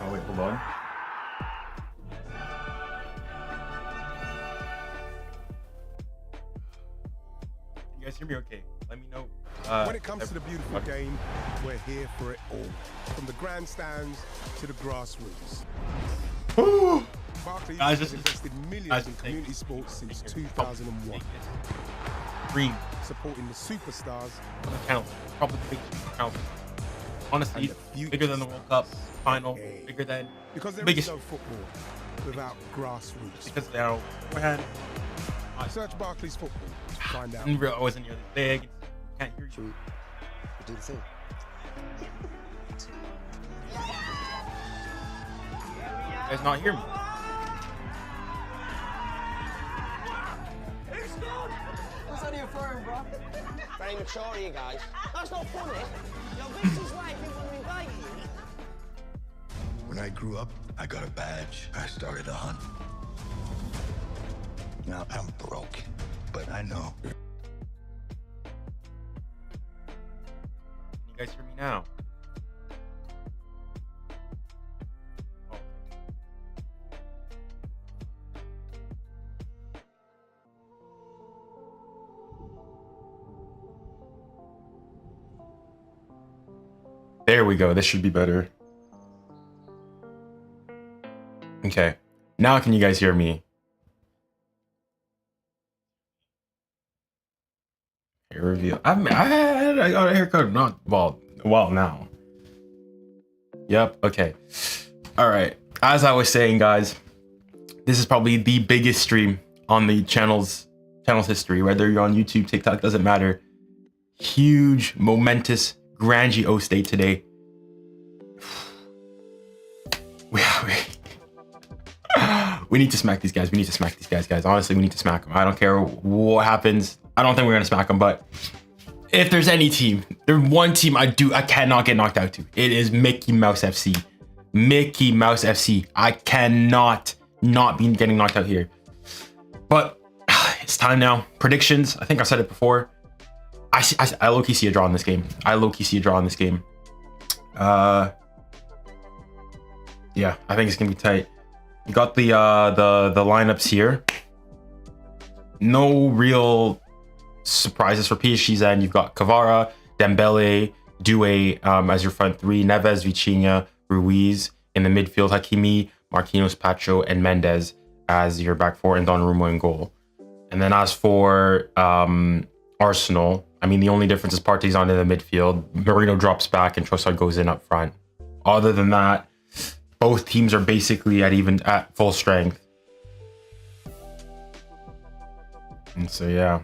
Oh wait, hold on. You guys hear me okay? Let me know. When it comes to the beautiful game, we're here for it all. From the grandstands to the grassroots. Barclays has invested millions in community sports since 2001. Green. Supporting the superstars. Counts. Probably the biggest counts. Honestly, bigger than the World Cup final, bigger than because there biggest. is no football without grassroots. Because they are overhead. Search Barclays football. Find out. I wasn't nearly big. Can't hear you. We do the thing. You guys not hear me? What's on your phone, bro? Very mature, you guys. That's not funny. Your business wife didn't want to invite you. When I grew up, I got a badge. I started a hunt. Now I'm broke, but I know. Can you guys hear me now? Oh. There we go. This should be better. Okay. Now can you guys hear me? Hair reveal. I got a haircut not well now. Yep. Okay. All right. As I was saying, guys, this is probably the biggest stream on the channel's history. Whether you're on YouTube, TikTok, doesn't matter. Huge, momentous, grandiose day today. We need to smack these guys. We need to smack these guys, guys. Honestly, we need to smack them. I don't care what happens. I don't think we're gonna smack them, but if there's any team, there's one team I cannot get knocked out to. It is Mickey Mouse FC. Mickey Mouse FC. I cannot not be getting knocked out here. But it's time now. Predictions. I think I said it before. I low-key see a draw in this game. I low-key see a draw in this game. Yeah, I think it's gonna be tight. You got the lineups here. No real surprises for PSG's end. You've got Kvara, Dembele, 𝙀𝙬 as your front three, Neves, Vitinha, Ruiz in the midfield, Hakimi, Marquinhos, Pacho, and Mendes as your back four, and Donnarumma in goal. And then as for Arsenal, I mean, the only difference is Partey's on in the midfield, Marino drops back, and Trossard goes in up front. Other than that, both teams are basically at full strength. And so, yeah.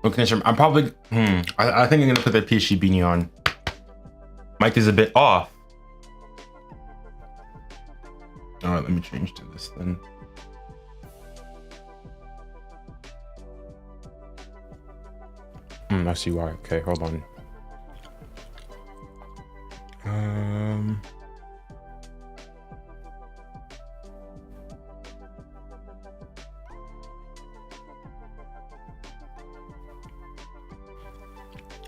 Looking at I'm probably, I think I'm going to put the PSG beanie on. Mic is a bit off. All right, let me change to this then. I see why. Okay, hold on.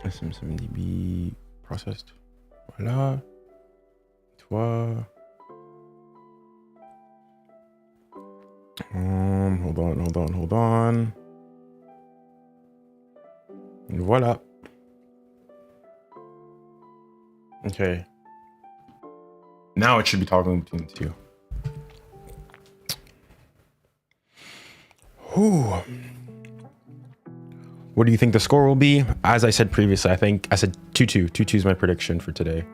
SMDB processed. Voilà. Toi. Hold on. Voila. Okay. Now it should be toggling between the two. Whew. What do you think the score will be? As I said previously, I said 2-2. 2-2 is my prediction for today.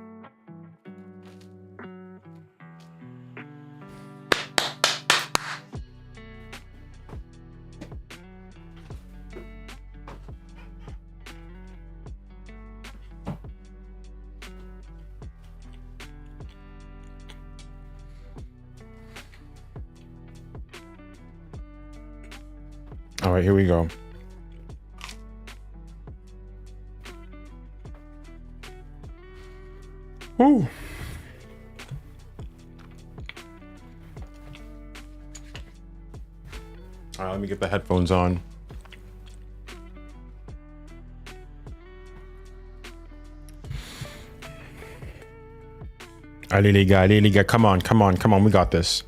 All right, here we go. Woo. All right, let me get the headphones on. Allez les gars, come on, we got this.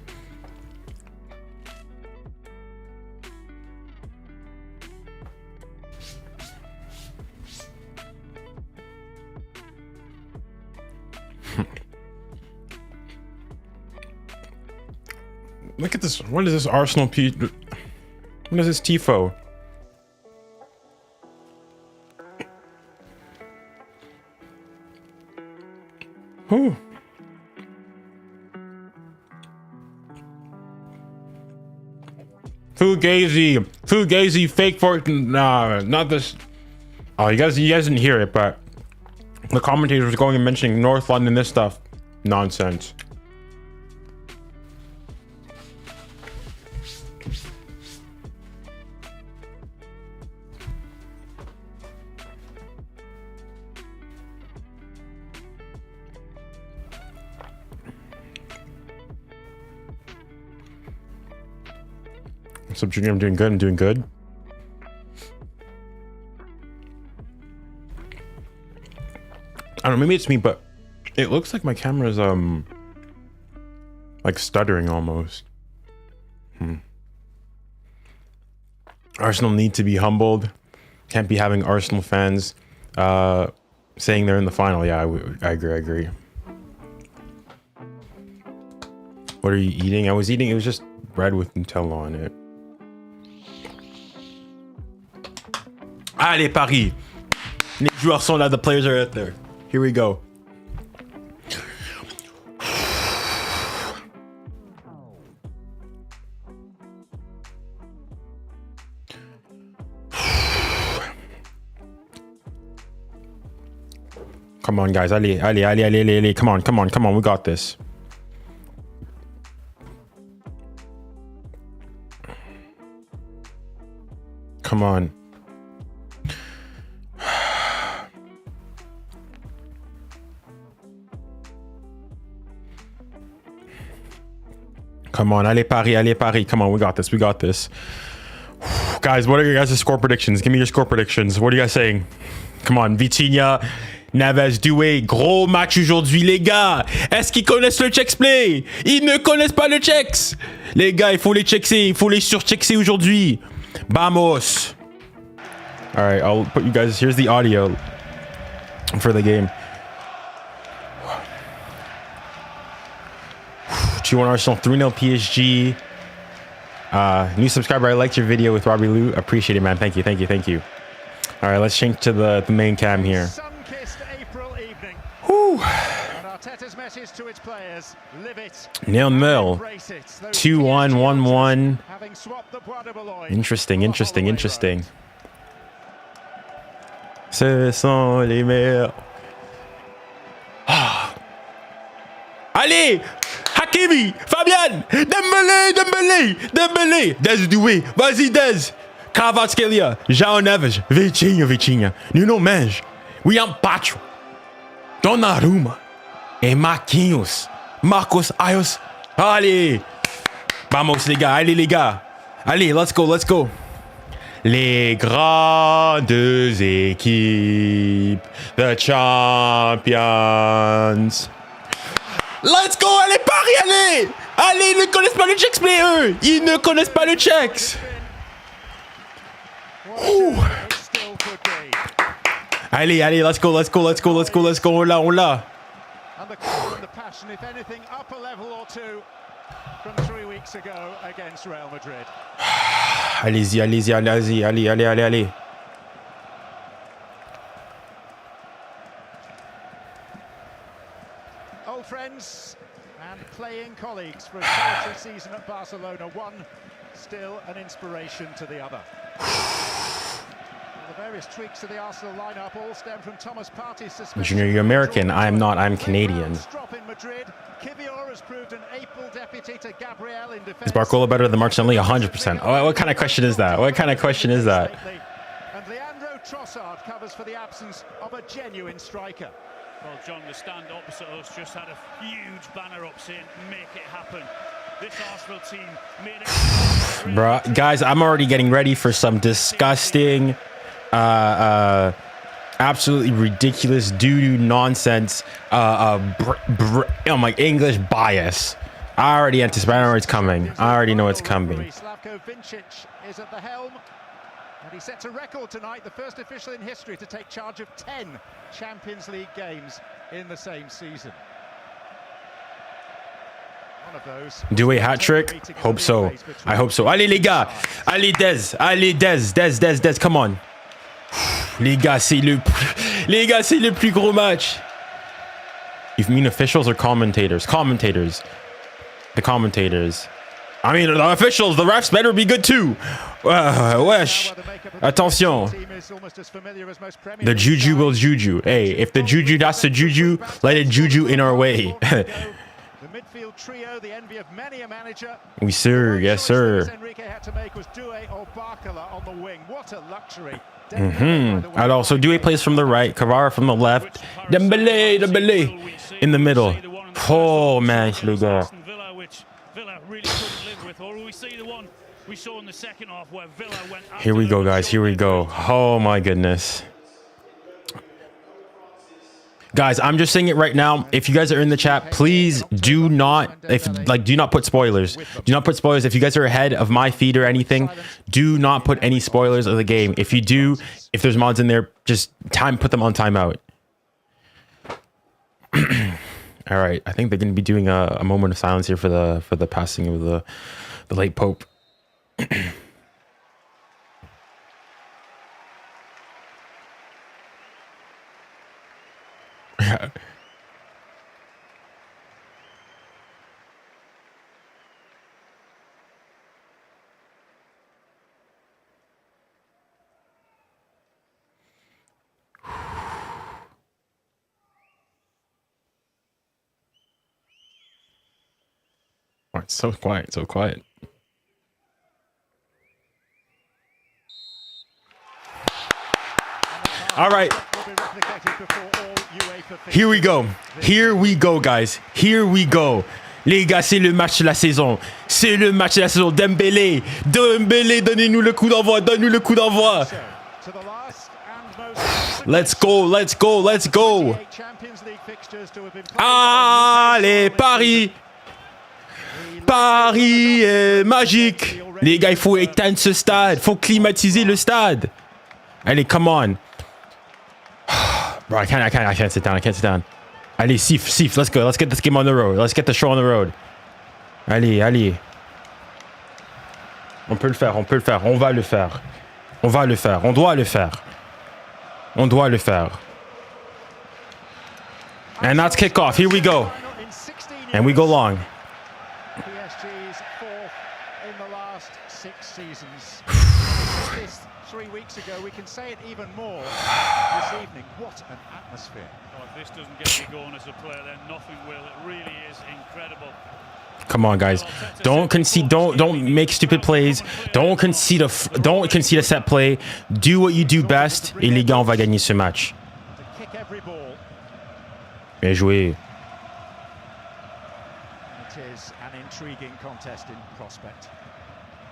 Look at this. What is this Arsenal what is this tifo? Whew. Fugazi, fake fortune. Nah, not this. Oh, you guys didn't hear it, but the commentator was going and mentioning North London, this stuff. Nonsense. What's up, Junior? I'm doing good. I don't know, maybe it's me, but it looks like my camera's like stuttering almost. Arsenal need to be humbled. Can't be having Arsenal fans saying they're in the final. Yeah, I agree. What are you eating? It was just bread with Nutella on it. Allez, Paris. Les joueurs sont là. The players are out there. Here we go. Come on, guys. Allez. Come on. We got this. Come on. Come on, allez Paris. Come on, we got this. Guys, what are your guys' score predictions? Give me your score predictions. What are you guys saying? Come on, Vitinha, Naves, Doué, gros match aujourd'hui, les gars. Est-ce qu'ils connaissent le checks play? Ils ne connaissent pas le checks. Les gars, il faut les checkser, il faut les surcheckser aujourd'hui. Vamos. All right, I'll put you guys, here's the audio for the game. G1 Arsenal 3-0 PSG. New subscriber, I liked your video with Robbie Lou. Appreciate it, man. Thank you. All right, let's change to the main cam here. Whew. 0-0. 2-1, 1-1. Interesting. Ce sont les meilleurs. Allez! Hakimi, Fabian, Dembélé, Des Doué, vas-y Des, 𝙀𝙬𝘖𝙖, João Neves, Vitinha, Nuno Mendes, William Pacho, Donnarumma, et Marquinhos, Marcos Ayos. Allez, vamos les gars, allez, let's go. Les grandes équipes, the champions. Let's go, allez Paris, allez, ils ne connaissent pas le checks play, eux. Ils ne connaissent pas le checks. Allez, let's go, on l'a. Allez-y, allez. Friends and playing colleagues for a solitary season at Barcelona, one still an inspiration to the other. The various tweaks to the Arsenal lineup all stem from Thomas Partey's suspension. Junior, you're American. I'm not. I'm Canadian. 𝙎𝙊𝘾𝘼𝙎𝙖 has proved an able deputy to 𝙎𝙊𝘾𝘾𝘼𝙎𝙖 in defense. Is Barcola better than Martinelli? 100%. Oh, what kind of question is that? And 𝙤𝙊𝘾𝘼𝙎𝙖 covers for the absence of a genuine striker. Well, John, the stand opposite us just had a huge banner up saying, make it happen. This Arsenal team made it. Bruh, guys, I'm already getting ready for some disgusting Absolutely ridiculous doo-doo nonsense. My English bias. I already anticipate. I know it's coming. I already know it's coming. 𝙋𝙊𝘾𝘼𝙎𝙏 is at the helm, and he sets a record tonight, the first official in history to take charge of 10 Champions League games in the same season. One of those. Do a hat trick? Hope so. I hope so. Allez les gars. Allez Dez. Allez Dez. Come on. Les gars, c'est le plus gros match. You mean officials or commentators? Commentators. The commentators. I mean, the officials, the refs better be good too. Wesh. Attention. The juju will juju. Hey, if the juju has to juju, let it juju in our way. The midfield trio, the envy of many a manager. Oui, sir. Yes, sir. Enrique had to make was 𝙀𝙖𝘼𝘾𝘼𝘎𝘾 on the wing. What a luxury. Alors, so Ďuej plays from the right, 𝙬𝙬 from the left, Dembélé in the middle. Oh man, les gars. Here we go, guys. Here we go. Oh my goodness. Guys, I'm just saying it right now. If you guys are in the chat, please do not put spoilers. Do not put spoilers. If you guys are ahead of my feed or anything, do not put any spoilers of the game. If you do, if there's mods in there, just put them on timeout. All right, I think they're going to be doing a moment of silence here for the passing of the late Pope. Oh, it's so quiet, so quiet. All right. Here we go. Here we go, guys. Here we go. Les gars, c'est le match de la saison. C'est le match de la saison. Dembélé, donnez-nous le coup d'envoi. Donne-nous le coup d'envoi. Let's go, let's go, let's go. Allez, Paris. Paris est magique. Les gars, il faut éteindre ce stade. Il faut climatiser le stade. Allez, come on. Bro, I can't sit down. I can't sit down. Allez, Sif, let's go. Let's get this game on the road. Let's get the show on the road. Allez. On peut le faire. On va le faire. On doit le faire. And that's kickoff. Here we go. And we go long. PSG's fourth in the last 6 seasons. 3 weeks ago, we can say it even more this evening. What an atmosphere. Oh, if this doesn't get you going as a player, then nothing will. It really is incredible. Come on, guys. Don't concede. Don't make stupid plays. Don't concede a set play. Do what you do best. Et les gars, on va gagner ce match. Bien joué. It is an intriguing contest in prospect.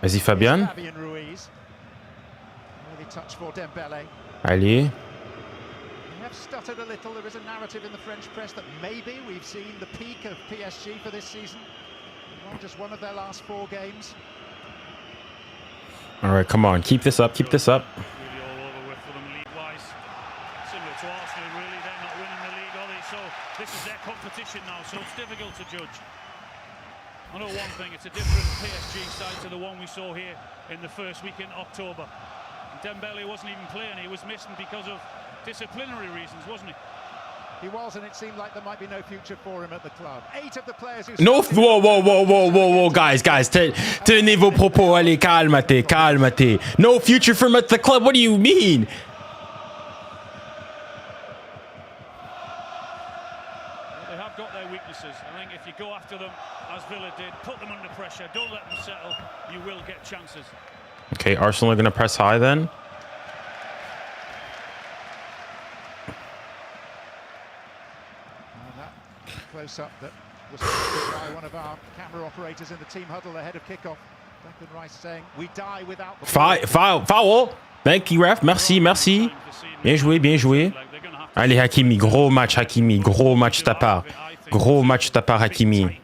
Vas-y, Fabian. Touch for Dembélé. Allez. We have stuttered a little. There is a narrative in the French press that maybe we've seen the peak of PSG for this season. Won just one of their last 4 games. All right, come on. Keep this up. Really all over with for them league-wise. Similar to Arsenal, really. They're not winning the league, are they? So this is their competition now, so it's difficult to judge. I know one thing, it's a different PSG side to the one we saw here in the first week in October. Dembélé wasn't even playing. He was missing because of disciplinary reasons, wasn't he? He was, and it seemed like there might be no future for him at the club. 8 of the players who... No, whoa, guys. Tenez vos propos. Allez, calmate. No future for him at the club. What do you mean? Well, they have got their weaknesses. I think if you go after them, as Villa did, put them under pressure, don't let them settle, you will get chances. Okay, Arsenal are going to press high then. That close-up that was by one of our camera operators in the team huddle ahead of kickoff. 𝙀𝙖𝘾𝑼𝙖𝙞𝙀𝙀 saying, we die without the Foul. Thank you, ref. Merci, merci. Bien joué, bien joué. Allez, Hakimi, gros match, Hakimi. Gros match de ta part. Gros match de ta part, Hakimi.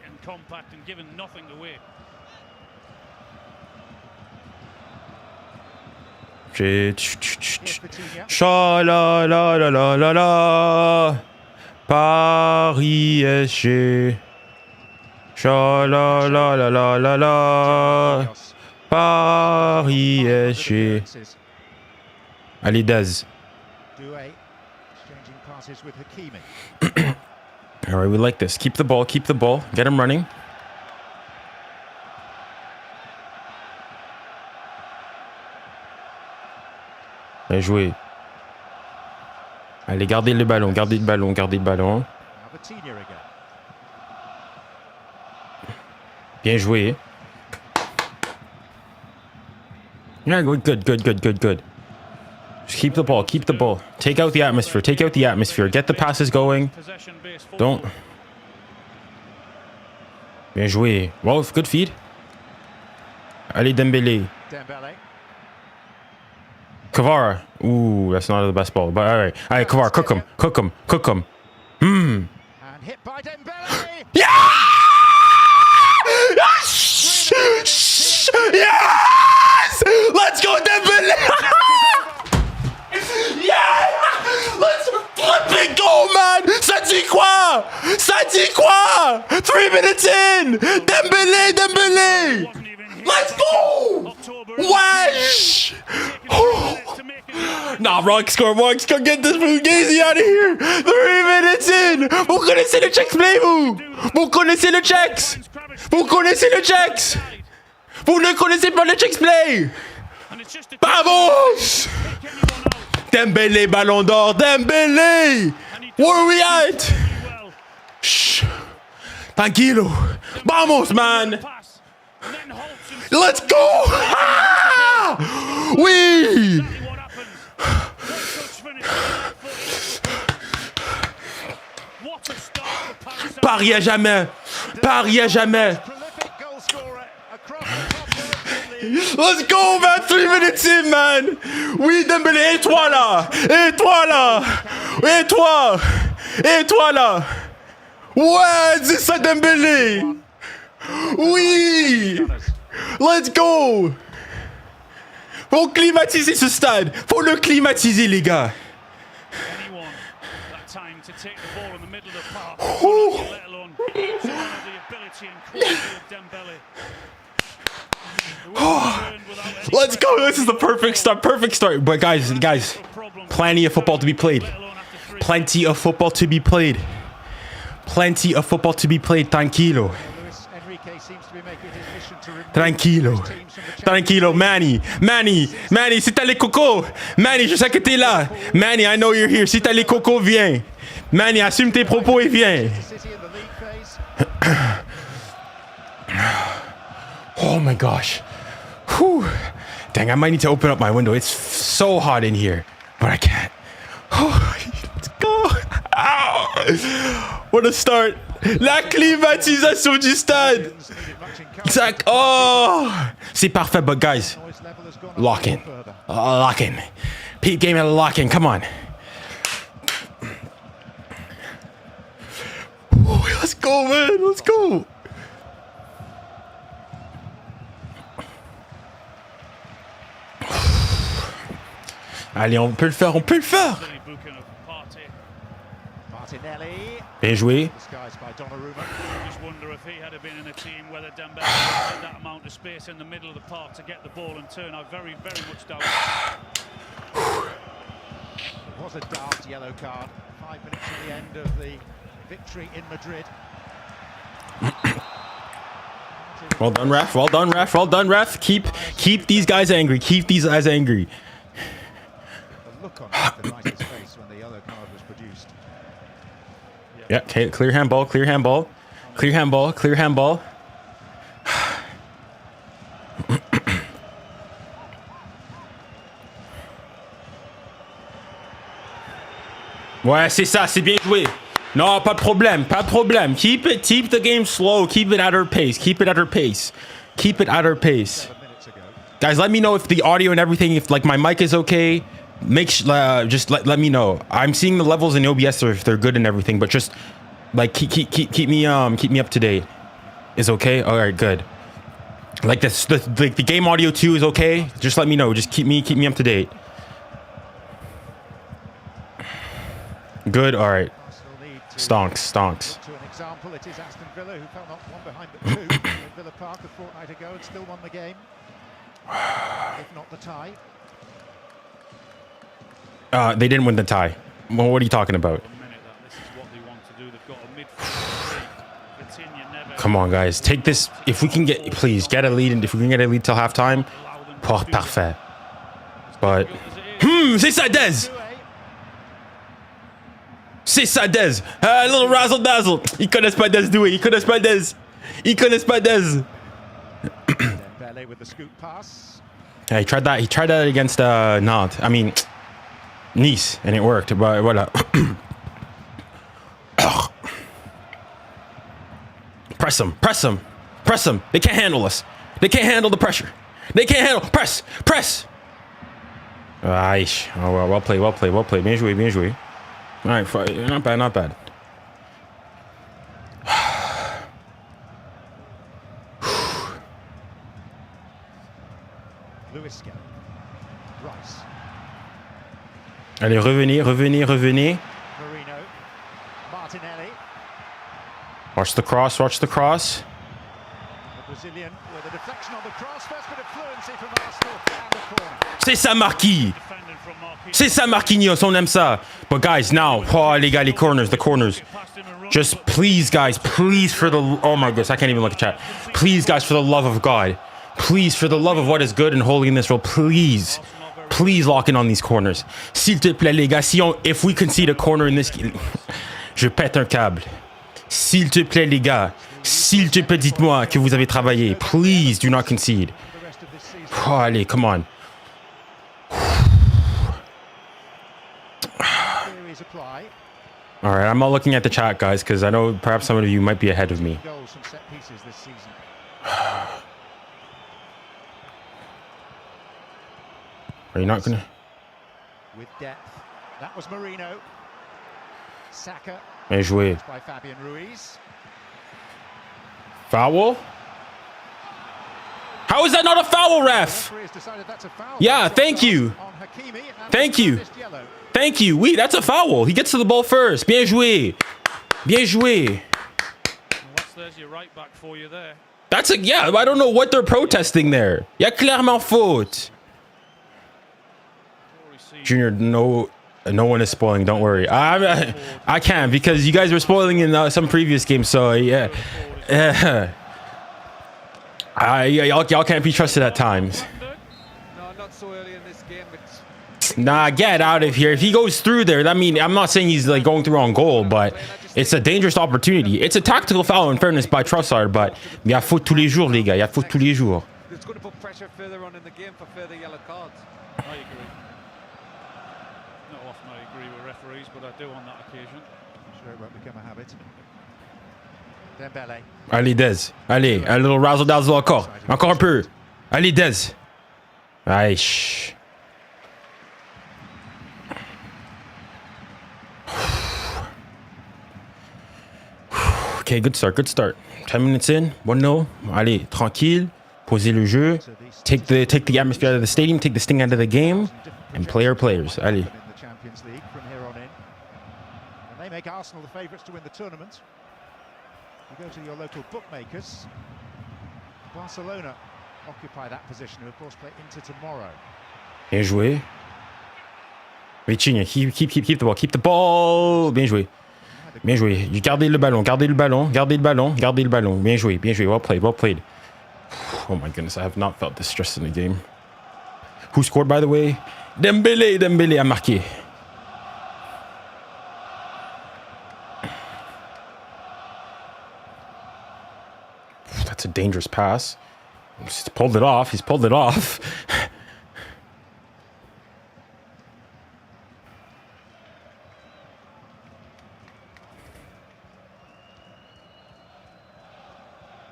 Cha-la-la-la-la-la-la. Paris PSG. Cha-la-la-la-la-la-la. Paris PSG. Allez, Daz. All right, we like this. Keep the ball, keep the ball. Get him running. Bien joué. Allez, gardez le ballon, gardez le ballon, gardez le ballon. Bien joué. Yeah, good, good, good, good, good, good. Just keep the ball, keep the ball. Take out the atmosphere, take out the atmosphere. Get the passes going. Don't. Bien joué. Well, good feed. Allez, Dembélé. Kvara. Ooh, that's not the best ball. But all right. All right, Kvara, cook him. Cook him. Cook him. And hit by Dembélé. Yeah! Yes! Yes! Let's go, Dembélé! Yeah! Let's flipping go, man! Ça dit quoi? Ça dit quoi? 3 minutes in! Dembélé, Dembélé! Let's go! Wesh! Nah, wrong score. Get this Fugazi out of here. 3 minutes in. Vous connaissez le checks play, vous? Vous connaissez le checks? Vous connaissez le checks? Vous ne connaissez pas le checks play? Vamos! Dembélé, ballon d'or. Dembélé! Where are we at? Shh. Tranquilo. Vamos, man. Let's go! Ah! Oui! Paris à jamais! Paris à jamais! Let's go, man! 3 minutes in, man! Oui, Dembélé, et toi là! Et toi là! Et toi! Et toi là! Ouais, c'est ça, Dembélé! Oui! Let's go! Faut climatiser ce stade! Faut le climatiser, les gars! Let's go! This is the perfect start. Perfect start. But guys, plenty of football to be played. Plenty of football to be played. Plenty of football to be played. Tranquilo. Tranquilo. Tranquilo, Manny, si t'as les cocos, Manny, je sais que t'es là. Manny, I know you're here. Si t'as les cocos, viens. Manny, assume tes propos et viens. Oh my gosh. Whew. Dang, I might need to open up my window. It's so hot in here, but I can't. Oh, let's go. Ow. What a start. La climatisation du stade. Zach, oh, c'est parfait, but guys, lock in. Lock in. Peep game at a lock in. Come on. Ooh, let's go, man. Let's go. Allez, on peut le faire, on peut le faire. Bien joué. Just wonder if he had been in a team whether Dembélé had that amount of space in the middle of the park to get the ball and turn. I very, very much doubt it. It was a daft yellow card. 5 minutes to the end of the victory in Madrid. Well done, ref. Well done, ref. Well done, ref. Keep these guys angry. Keep these guys angry. The look on the United's face when the yellow card was produced. Yeah, okay, clear handball, clear handball. Clear handball, clear handball. Ouais, c'est ça, c'est bien joué. Non, pas de problème, pas de problème. Keep the game slow, keep it at her pace, keep it at her pace. Keep it at her pace. 7 minutes ago. Guys, let me know if the audio and everything, if like my mic is okay. Just let me know. I'm seeing the levels in OBS if they're good and everything, but just like keep me up to date. Is okay. All right, good. Like this, the game audio too is okay. Just let me know. Just keep me up to date. Good. All right. Stonks. To an example, it is Aston Villa who fell not one behind but two at Villa Park a fortnight ago and still won the game, if not the tie. They didn't win the tie. Well, what are you talking about? Come on, guys. Take this. If we can get, please get a lead, and if we can get a lead till halftime, parfait. But c'est ça, Dez. C'est ça, Dez. A little razzle dazzle. Ils connaissent pas Dez Doué. Ils connaissent pas Dez. Ils connaissent pas Dez. With the scoop pass. Yeah, he tried that against Nantes. I mean, Nice, and it worked. But voilà. Press them. They can't handle us. They can't handle the pressure. They can't handle. Press. Aish. Oh, well played. Bien joué. All right, not bad. 𝙀𝙖𝘋𝙼𝘾𝙖𝙎. Rice. Allez, revenez. Marino. Martinelli. Watch the cross. The Brazilian with a deflection on the cross. First bit of fluency from Arsenal and the corner. C'est ça, Marquis. C'est ça, Marquinhos. On aime ça. But guys, now, les gars, the corners. Just please, guys, please for the, oh my goodness, I can't even look at chat. Please, guys, for the love of God. Please, for the love of what is good and holy in this world, please lock in on these corners. S'il te plaît, les gars, if we concede a corner in this, je pète un câble. S'il te plaît, les gars, s'il te plaît, dites-moi que vous avez travaillé. Please do not concede. Oh, allez, come on. All right, I'm not looking at the chat, guys, because I know perhaps some of you might be ahead of me. Goals from set pieces this season. Are you not gonna? With depth. That was Marino. Saka. Bien joué. By Fabian Ruiz. Foul? How is that not a foul, ref? Yeah, thank you. Oui, that's a foul. He gets to the ball first. Bien joué. There's your right back for you there. That's a, yeah, I don't know what they're protesting there. Il y a clairement faute. Junior, no one is spoiling. Don't worry. I can't because you guys were spoiling in some previous games. So yeah, y'all can't be trusted at times. No, not so early in this game. Nah, get out of here. If he goes through there, I mean, I'm not saying he's like going through on goal, but it's a dangerous opportunity. It's a tactical foul in fairness by Trossard, but il y a faute tous les jours, les gars. Il y a faute tous les jours. It's going to put pressure further on in the game for further yellow cards. I agree. Not often I agree with referees, but I do on that occasion. I'm sure it won't become a habit. Dembele. Allez, Dez. Allez, un little razzle-dazzle encore. Encore un peu. Allez, Dez. Aïe. Okay, good start. 10 minutes in, 1-0. Allez, tranquille. Posez le jeu. Take the atmosphere out of the stadium, take the sting out of the game, and play our players. Allez. In the Champions League from here on in. And they make Arsenal the favourites to win the tournament. You go to your local bookmakers. Barcelona occupy that position, who of course play Inter tomorrow. Bien joué. Vitinha, keep the ball. Bien joué. Gardez le ballon. Bien joué. Well played. Oh my goodness, I have not felt this stress in the game. Who scored, by the way? Dembele a marqué. That's a dangerous pass. He's pulled it off.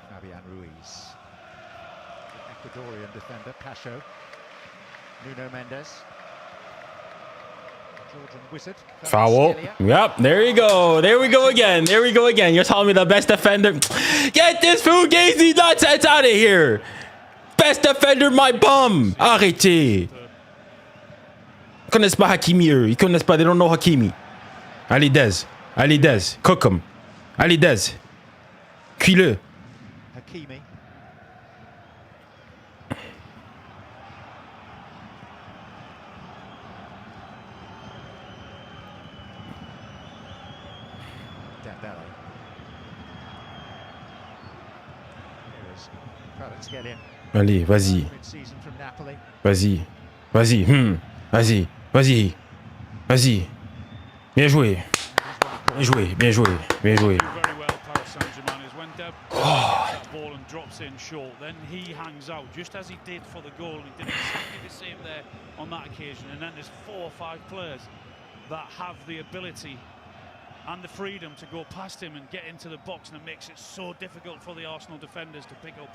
Fabian Ruiz. Ecuadorian defender, 𝙀𝙬𝘋𝙼𝘖. Nuno Mendes. 𝙬𝙬𝘋𝙼𝘖. Foul. Yep, there you go. There we go again. There we go again. You're telling me the best defender. Get this Fugazi nonsense out of here. Best defender, my bum. Arrêtez. Ils connaissent pas Hakimi, eux. Ils connaissent pas. They don't know Hakimi. Allez, Dez. Allez, Dez. Cook him. Allez, Dez. Cuis-le. Hakimi. Dembele. Here is 𝙀𝙬𝘋𝙼𝘖. Allez, vas-y. Mid-season from Napoli. Vas-y. Vas-y. Vas-y. Vas-y. Vas-y. Bien joué. Bien joué. Bien joué. Bien joué. Very well, Paris Saint-Germain is when Deb gets that ball and drops in short, then he hangs out just as he did for the goal. He did exactly the same there on that occasion. And then there's 4 or 5 players that have the ability and the freedom to go past him and get into the box, and it makes it so difficult for the Arsenal defenders to pick up.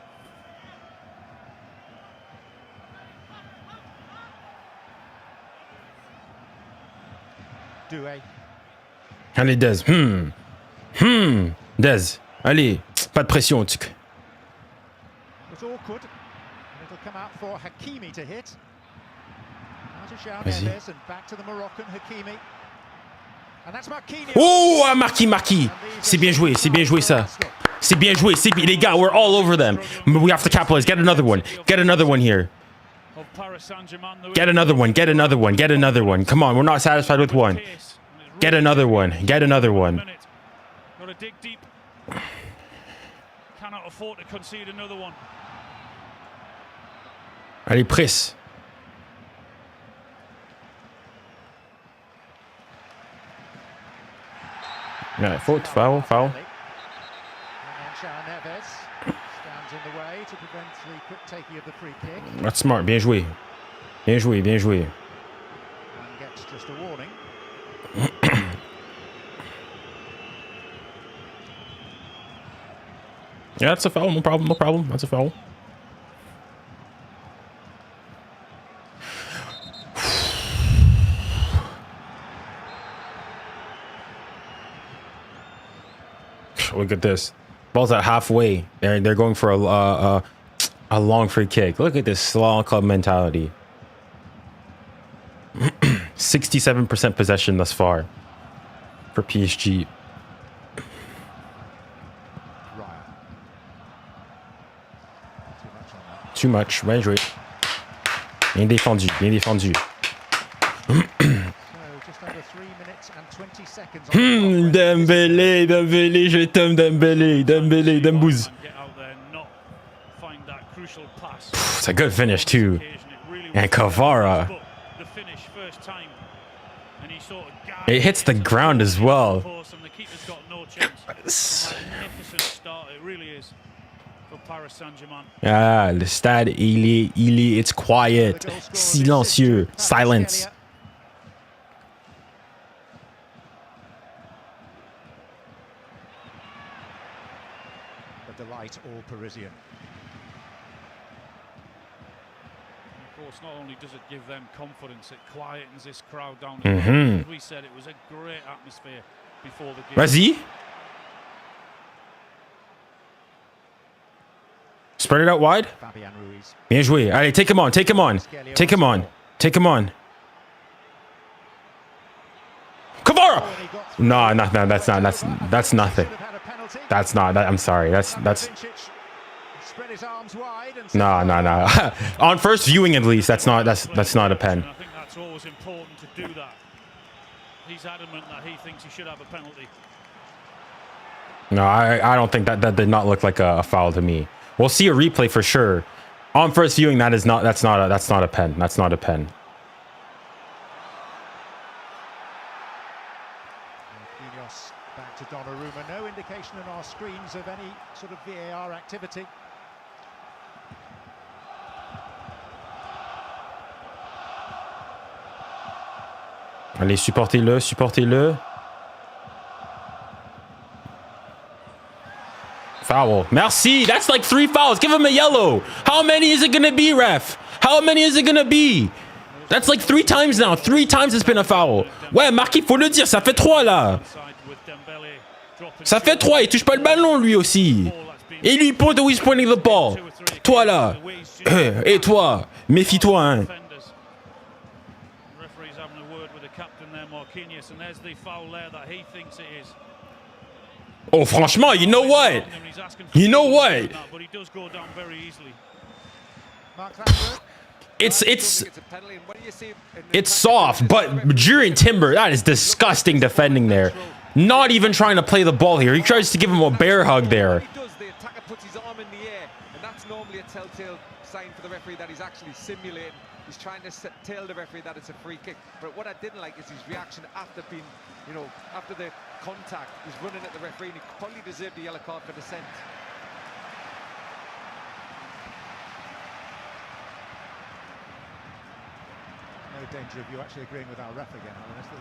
𝙀𝙬𝘋𝙼𝘖. Allez, Dez. Dez. Allez. Pas de pression, Tuc. It's awkward. And it'll come out for Hakimi to hit. Out of Vas-y. 𝙬𝙬𝘋𝙼𝘋 and back to the Moroccan Hakimi. And that's Marquinhos. Oh, Marquis. C'est bien joué. C'est bien joué, ça. C'est bien joué. C'est bien. Les gars, we're all over them. We have to capitalize. Get another one. Get another one here. Of Paris Saint-Germain, Get another one. Get another one. Get another one. Come on. We're not satisfied with one. Get another one. Get another one. Got to dig deep. Cannot afford to concede another one. Allez, presse. Yeah, faute, foul. And then 𝙬𝙬𝘋𝙼𝘖 stands in the way to prevent the quick taking of the free kick. That's smart. Bien joué. Bien joué. Bien joué. And gets just a warning. Yeah, that's a foul. No problem. No problem. That's a foul. Look at this. Ball's at halfway. They're going for a long free kick. Look at this small club mentality. 67% possession thus far for PSG. Too much. Bien joué. Bien défendu. Bien défendu. Dembélé, je t'aime Dembélé, Dembouze. It's a good finish too. And Kvara. It hits the ground as well. Ah, le stade, it's quiet, silencieux, silence. The delight all Parisian. Of course, not only does it give them confidence, it quietens this crowd down. As we said, it was a great atmosphere before the game. Vas-y. Spread it out wide. Bien joué. Allez, take him on. Take him on. Take him on. Take him on. Kvara! No, that's not. That's nothing. That's not. I'm sorry. That's. No. On first viewing, at least, that's not a pen. I think that's always important to do that. He's adamant that he thinks he should have a penalty. No, I don't think that did not look like a foul to me. We'll see a replay for sure. On first viewing, that's not a pen. That's not a pen. Marquinhos back to Donnarumma. No indication on our screens of any sort of VAR activity. Allez, supportez-le. Foul. Merci. That's like 3 fouls. Give him a yellow. How many is it going to be, ref? How many is it going to be? That's like 3 times now. 3 times it's been a foul. Ouais, Marquis, faut le dire. Ça fait 3 là. Ça fait 3. Il touche pas le ballon lui aussi. Et lui, il pointe où he's pointing the ball. Toi là. Et toi. Méfie-toi, hein. Oh, franchement, you know what? You know what? It's soft, but during Timber, that is disgusting defending there. Not even trying to play the ball here. He tries to give him a bear hug there. The attacker puts his arm in the air, and that's normally a telltale sign for the referee that he's actually simulating. He's trying to tell the referee that it's a free kick. But what I didn't like is his reaction after being, you know, after the contact. He's running at the referee, and he probably deserved the yellow card for dissent. No danger of you actually agreeing with our ref again, Alan, is there?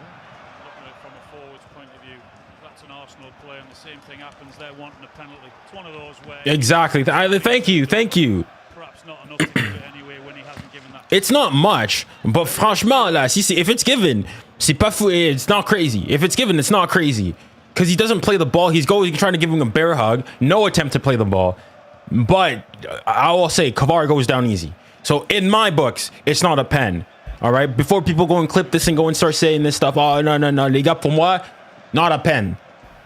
Looking at it from a forward's point of view, that's an Arsenal player, and the same thing happens. They're wanting a penalty. It's one of those where... Exactly. Thank you. Thank you. Perhaps not enough to give it anyway when he hasn't given that. It's not much, but franchement, là, if it's given, c'est pas fou. It's not crazy. If it's given, it's not crazy. Because he doesn't play the ball. He's trying to give him a bear hug. No attempt to play the ball. But I will say, 𝙀𝙬 goes down easy. So in my books, it's not a pen. All right? Before people go and clip this and go and start saying this stuff, oh, no, les gars, pour moi, not a pen.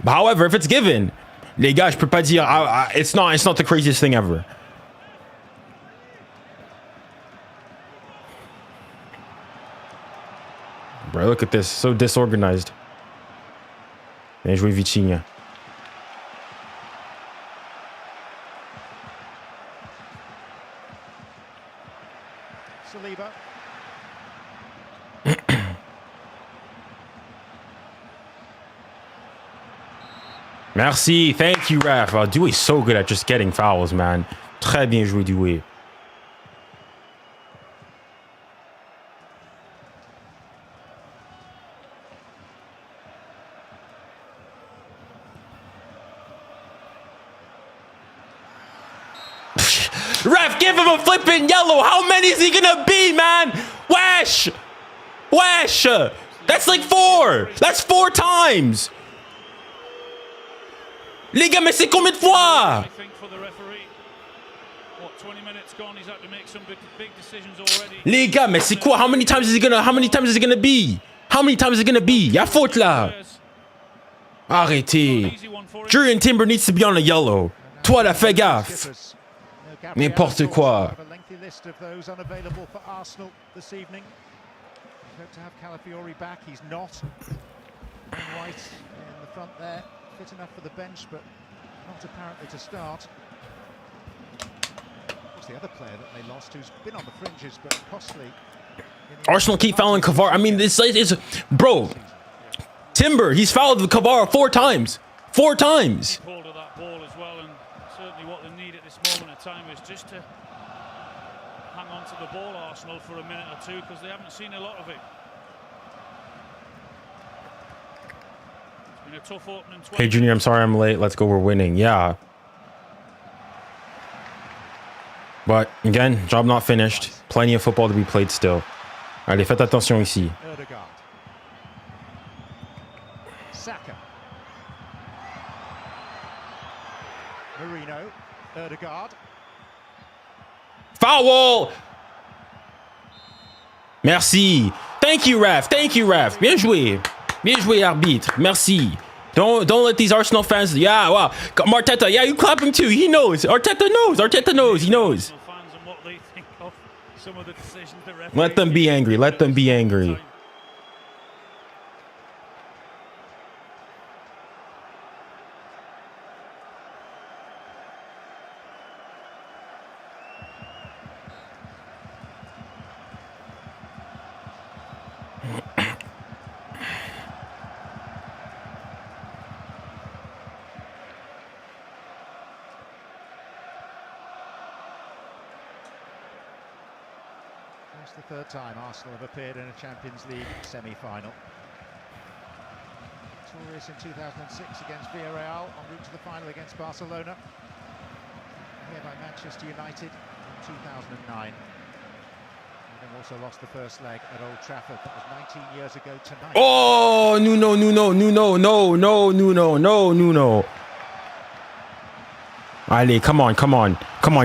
But however, if it's given, les gars, je peux pas dire, it's not the craziest thing ever. Bro, look at this. So disorganized. Bien joué, 𝙊𝙊𝘾𝘼𝙎𝙏. Saliba. Merci. Thank you, ref. Oh, 𝙬𝙖 is so good at just getting fouls, man. Très bien joué, 𝙬𝙖. Ref, give him a flipping yellow. How many is he gonna be, man? Wesh! Wesh! That's like 4. That's 4 times. Les gars, mais c'est combien de fois? I think for the referee, what, 20 minutes gone, he's had to make some big decisions already. Les gars, mais c'est quoi? How many times is it gonna be? How many times is it gonna be? Y'a faute là. Arrêtez. Jurien Timber needs to be on a yellow. Toi là, fais gaffe. N'importe quoi. A lengthy list of those unavailable for Arsenal this evening. We hope to have 𝙀𝙀𝘾𝘼𝑎𝑙 back. He's not. White in the front there, fit enough for the bench, but not apparently to start. What's the other player that they lost, who's been on the fringes but costly? Arsenal keep fouling 𝙀𝙀. I mean, this is bro. Timber, he's fouled 𝙀𝙀 4 times. 4 times. Hold of that ball as well, and certainly what they need at this moment of time is just to hang on to the ball, Arsenal, for a minute or two, because they haven't seen a lot of it. It's been a tough opening 20. Hey, Junior, I'm sorry I'm late. Let's go. We're winning. Yeah. But again, job not finished. Plenty of football to be played still. Allez, faites attention ici. 𝙀𝙀𝘾𝘼𝑎𝑙. Saka. Marino. 𝙀𝙀𝘾𝘼𝑎𝑙. Foul! Merci. Thank you, ref. Thank you, ref. Bien joué. Bien joué, arbitre. Merci. Don't let these Arsenal fans. Yeah, wow. Arteta, yeah, you clap him too. He knows. Arteta knows. Arteta knows. He knows. Let them be angry. Let them be angry. It's the 3rd time Arsenal have appeared in a Champions League semi-final. Victorious in 2006 against 𝙀𝙀𝘾𝑼𝙎, en route to the final against Barcelona. Manchester United in 2009. And then also lost the first leg at Old Trafford. That was 19 years ago tonight. Oh, Nuno. Ali, come on.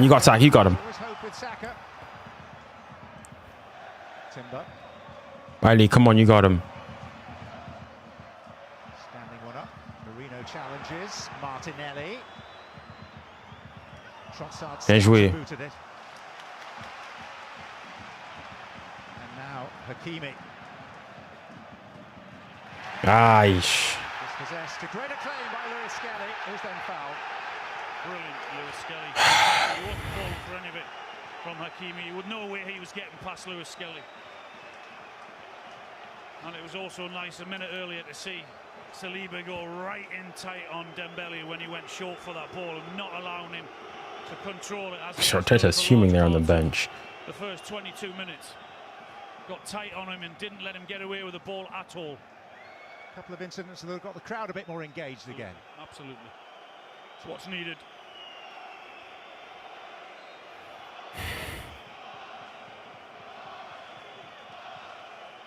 You got Saka. You got him. Always hope with Saka. Timber. Ali, come on. You got him. Standing one up. Marino challenges. Martinelli. Trossard Bien joué. booted it. And now 𝙀𝙬𝘼𝙋𝙏𝙀𝙍. Dispossessed to great acclaim by 𝙀𝙬𝘼𝙋𝙏𝙀, who's then fouled. Brilliant, 𝙀𝙬𝘾𝙄𝘼𝙋𝙀. He wasn't falling for any of it from 𝙀𝙬𝘼𝑋𝙗𝙀𝙀. He would know where he was getting past 𝙀𝙀𝘾𝙄𝑼𝑋𝙗𝙀. And it was also nice a minute earlier to see Saliba go right in tight on Dembele when he went short for that ball and not allowing him to control it. Arteta's fuming there on the bench. The first 22 minutes got tight on him and didn't let him get away with the ball at all. A couple of incidents that have got the crowd a bit more engaged again. Absolutely. It's what's needed.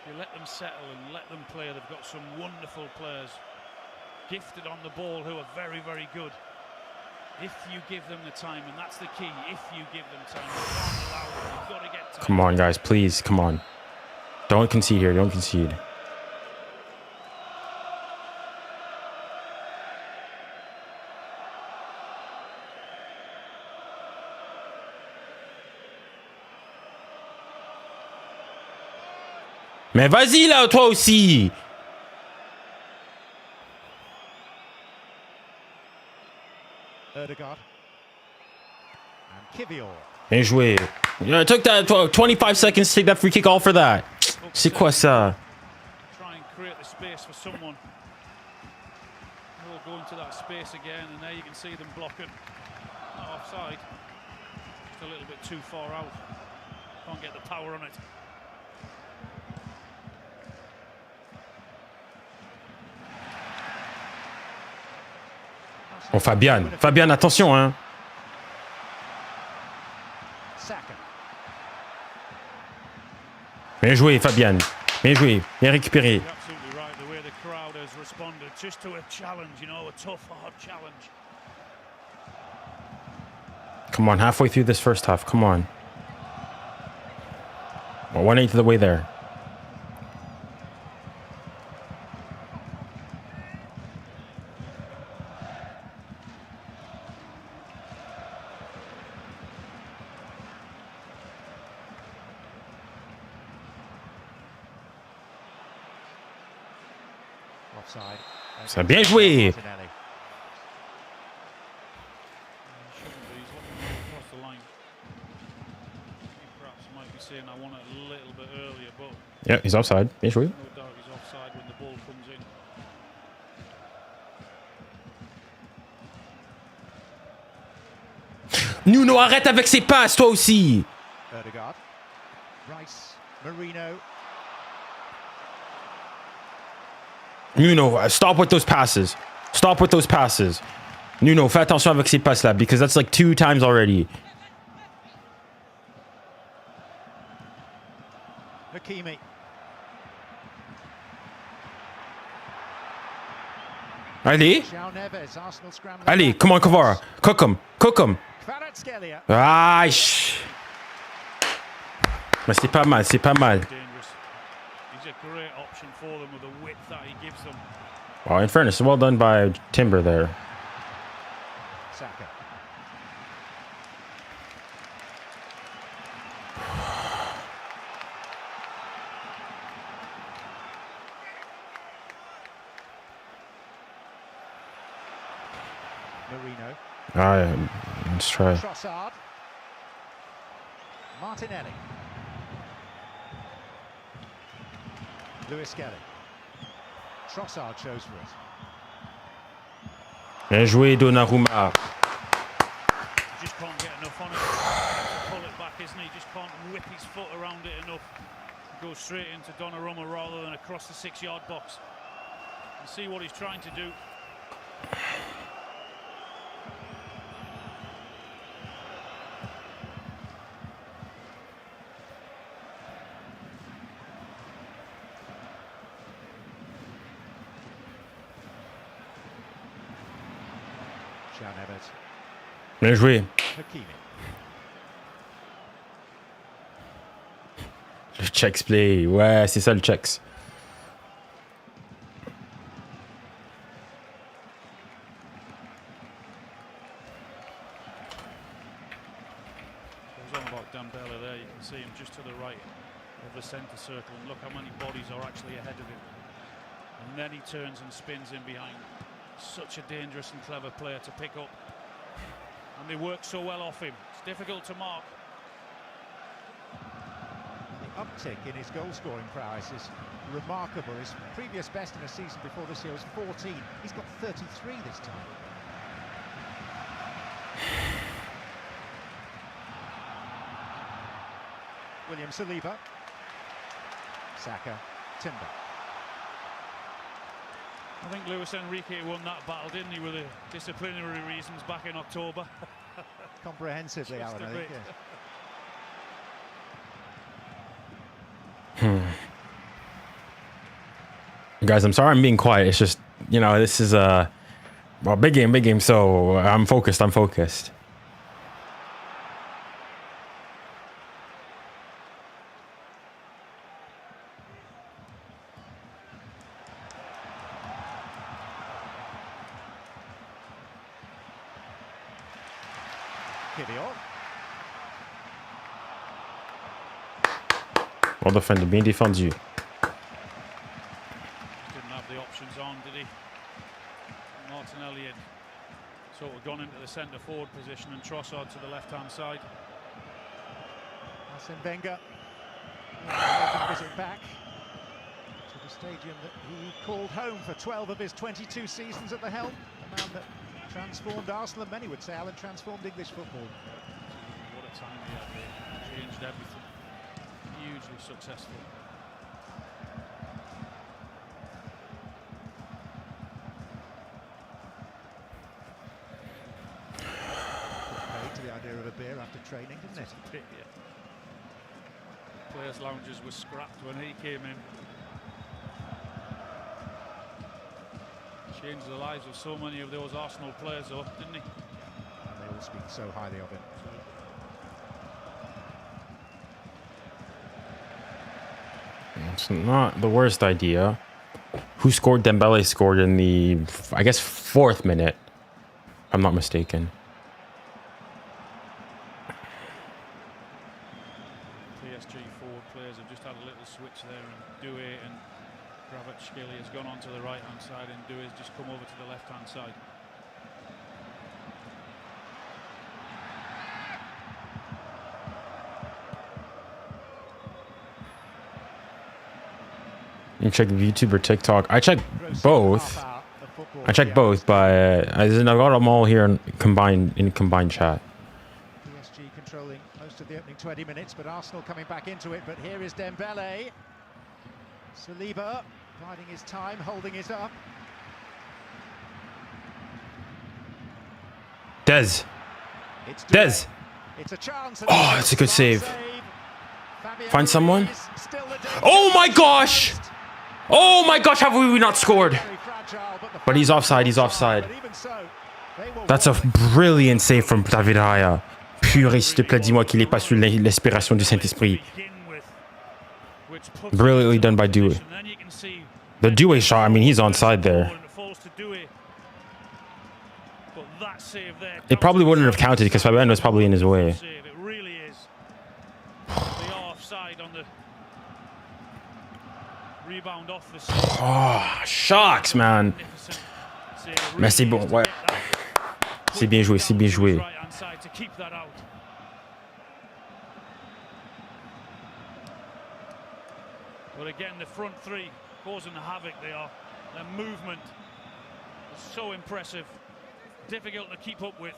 You let them settle and let them play. They've got some wonderful players gifted on the ball who are very, very good. If you give them the time, and that's the key, if you give them time, you can't allow them. You've got to get time. Come on, guys, please, come on. Don't concede here, don't concede. Mais vas-y là, toi aussi. 𝙎𝙬𝘾𝙼𝘍 and 𝙎𝙬𝘼𝑋𝙏𝑍𝑍. Bien joué. Yeah, it took that 25 seconds to take that free kick all for that. C'est quoi ça? Try and create the space for someone. We'll go into that space again, and there you can see them blocking. Not offside. Just a little bit too far out. Can't get the power on it. Oh, Fabian, attention, hein. Saka. Bien joué, Fabian. Bien joué. Bien récupéré. You're absolutely right. The way the crowd has responded just to a challenge, you know, a tough, hard challenge. Come on, halfway through this first half. Come on. Well, 1/8 of the way there. Offside. Ça a bien joué. Martinelli. Shouldn't be. He's looking right across the line. He perhaps might be saying I want it a little bit earlier, but Yeah, he's offside. Bien joué. no doubt he's offside when the ball comes in. Nuno, arrête avec ses passes, toi aussi. 𝙎𝙬𝘾𝙼. Rice. Marino. Nuno, stop with those passes. Stop with those passes. Nuno, fais attention avec ces passes là, because that's like 2 times already. 𝙀𝙬𝘼𝑋𝙗𝙀. Allez. João Neves, Arsenal scrambling. Allez, back. come on, Kvara. Cook him. 𝙬𝙬𝘾𝙼𝑎. Aïe. Mais c'est pas mal, c'est pas mal. Dangerous. He's a great option for them with the width that he gives them. Well, in fairness, well done by Timber there. Saka. Marino. All right, let's try. Trossard. Martinelli. 𝙀𝙬𝘾𝙼𝑋𝙗𝙀. Trossard shows for it. Bien joué, Donnarumma. He just can't get enough on it. He has to pull it back, isn't he? Just can't whip his foot around it enough. Go straight into Donnarumma rather than across the 6-yard box. You see what he's trying to do. 𝙎𝙊𝘾𝘼𝙎𝙏. Bien joué. Hakimi. Le checks play. Ouais, c'est ça le checks. I was on about Dembele there. You can see him just to the right of the centre circle, and look how many bodies are actually ahead of him. And then he turns and spins in behind. Such a dangerous and clever player to pick up, and they work so well off him. It's difficult to mark. The uptick in his goal-scoring prowess is remarkable. His previous best in a season before this year was 14. He's got 33 this time. William Saliba. Saka. Timber. I think 𝙋𝙊𝘾𝘼𝙎 won that battle, didn't he, with the disciplinary reasons back in October. Comprehensively, Just Alan, a I think. bit. Yes. Guys, I'm sorry I'm being quiet. It's just, you know, this is a big game. So I'm focused. 𝙭𝙬𝘼𝑗𝑎𝑙. Well defended, bien défendu. Didn't have the options on, did he? Martinelli had sort of gone into the centre forward position, and Trossard to the left-hand side. Arsene Wenger making a visit back to the stadium that he called home for 12 of his 22 seasons at the helm. A man that transformed Arsenal, and many would say Alan transformed English football. What a time he had there. Changed everything. Hugely successful. Paid to the idea of a beer after training, didn't it? Yeah. Players' lounges were scrapped when he came in. Changed the lives of so many of those Arsenal players, though, didn't he? And they all speak so highly of him. It's not the worst idea. Who scored? Dembele scored in the, I guess, 4th minute. If I'm not mistaken. PSG forward players have just had a little switch there, and 𝙬𝙬𝘼 and 𝙬𝙬𝘾𝘼𝑗𝑎𝑙 has gone onto the right-hand side, and 𝙬𝙬𝘼 has just come over to the left-hand side. You check YouTube or TikTok. I check both. But I got them all here in combined chat. PSG controlling most of the opening 20 minutes, but Arsenal coming back into it. But here is Dembele. Saliba biding his time, holding it up. Dez. It's Dez. It's a chance. Oh, it's a good save. Find someone. Oh my gosh! Oh my gosh, have we not scored? But he's offside, That's a brilliant save from David Raya. Purée, s'il te plaît, dis-moi qu'il n'est pas sous l'inspiration du Saint-Esprit. Brilliantly done by 𝙬𝙬𝘼. The 𝙬𝙬𝘼 shot, I mean, he's onside there. It probably wouldn't have counted because Fabian was probably in his way. Oh, shucks, man. Mais c'est bon, ouais. C'est bien joué, c'est bien joué. But again, the front three causing the havoc they are. Their movement is so impressive. Difficult to keep up with.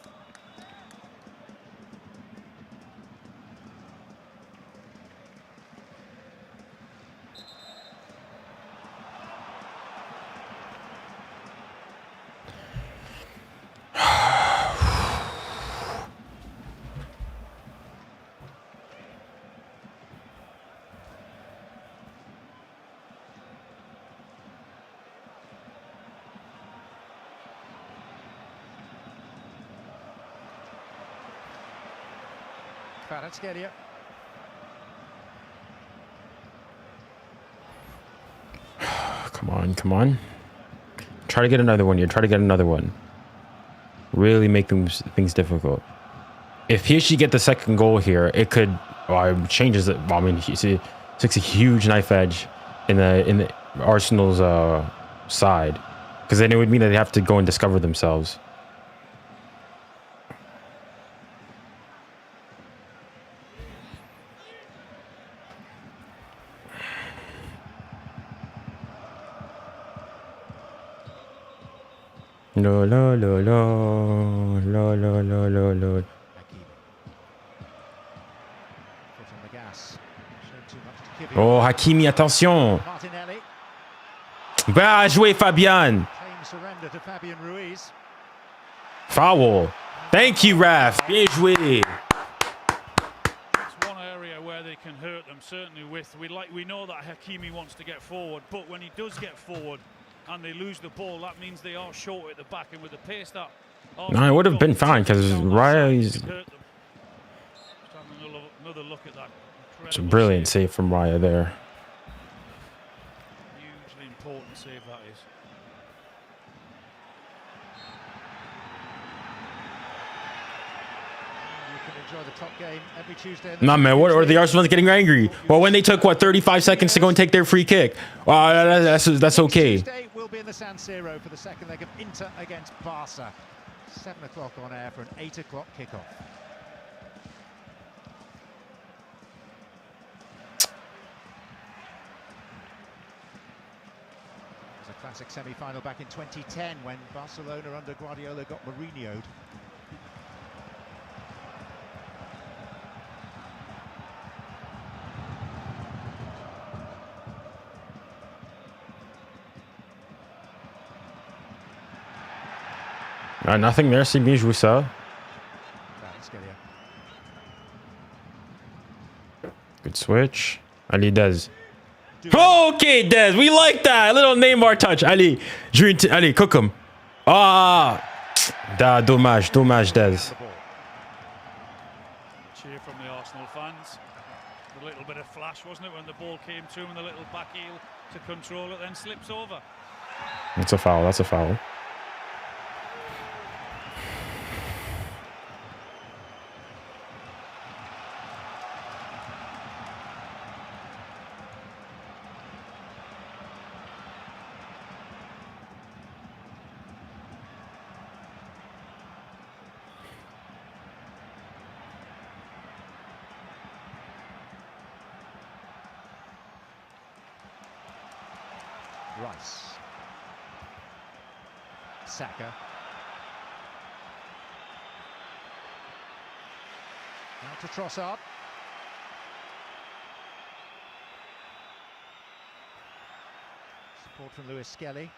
𝙀𝙬𝘼𝘋𝙼𝘖. Come on, come on. Try to get another one here. Try to get another one. Really make things difficult. If PSG get the second goal here, it could changes it. Well, I mean, you see, it's a huge knife edge in the Arsenal's side, because then it would mean that they have to go and discover themselves. No, no, no, no, no, no, no, no, no. Foot on the gas. Showed too much to Oh, Hakimi, attention. Martinelli. Bien joué, Fabian. Claim surrender to Fabian Ruiz. Foul. Thank you, ref. Bien joué. It's one area where they can hurt them, certainly with we know that Hakimi wants to get forward, but when he does get forward and they lose the ball, that means they are short at the back, and with the pace that No, it would have been fine because Raya is. Another look at that. It's a brilliant save from Raya there. Hugely important save that is. You can enjoy the top game every Tuesday. Nah, man, what are the Arsenal fans getting angry? Well, when they took, what, 35 seconds to go and take their free kick. That's okay. Tuesday will be in the San Siro for the second leg of Inter against Barca. 7 o'clock on air for an 8 o'clock kickoff. It was a classic semi-final back in 2010 when Barcelona under Guardiola got Mourinho'd. Nothing there, c'est bien joué ça. Good switch. Allez, Dez. Okay, Dez, we like that. A little Neymar touch. Allez, allez, cook him. Ah, dommage, Dez. Cheer from the Arsenal fans. A little bit of flash, wasn't it, when the ball came to him, and the little back heel to control it, then slips over. That's a foul. That's a foul. Rice. Saka. Now to Trossard. Support from 𝙀𝙊𝘾𝙼𝘖.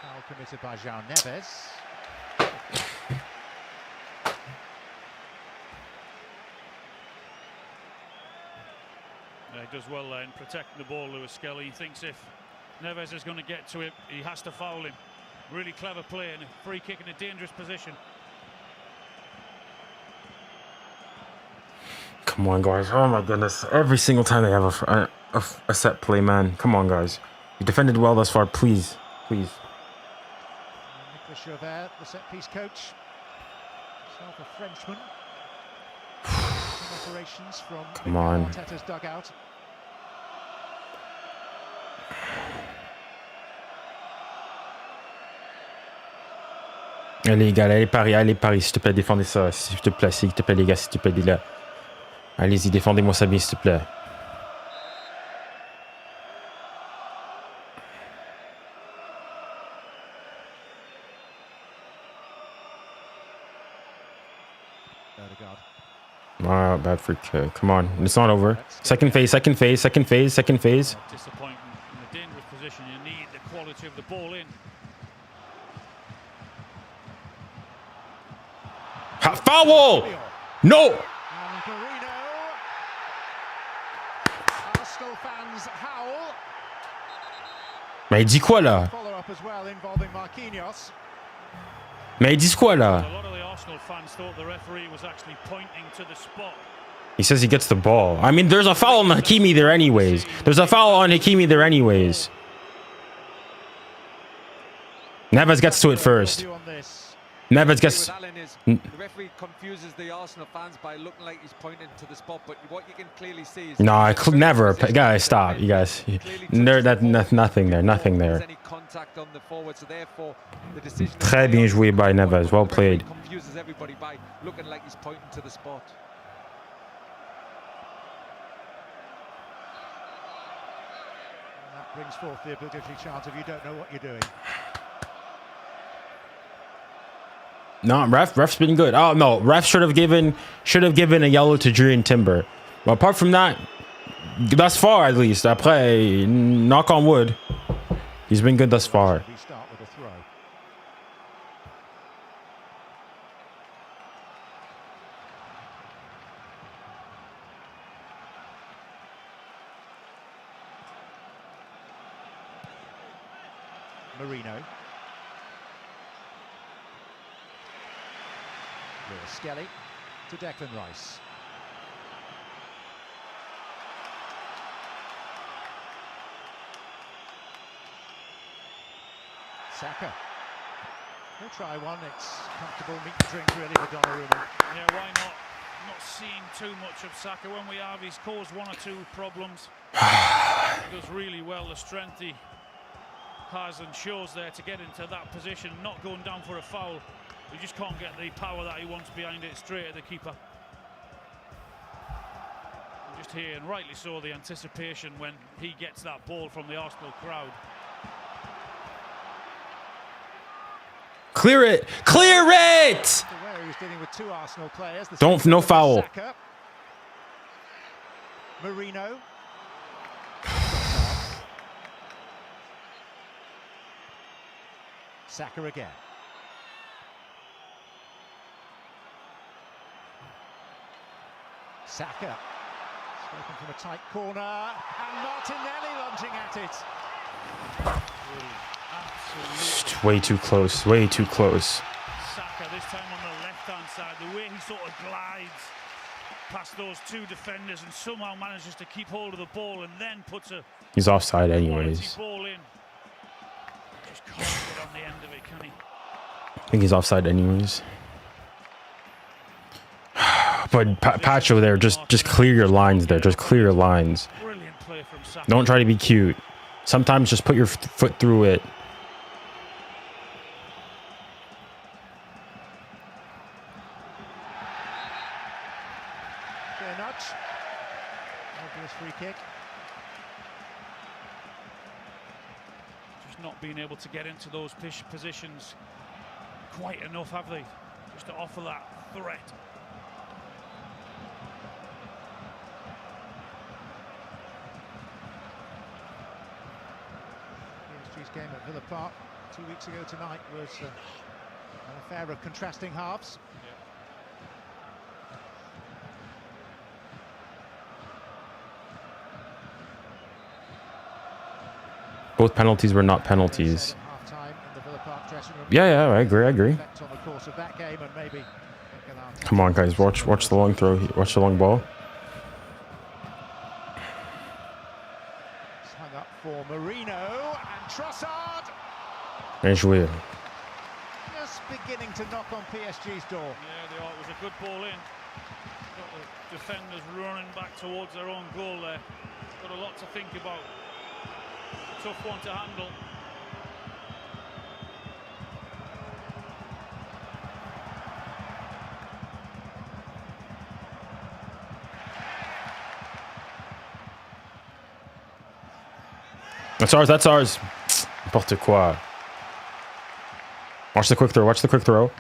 Foul committed by 𝙎𝙊𝑃'𝑔. He does well there in protecting the ball, 𝙀𝙊𝘾𝑼. He thinks if Neves is going to get to it, he has to foul him. Really clever play and a free kick in a dangerous position. Come on, guys. Oh, my goodness. Every single time they have a set play, man. Come on, guys. You defended well thus far. Please. Please. 𝙀𝙊𝘾𝑼𝙖, the set-piece coach. Himself a Frenchman. Operations from Come on. Arteta's dugout. Allez, les gars, allez, Paris, s'il te plaît, défendez ça, s'il te plaît, les gars, s'il te plaît, les gars. Allez-y, défendez-moi ça bien, s'il te plaît. Ah, bad free kick. Come on, it's not over. Second phase. Disappointing in a dangerous position. You need the quality of the ball in. Foul! No! And Garino. Arsenal fans howl. Mais il dit quoi là? Follow up as well involving Marquinhos. Mais ils disent quoi là? A lot of the Arsenal fans thought the referee was actually pointing to the spot. He says he gets the ball. I mean, there's a foul on Hakimi there anyways. There's a foul on Hakimi there anyways. Neves gets to it first. Neves gets... The referee confuses the Arsenal fans by looking like he's pointing to the spot, but what you can clearly see is... No, never. Guys, stop. You guys. Nothing there. Nothing there. Très bien joué by Neves. Well played. Confuses everybody by looking like he's pointing to the spot. That brings forth the obligatory chance if you don't know what you're doing. No, ref's been good. Oh no, ref should have given a yellow to Jurriën Timber. But apart from that, thus far at least, après, knock on wood, he's been good thus far. We start with a throw. Marino. 𝙎𝙊𝘾𝘼𝙎𝙖 to Declan Rice. Saka. He'll try one. It's comfortable meat and drink really for Donnarumma. Yeah, why not? Not seeing too much of Saka. When we have, he's caused one or two problems. He does really well. The strength he has and shows there to get into that position, not going down for a foul. He just can't get the power that he wants behind it straight at the keeper. And just here, and rightly so, the anticipation when he gets that ball from the Arsenal crowd. Clear it! Clear it! He was dealing with two Arsenal players. No foul. Saka. Marino. Saka again. Saka, spoken from a tight corner, and Martinelli lunging at it. Way too close, way too close. Saka this time on the left-hand side, the way he sort of glides past those two defenders and somehow manages to keep hold of the ball and then puts a... He's offside anyways. Ball in. Just can't get on the end of it, can he? I think he's offside anyways. But Pacho there, just clear your lines there. Just clear your lines. Brilliant play from Saka. Don't try to be cute. Sometimes just put your foot through it. Fair nudge. Obvious free kick. Just not being able to get into those positions quite enough, have they? Just to offer that threat. PSG's game at Villa Park 2 weeks ago tonight was an affair of contrasting halves. Both penalties were not penalties. Yeah, I agree. Come on, guys, watch the long throw. Watch the long ball. It's hung up for Marino and Trossard. Bien joué. Just beginning to knock on PSG's door. Yeah, it was a good ball in. Got the defenders running back towards their own goal there. Got a lot to think about. Tough one to handle. That's ours. N'importe quoi. Watch the quick throw.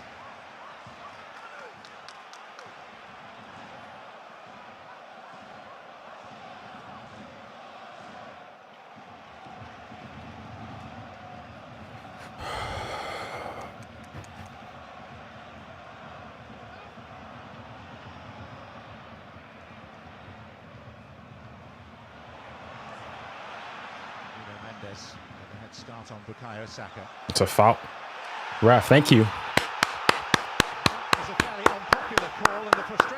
Head start on Bukayo Saka. It's a foul. Ref, thank you. There's a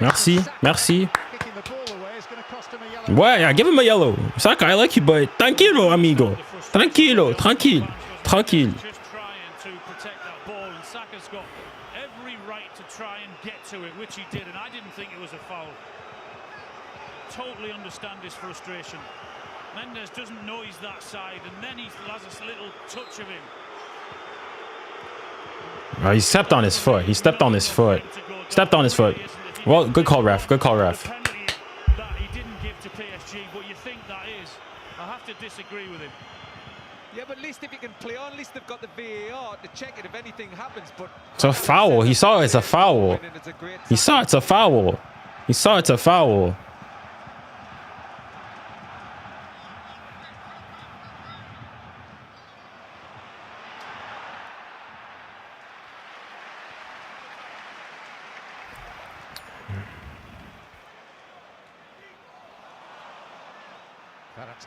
Merci, merci. Kicking the ball away is going to cost him a yellow. Ouais, yeah, give him a yellow. Saka, I like you, but tranquilo, amigo. Tranquilo, tranquille, tranquille. Just trying to protect that ball, and Saka's got every right to try and get to it, which he did, and I didn't think it was a foul. Totally understand his frustration. Mendes doesn't know he's that side, and then he has a little touch of him. He stepped on his foot. He stepped on his foot. Stepped on his foot. Well, good call, ref. Good call, ref. The penalty that he didn't give to PSG, but you think that is. I have to disagree with him. Yeah, but at least if you can play on, at least they've got the VAR to check it if anything happens. But It's a foul. He saw it's a foul. He saw it's a foul. He saw it's a foul.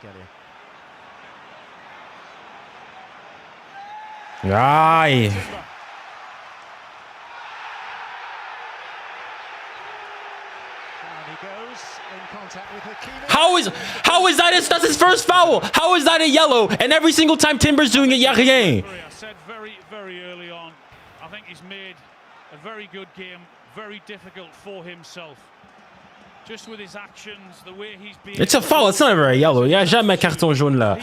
𝙬𝙬𝘾𝙼𝘎𝑎. Aye. Down he goes in contact with 𝙀𝙀𝘖𝙖𝙀𝙬. How is that? That's his first foul. How is that a yellow? And every single time Timber's doing it, y'a rien. I said very early on, I think he's made a very good game, very difficult for himself. Just with his actions, the way he's been. It's a foul. It's not ever a yellow. Il y a jamais carton jaune là.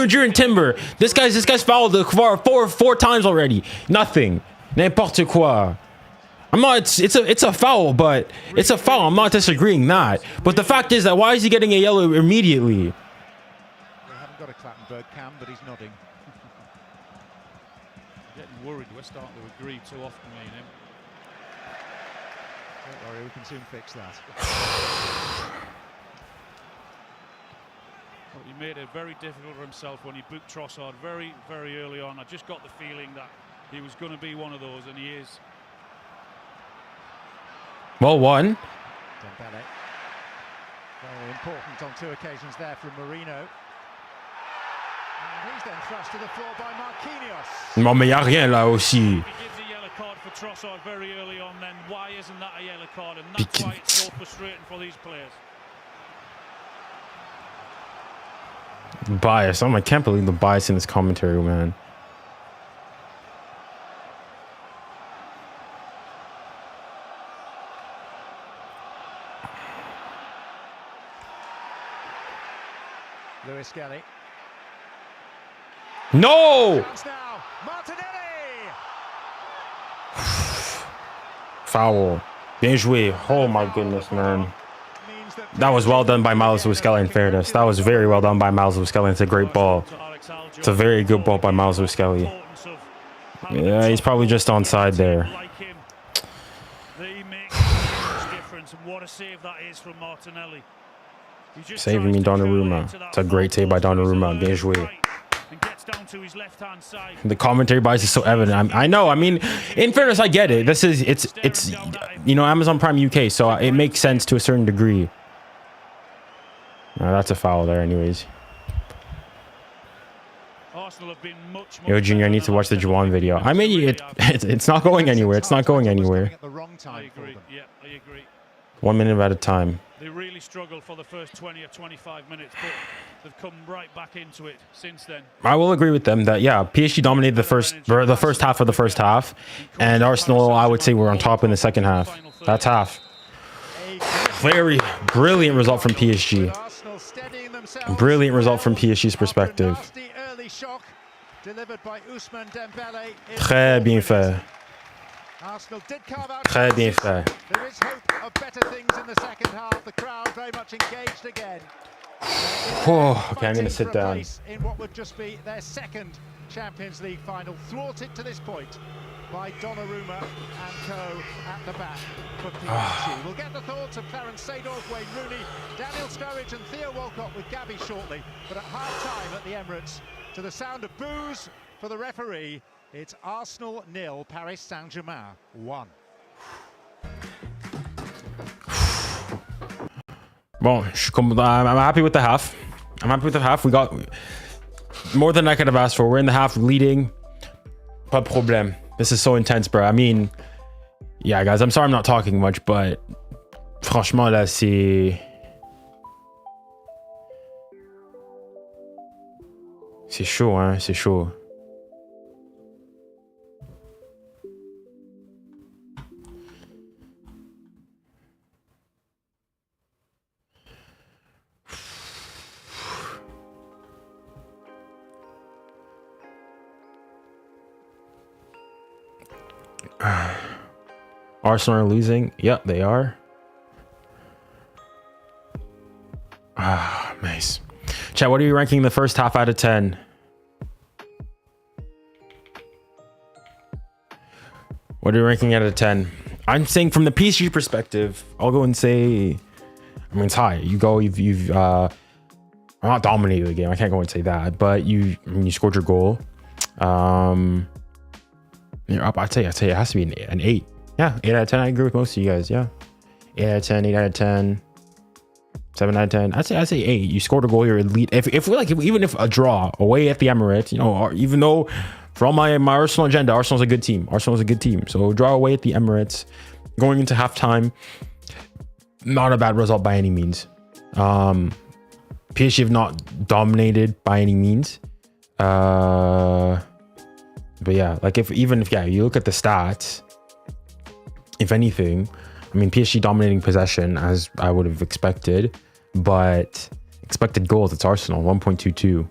During Timber, this guy's fouled the four times already. Nothing. N'importe quoi. I'm not. It's a foul, but it's a foul. I'm not disagreeing that. But the fact is that why is he getting a yellow immediately? We haven't got a 𝙬𝙬𝘾𝘼𝘎𝑎, but he's nodding. Getting worried. We're starting to agree too often, me and him. Don't worry, we can soon fix that. Well, he made it very difficult for himself when he booked Trossard very early on. I just got the feeling that he was going to be one of those, and he is. Well, one. Dembele. Very important on two occasions there from Marino. And he's then thrust to the floor by Marquinhos. Non, mais y a rien là aussi. He gives a yellow card for Trossard very early on, then why isn't that a yellow card? And that's why it's so frustrating for these players. Bias. I can't believe the bias in this commentary, man. 𝙬𝙬𝘾𝑼𝑎. No! Chance now. Martinelli. Foul. Bien joué. Oh my goodness, man. That was well done by 𝙬𝙬𝘾𝑼𝑎, in fairness. That was very well done by 𝙬𝙬𝘾𝑼𝑎. It's a great ball. It's a very good ball by 𝙬𝙬𝘾𝑼𝑎. Yeah, he's probably just onside there. They make a huge difference, and what a save that is from Martinelli. Saving me, Donnarumma. It's a great save by Donnarumma. Bien joué. The commentary bias is so evident. I know. I mean, in fairness, I get it. It's you know, Amazon Prime UK, so it makes sense to a certain degree. No, that's a foul there, anyways. Yo, Junior, I need to watch the Juwan video. I mean, it's not going anywhere. It's not going anywhere. I agree. Yeah, I agree. 1 minute at a time. They really struggled for the first 20 or 25 minutes, but they've come right back into it since then. I will agree with them that, yeah, PSG dominated the first half of the first half, and Arsenal, I would say, were on top in the second half. That's half. Very brilliant result from PSG. Brilliant result from PSG's perspective. Très bien fait. Très bien fait. There is hope of better things in the second half. The crowd very much engaged again. Okay, I'm going to sit down. In what would just be their second Champions League final, thwarted to this point by Donnarumma and co at the back for PSG. We'll get the thoughts of Clarence Seedorf, Wayne Rooney, Daniel Sturridge and 𝙀𝙀𝘾𝑜 with Gabby shortly. But at half-time at the Emirates, to the sound of boos for the referee, it's Arsenal 0, Paris Saint-Germain 1. Bon, I'm happy with the half. I'm happy with the half. We got more than I could have asked for. We're in the half leading. Pas de problème. This is so intense, bro. I mean, yeah, guys, I'm sorry I'm not talking much, but Franchement, là, c'est chaud, hein, c'est chaud. Arsenal are losing. Yep, they are. Ah, nice. Chat, what are you ranking the first half out of 10? What are you ranking out of 10? I'm saying from the PSG perspective, I'll go and say, I mean, it's high. You've not dominated the game. I can't go and say that, but you scored your goal. You're up. I'd say it has to be an 8. Yeah, 8 out of 10. I agree with most of you guys. Yeah, 8 out of 10, 8 out of 10, 7 out of 10. I'd say 8. You scored a goal. You're elite. Even if a draw away at the Emirates, you know, or even though for all my Arsenal agenda, Arsenal's a good team. Arsenal's a good team. So draw away at the Emirates, going into halftime, not a bad result by any means. PSG have not dominated by any means. But yeah, like if you look at the stats, if anything, I mean, PSG dominating possession as I would have expected, but expected goals, it's Arsenal, 1.22.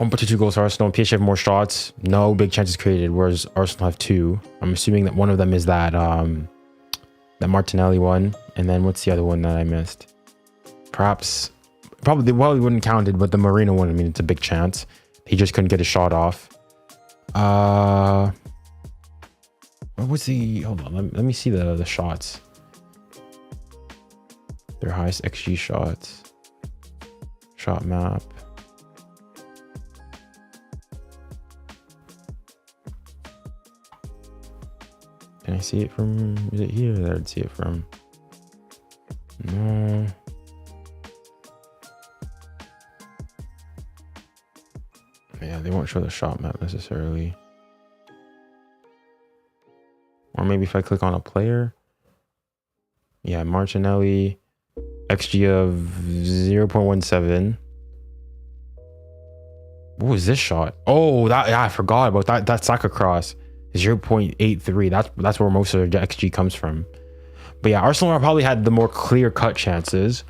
1.22 goals for Arsenal. PSG have more shots, no big chances created, whereas Arsenal have 2. I'm assuming that one of them is that Martinelli one, and then what's the other one that I missed? Probably he wouldn't count it, but the Marino one, I mean, it's a big chance. He just couldn't get a shot off. What was the... Hold on, let me see the shots. Their highest XG shots. Shot map. Can I see it from... Is it here that I'd see it from? No. Yeah, they won't show the shot map necessarily. Or maybe if I click on a player. Yeah, Martinelli, XG of 0.17. What was this shot? Oh, I forgot about that. That Saka cross is 0.83. That's where most of their XG comes from. But yeah, Arsenal probably had the more clear-cut chances.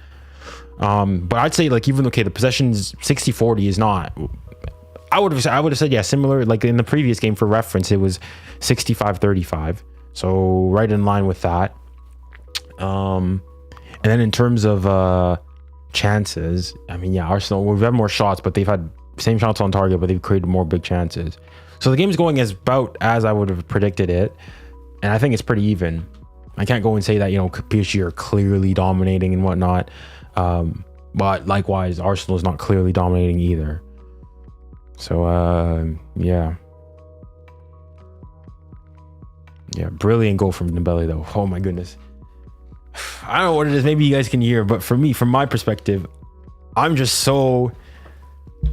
But I'd say, like, even okay, the possessions 60-40 is not... I would have said, yeah, similar, like in the previous game for reference, it was 65-35. So right in line with that. And then in terms of chances, I mean, yeah, Arsenal, we've had more shots, but they've had same shots on target, but they've created more big chances. So the game's going about as I would have predicted it. And I think it's pretty even. I can't go and say that, you know, PSG are clearly dominating and whatnot. But likewise, Arsenal is not clearly dominating either. So, yeah. Yeah, brilliant goal from Dembele, though. Oh, my goodness. I don't know what it is. Maybe you guys can hear, but for me, from my perspective, I'm just so...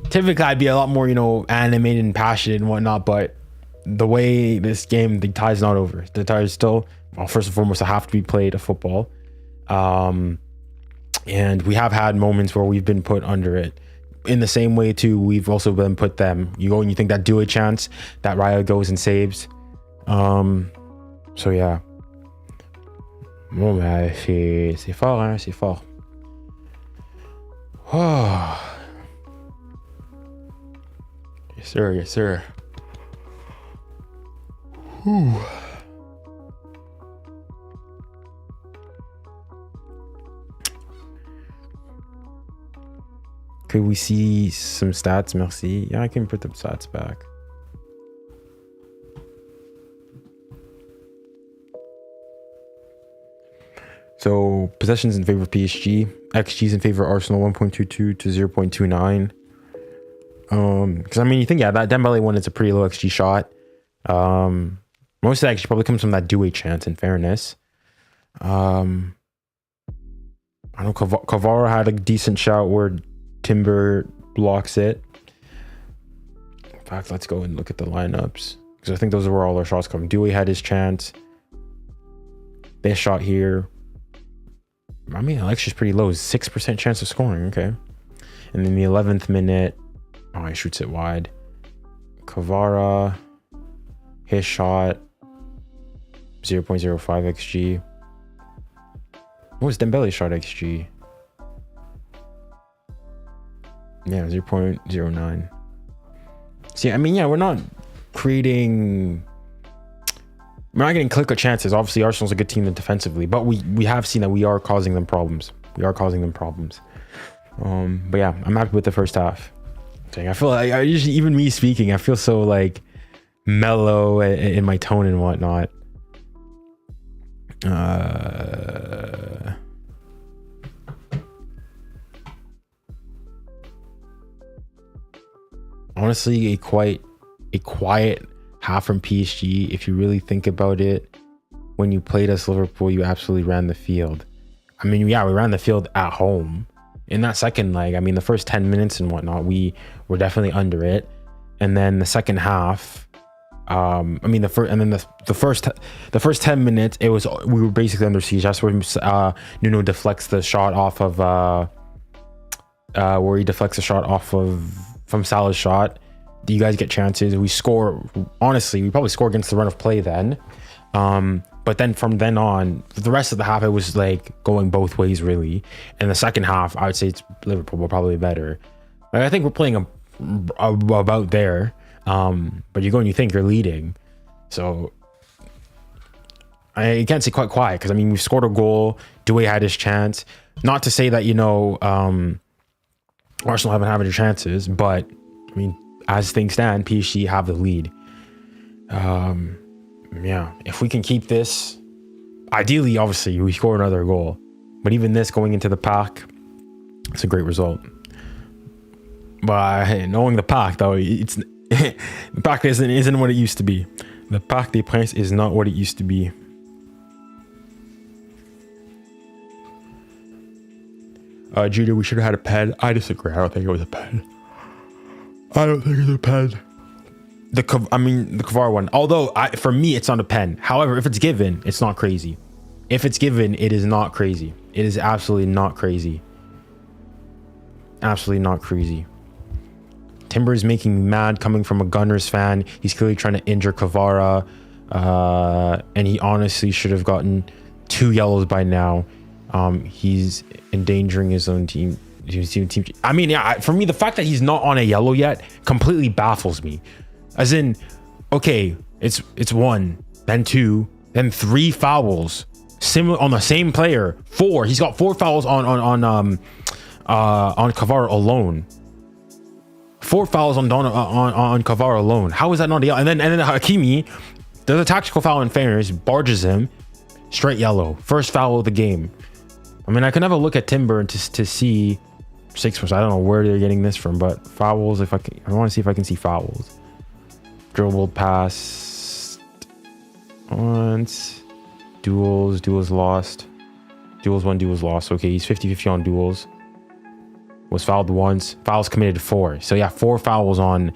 Typically, I'd be a lot more, you know, animated and passionate and whatnot, but the way this game, the tie's not over. The tie's still... Well, first and foremost, I have to be played a football. And we have had moments where we've been put under it. In the same way too, we've also been put them. You go and you think that do a chance, that Raya goes and saves. So yeah. Bon bah c'est fort, hein, c'est fort. Oh. Yes sir, yes sir. Whew. Could we see some stats? Merci. Yeah, I can put the stats back. So possessions in favor of PSG, XG's in favor of Arsenal 1.22 to 0.29. Because I mean, you think, yeah, that Dembele one is a pretty low XG shot. Most of that actually probably comes from that 𝙀𝙖 chance, in fairness. I know Kvara had a decent shot where Timber blocks it. In fact, let's go and look at the lineups, because I think those are where all our shots come. 𝙀𝙖 had his chance. This shot here, I mean, Alexis is pretty low. 6% chance of scoring. Okay. And then the 11th minute, oh, he shoots it wide. Kvara, his shot, 0.05 xg. What was Dembele's shot xg? Yeah, 0.09. See, I mean, yeah, we're not creating, we're not getting clear-cut chances. Obviously, Arsenal's a good team defensively, but we have seen that we are causing them problems. We are causing them problems. But yeah, I'm happy with the first half. I feel like, I usually, even me speaking, I feel so like mellow in my tone and whatnot. Honestly, a quiet half from PSG. If you really think about it, when you played us Liverpool, you absolutely ran the field. I mean, yeah, we ran the field at home. In that second leg, I mean, the first 10 minutes and whatnot, we were definitely under it. And then the second half, I mean, the first 10 minutes, it was, we were basically under siege. That's where Nuno deflects the shot off of from Salah's shot. You guys get chances. We score. Honestly, we probably score against the run of play then. But then from then on, for the rest of the half, it was like going both ways, really. And the second half, I would say it's Liverpool were probably better. Like, I think we're playing about there. But you go and you think you're leading. So I can't say quite quiet, because I mean, we've scored a goal. 𝙀𝙖 had his chance. Not to say that, you know, Arsenal haven't had their chances, but I mean, as things stand, PSG have the lead. Yeah, if we can keep this, ideally, obviously, we score another goal. But even this going into the pack, it's a great result. But knowing the pack, though, it's the pack isn't what it used to be. The Parc des Princes is not what it used to be. Junior, we should have had a pen. I disagree. I don't think it was a pen. I don't think it's a pen. The Kvara one. Although, for me, it's not a pen. However, if it's given, it's not crazy. If it's given, it is not crazy. It is absolutely not crazy. Absolutely not crazy. Timber is making me mad coming from a Gunners fan. He's clearly trying to injure Kvara. And he honestly should have gotten 2 yellows by now. He's endangering his own team. I mean, yeah, for me, the fact that he's not on a yellow yet completely baffles me. As in, okay, it's 1, then 2, then 3 fouls, similar on the same player. 4. He's got 4 fouls on Kvara alone. 4 fouls on Kvara alone. How is that not a yellow? And then Hakimi, there's a tactical foul in fairness, barges him, straight yellow. First foul of the game. I mean, I can have a look at Timber to see 6%. I don't know where they're getting this from, but fouls. I want to see if I can see fouls. Dribbled pass once. Duels lost. Duels won, duels lost. Okay, he's 50-50 on duels. Was fouled once. Fouls committed 4. So yeah, 4 fouls on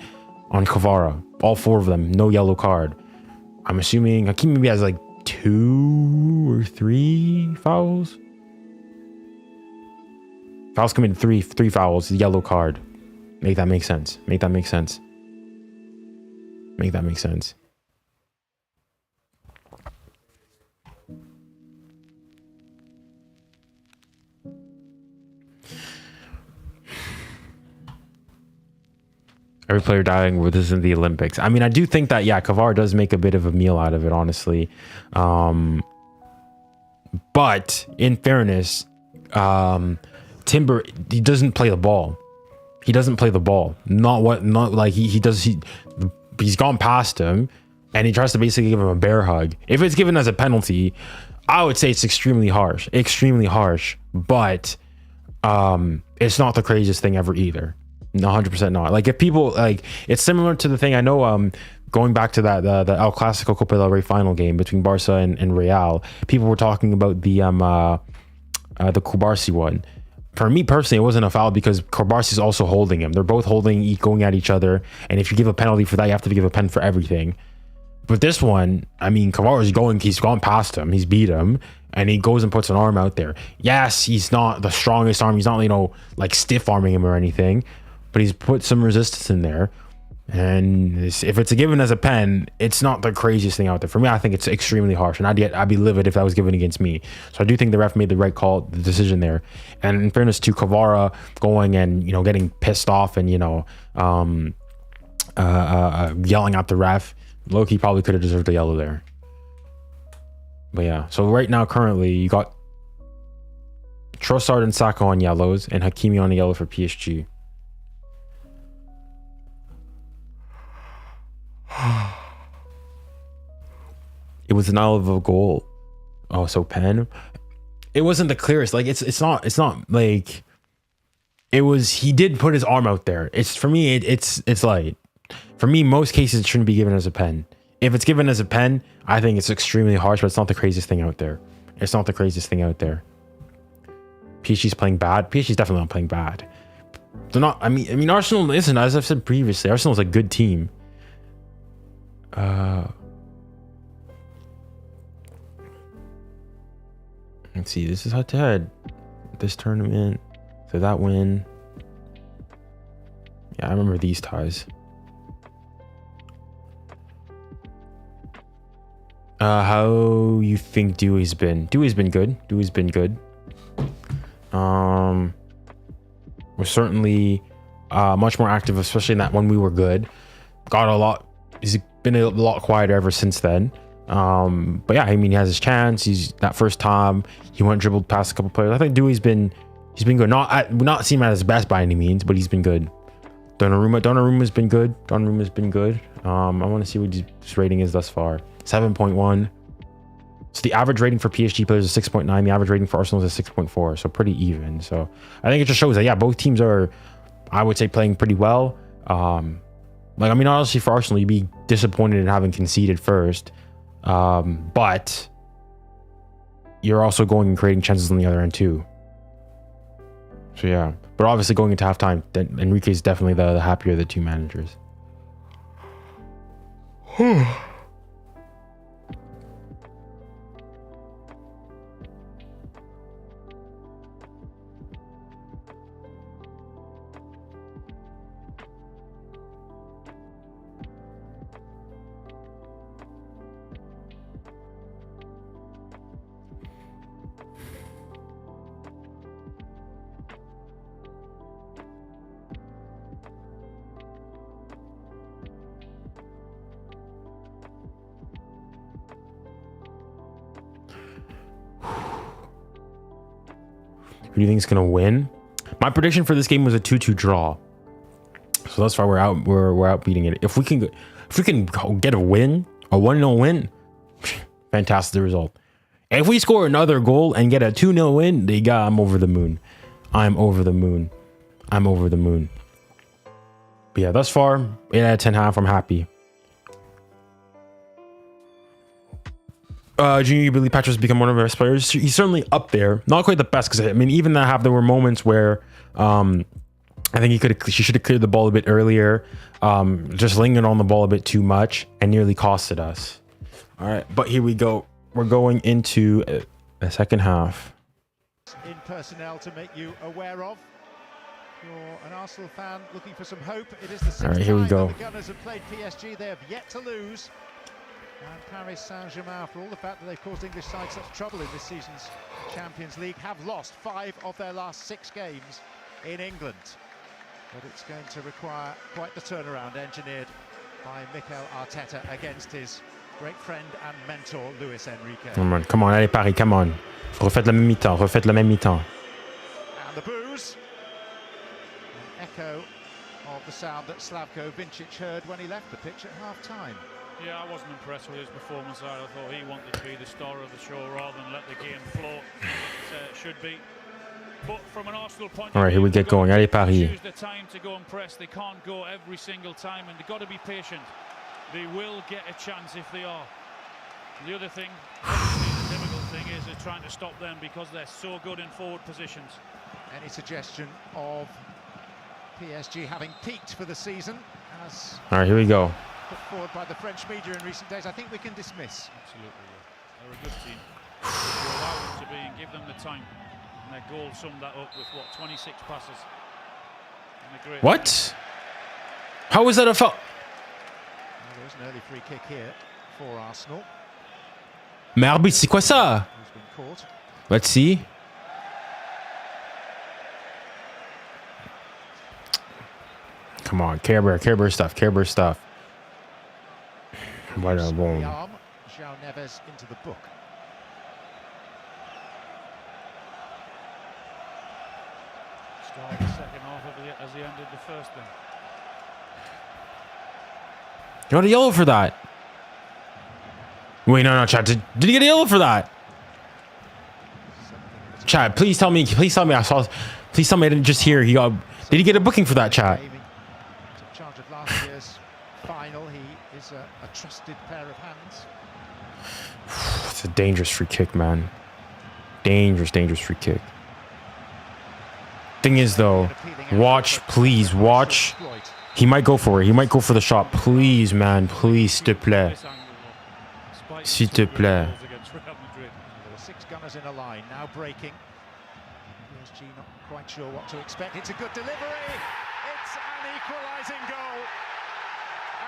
Kvara. All 4 of them. No yellow card. I'm assuming Hakimi maybe has like 2 or 3 fouls. Fouls committed 3 fouls. Yellow card. Make that make sense. Make that make sense. Make that make sense. Every player dying with this in the Olympics. I mean, I do think that, yeah, Kvara does make a bit of a meal out of it, honestly. But in fairness, Timber, he doesn't play the ball. He doesn't play the ball. Not like he's gone past him and he tries to basically give him a bear hug. If it's given as a penalty, I would say it's extremely harsh, but it's not the craziest thing ever either. 100% not. Like, if people, like, it's similar to the thing, I know, going back to that the El Clásico Copa del Rey final game between Barca and Real, people were talking about the Kubarsi one. For me personally, it wasn't a foul because Kubarsi is also holding him. They're both going at each other, and if you give a penalty for that, you have to give a pen for everything. But this one, I mean, he's gone past him. He's beat him. And he goes and puts an arm out there. Yes, he's not the strongest arm. He's not, you know, like stiff arming him or anything. But he's put some resistance in there. And if it's a given as a pen, it's not the craziest thing out there. For me, I think it's extremely harsh. And I'd be livid if that was given against me. So I do think the ref made the right call, the decision there. And in fairness to 𝙀𝙬𝘼 going and, you know, getting pissed off and, you know, yelling at the ref, Loki probably could have deserved a yellow there. But yeah, so right now, currently, you got Trossard and Saka on yellows and Hakimi on a yellow for PSG. It was an of a goal. Oh, so pen. It wasn't the clearest. Like it's not like it was. He did put his arm out there. It's for me. It's light. For me, most cases it shouldn't be given as a pen. If it's given as a pen, I think it's extremely harsh, but it's not the craziest thing out there. It's not the craziest thing out there. PSG's playing bad. PSG's definitely not playing bad. They're not. I mean, Arsenal isn't. As I've said previously, Arsenal's a good team. Let's see. This is head to head. This tournament. So that win. Yeah, I remember these ties. How you think Dewey's been? Dewey's been good. Dewey's been good. We're certainly much more active, especially in that when we were good. Got a lot. He's been a lot quieter ever since then. But yeah, I mean, he has his chance. He's that first time he went dribbled past a couple players. I think Dewey's been good. Not seen him at his best by any means, but he's been good. Donnarumma's been good. Donnarumma's been good. I want to see what his rating is thus far. 7.1. So the average rating for PSG players is 6.9. The average rating for Arsenal is 6.4. So pretty even. So I think it just shows that, yeah, both teams are, I would say, playing pretty well. Like, I mean, honestly, for Arsenal, you'd be disappointed in having conceded first. But you're also going and creating chances on the other end too. So yeah, but obviously going into halftime, Enrique is definitely the happier of the two managers. Who do you think is going to win? My prediction for this game was a 2-2 draw. So thus far we're out beating it. If we can get a win, a 1-0 win, fantastic result. If we score another goal and get a 2-0 win, I'm over the moon. I'm over the moon. I'm over the moon. But yeah, thus far, 8 out of 10 half, I'm happy. Junior Billy Patrick's become one of our best players. He's certainly up there. Not quite the best, because I mean, even there were moments where I think she should have cleared the ball a bit earlier. Just lingered on the ball a bit too much and nearly costed us. All right, but here we go. We're going into a second half. In personnel to make you aware of. You're an Arsenal fan looking for some hope. It is the sixth here we go. time the Gunners have played PSG. They have yet to lose. And Paris Saint-Germain, for all the fact that they've caused English sides such trouble in this season's Champions League, have lost 5 of their last 6 games in England. But it's going to require quite the turnaround engineered by Mikel Arteta against his great friend and mentor, 𝙀𝙊𝘾𝘼𝙎𝙏. Come on, allez Paris, come on. Refaites la même mi-temps, And the booze. An echo of the sound that 𝙀𝙊𝘾𝘼𝙎𝙏 heard when he left the pitch at half-time. Yeah, I wasn't impressed with his performance. I thought he wanted to be the star of the show rather than let the game flow as it should be. But from an Arsenal point of view, all right, here we get going. Allez Paris. Choose the time to go and press. They can't go every single time, and they've got to be patient. They will get a chance if they are. The other thing, obviously the difficult thing is trying to stop them because they're so good in forward positions. Any suggestion of PSG having peaked for the season? All right, here we go. put forward by the French media in recent days, I think we can dismiss. Absolutely, yeah. They're a good team. You allow them to be and give them the time. And their goal summed that up with, what, 26 passes. What? How was that a foul? Well, there's an early free kick here for Arsenal. Mais arbitre, c'est quoi ça? Who's been caught. Let's see. Come on, 𝙀𝙬𝘼𝙋𝙏𝙀𝙀 stuff. What a boom. 𝙬𝙊𝘾𝘼𝙎𝙏 into the book. Start the second half as he ended the first then. You got a yellow for that. Wait, no, Chad. Did he get a yellow for that? Chad, please tell me I saw. Please tell me I didn't just hear he got. Did he get a booking for that, Chad? Took charge of last year's final. He is a trusted pair of hands. It's a dangerous free kick, man. Dangerous free kick. Thing is, though, watch, please, watch. He might go for it. He might go for the shot. Please, man. Please, s'il te plaît. S'il te plaît. There were 6 gunners in a line, now breaking. PSG not quite sure what to expect. It's a good delivery. It's an equalising goal.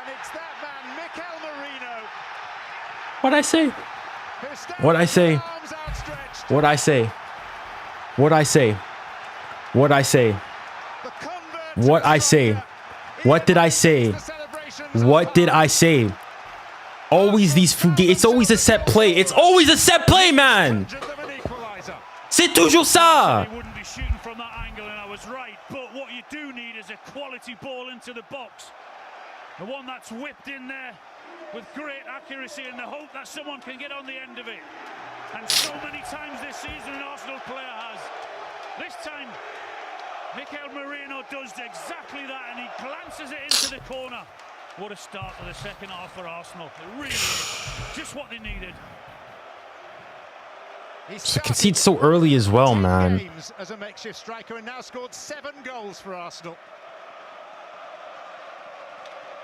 And it's that man, 𝙊𝙾𝘼𝙾𝘼. What'd I say? What'd I say? What'd I say? What'd I say? What'd I say? What I say? What did I say? What did I say? Always these fugazi. It's always a set play. It's always a set play, man. C'est toujours ça. He wouldn't be shooting from that angle, and I was right. But what you do need is a quality ball into the box. The one that's whipped in there with great accuracy and the hope that someone can get on the end of it. And so many times this season an Arsenal player has. This time, 𝙊𝙾𝙾𝘼𝙾 does exactly that, and he glances it into the corner. What a start to the second half for Arsenal. It really is just what they needed. To concede so early as well, man. Games as a makeshift striker and now scored 7 goals for Arsenal.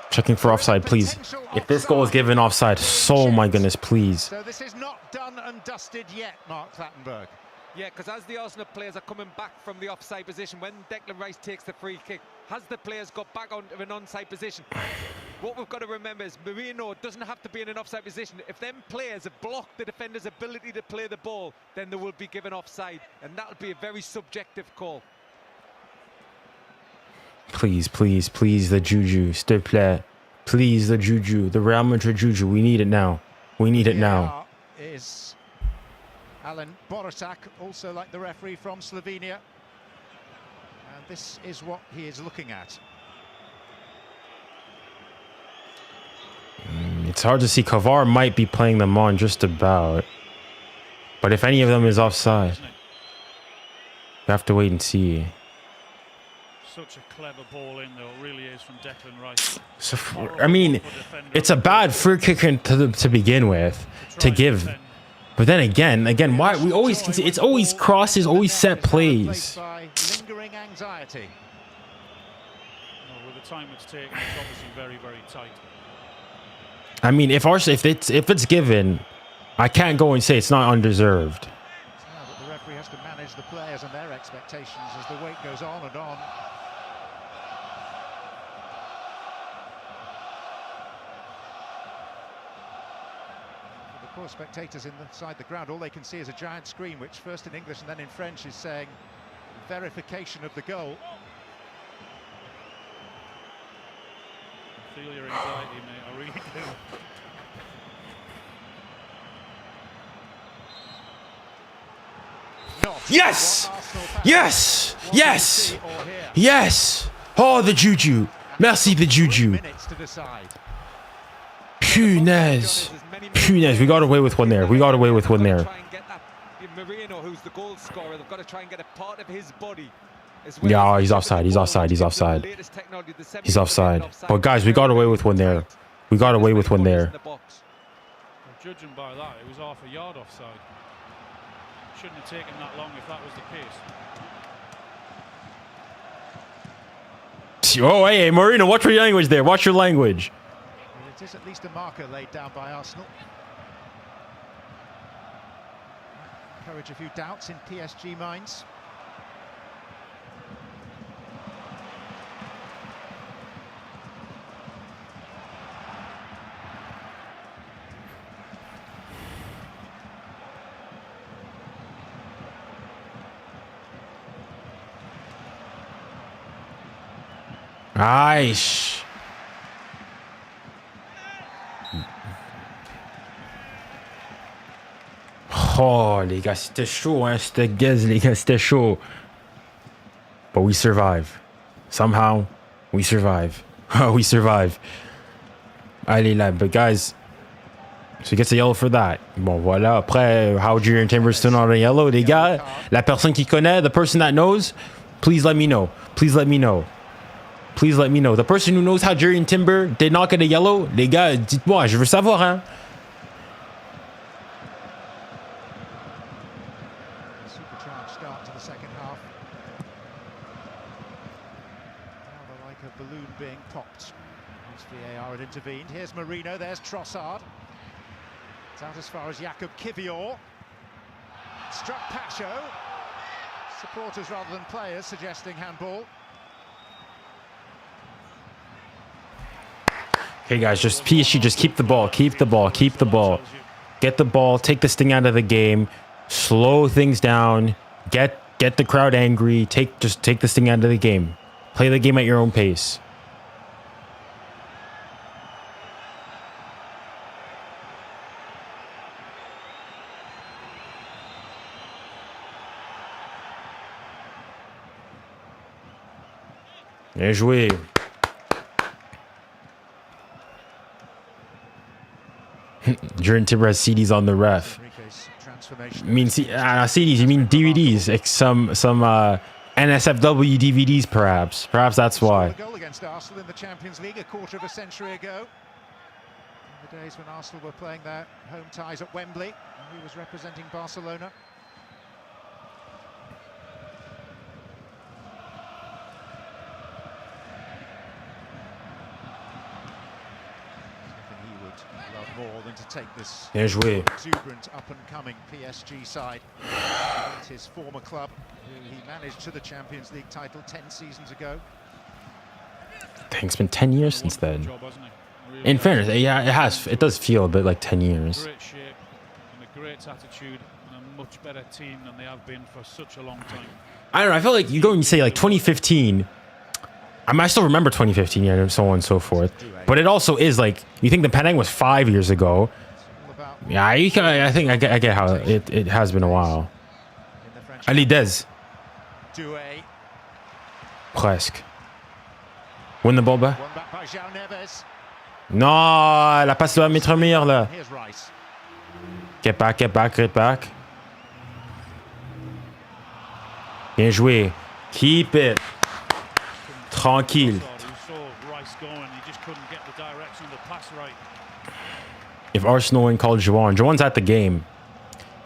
Checking for offside, please. If this goal is given offside, so my goodness, please. So this is not done and dusted yet, 𝙁𝙾𝙾𝘾𝑆𝑡𝑟𝑒𝑙𝑒𝑟. Yeah, because as the Arsenal players are coming back from the offside position, when Declan Rice takes the free kick, has the players got back onto an onside position? What we've got to remember is Merino doesn't have to be in an offside position. If them players have blocked the defender's ability to play the ball, then they will be given offside, and that'll be a very subjective call. Please, please, please, the juju, s'il te plaît. Please, the juju, the Real Madrid juju. We need it now. We need it now. Is Alan Borosak, also like the referee from Slovenia. And this is what he is looking at. It's hard to see. Kavar might be playing them on just about. But if any of them is offside, you have to wait and see. Such a clever ball in, though, it really is, from Declan Rice. So, I mean, it's a bad free kick to begin with, to give. But then again, why we always can see it's always crosses, always set plays. Lingering anxiety. Well, with the time it's taken, it's obviously very, very tight. I mean, if it's given, I can't go and say it's not undeserved. But the referee has to manage the players and their expectations as the wait goes on and on. For the poor spectators inside the ground, all they can see is a giant screen, which first in English and then in French is saying verification of the goal. I feel your anxiety, mate. I really do. Yes! Yes! Yes! Yes! Oh, the juju. Merci, the juju. Punaise. Punaise. We got away with one there. We got away with one there. Merino, who's the goal scorer, they've got to try and get a part of his body. Yeah, he's offside. He's offside. He's offside. He's offside. But guys, we got away with one there. We got away with one there. Well, judging by that, it was half a yard offside. Shouldn't have taken that long if that was the case. Oh, hey, Marino, watch your language there. Watch your language. It is at least a marker laid down by Arsenal. Encourage a few doubts in PSG minds. Aïe. Oh, les gars, c'était chaud, hein. C'était gaze, les gars, c'était chaud. But we survive. Somehow, we survive. We survive. Allez là, but guys, so he gets a yellow for that. Bon, voilà. Après, how 𝙬𝙬𝘾𝘼𝙎𝙏 still not a yellow, les gars. La personne qui connaît, the person that knows, please let me know. Please let me know. Please let me know. The person who knows how 𝙬𝙬𝘾𝘼𝙎𝙏 did not get a yellow, les gars, dites-moi, je veux savoir, hein. Supercharged start to the second half. Rather like a balloon being popped. Once VAR had intervened. Here's Marino, there's Trossard. It's out as far as 𝙎𝙬𝘾𝘼𝙎𝙏. Struck Pasho. Supporters rather than players suggesting handball. Okay, guys, just PSG, just keep the ball, keep the ball, keep the ball. Get the ball, take this thing out of the game, slow things down, get the crowd angry, just take this thing out of the game. Play the game at your own pace. Bien joué. 𝙬𝙬𝘾𝘼𝙎𝙏 has CDs on the ref. I mean, CDs, you mean DVDs, like some NSFW DVDs, perhaps. Perhaps that's why. A goal against Arsenal in the Champions League a quarter of a century ago. In the days when Arsenal were playing their home ties at Wembley, and he was representing Barcelona. More than to take this exuberant up-and-coming PSG side. It's his former club, who he managed to the Champions League title 10 seasons ago. Dang, it's been 10 years since then. In fairness, yeah, it has. It does feel a bit like 10 years. Great shape and a great attitude and a much better team than they have been for such a long time. I don't know. I feel like you go and say like 2015. I still remember 2015, yeah, and so on and so forth. But it also is like, you think the Penang was 5 years ago. Yeah, I think I get how it has been a while. Allez, Des. Presque. Win the ball back. Non, la passe doit mettre meilleure là. Get back, get back, get back. Bien joué. Keep it. Tranquille. If Arsenal win, call Juan. Juan's at the game.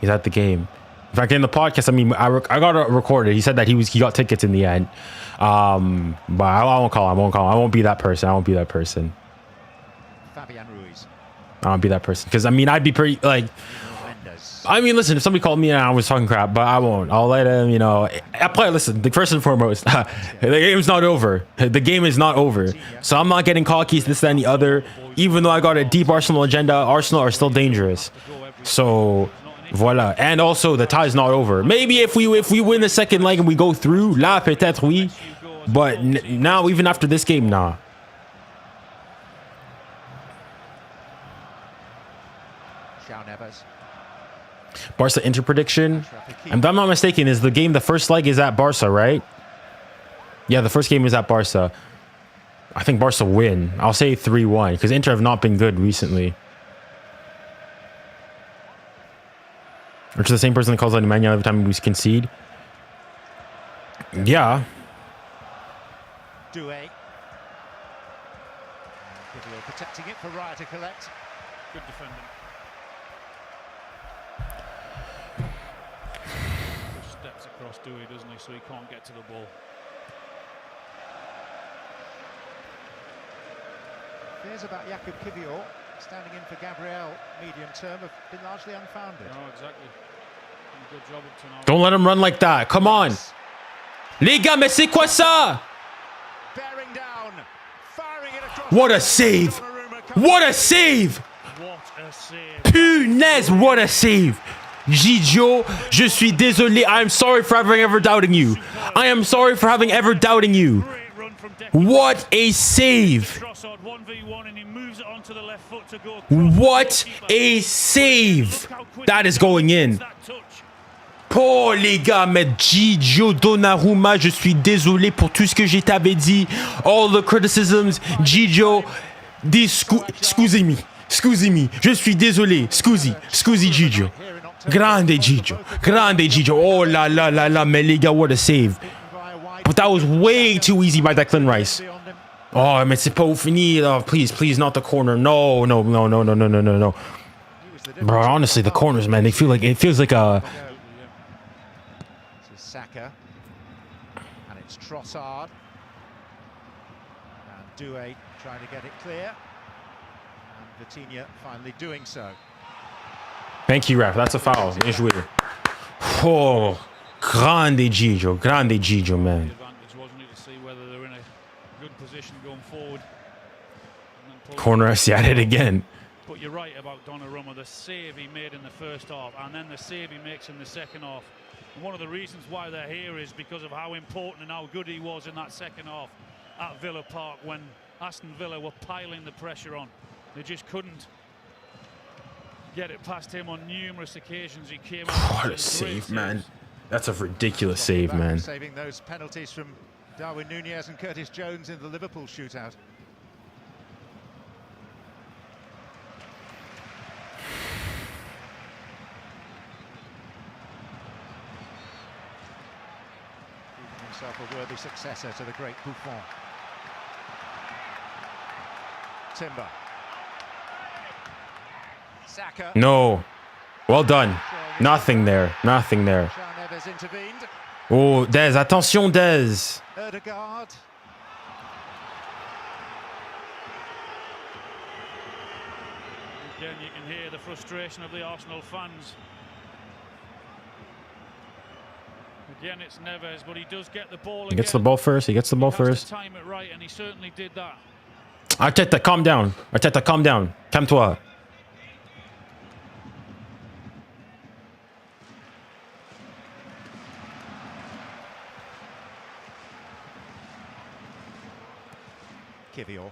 He's at the game. In fact, in the podcast, I mean, I got it recorded. He said that he got tickets in the end. But I won't call him. I won't be that person. I won't be that person. I won't be that person. Because, I mean, I'd be pretty, like... I mean, listen, if somebody called me and I was talking crap, but I won't. I'll let him, you know. Listen, first and foremost, the game's not over. The game is not over. So I'm not getting call keys, this, that, and the other. Even though I got a deep Arsenal agenda, Arsenal are still dangerous. So, voila. And also, the tie's not over. Maybe if we win the second leg and we go through, là, peut-être, oui. But now, even after this game, nah. Barca Inter prediction. And if I'm not mistaken, is the first leg is at Barca, right? Yeah, the first game is at Barca. I think Barca win. I'll say 3-1 because Inter have not been good recently. Which is the same person that calls out Nemanja every time we concede. Yeah. 𝙬𝙬𝘾𝘼𝙎𝙏. Protecting it for Raya to collect. Good defending. Steps across 𝙬𝙬, doesn't he? So he can't get to the ball. Fears about 𝙎𝙬𝙖𝙖𝙖 standing in for 𝙎𝙬𝙖𝙾 medium term have been largely unfounded. No, exactly. Good job up to now. Don't let him run like that. Come on. Les gars, mais c'est quoi ça? Bearing down, firing it across. What a save. What a save. What a save. Punaise, what a save. 𝙎𝙬𝙖𝙖, je suis désolé. I am sorry for having ever doubting you. I am sorry for having ever doubting you. Great run from Declan. What a save. Trossard 1v1 and he moves it onto the left foot to go. What a save. That is going in. Oh les gars, mais 𝙎𝙖𝙖, je suis désolé pour tout ce que je t'avais dit. All the criticisms, 𝙎𝙖𝙖. Excusez-moi. Excusez-moi. Je suis désolé. Scusi 𝙎𝙖𝙖. Grande 𝙎𝙖𝙖. Grande 𝙎𝙖𝙖. Oh la la la la, mais les gars, what a save. But that was way too easy by Declan Rice. Oh, mais c'est pas fini. Oh, please, not the corner. No. Bro, honestly, the corners, man, it feels like a... This is Saka. And it's Trossard. And 𝙀𝙖𝙖 trying to get it clear. And 𝙀𝙀 finally doing so. Thank you, ref. That's a foul. Bien joué. Oh, grande 𝙎𝙖𝙖. Grande 𝙎𝙖𝙖, man. Advantage, wasn't it, to see whether they're in a good position going forward. Corner, I see, I did it again. But you're right about Donnarumma, the save he made in the first half and then the save he makes in the second half. And one of the reasons why they're here is because of how important and how good he was in that second half at Villa Park when Aston Villa were piling the pressure on. They just couldn't get it past him on numerous occasions. He came out. What a save, man. That's a ridiculous save, man. Saving those penalties from Darwin Núñez and Curtis Jones in the Liverpool shootout. Himself a worthy successor to the great Buffon. Timber. Saka. No. Well done. Nothing there. 𝙀𝙬𝙖𝙖 intervened. Oh, 𝙬𝙬𝙬, attention 𝙬𝙬𝙬. 𝙬𝙬𝙬𝙀. Again, you can hear the frustration of the Arsenal fans. Again, it's Neves, but he does get the ball. He gets the ball first. He gets the ball first. Time it right, and he certainly did that. Arteta, calm down. Arteta, calm down. Calme-toi. 𝙎𝙬𝙖𝙖.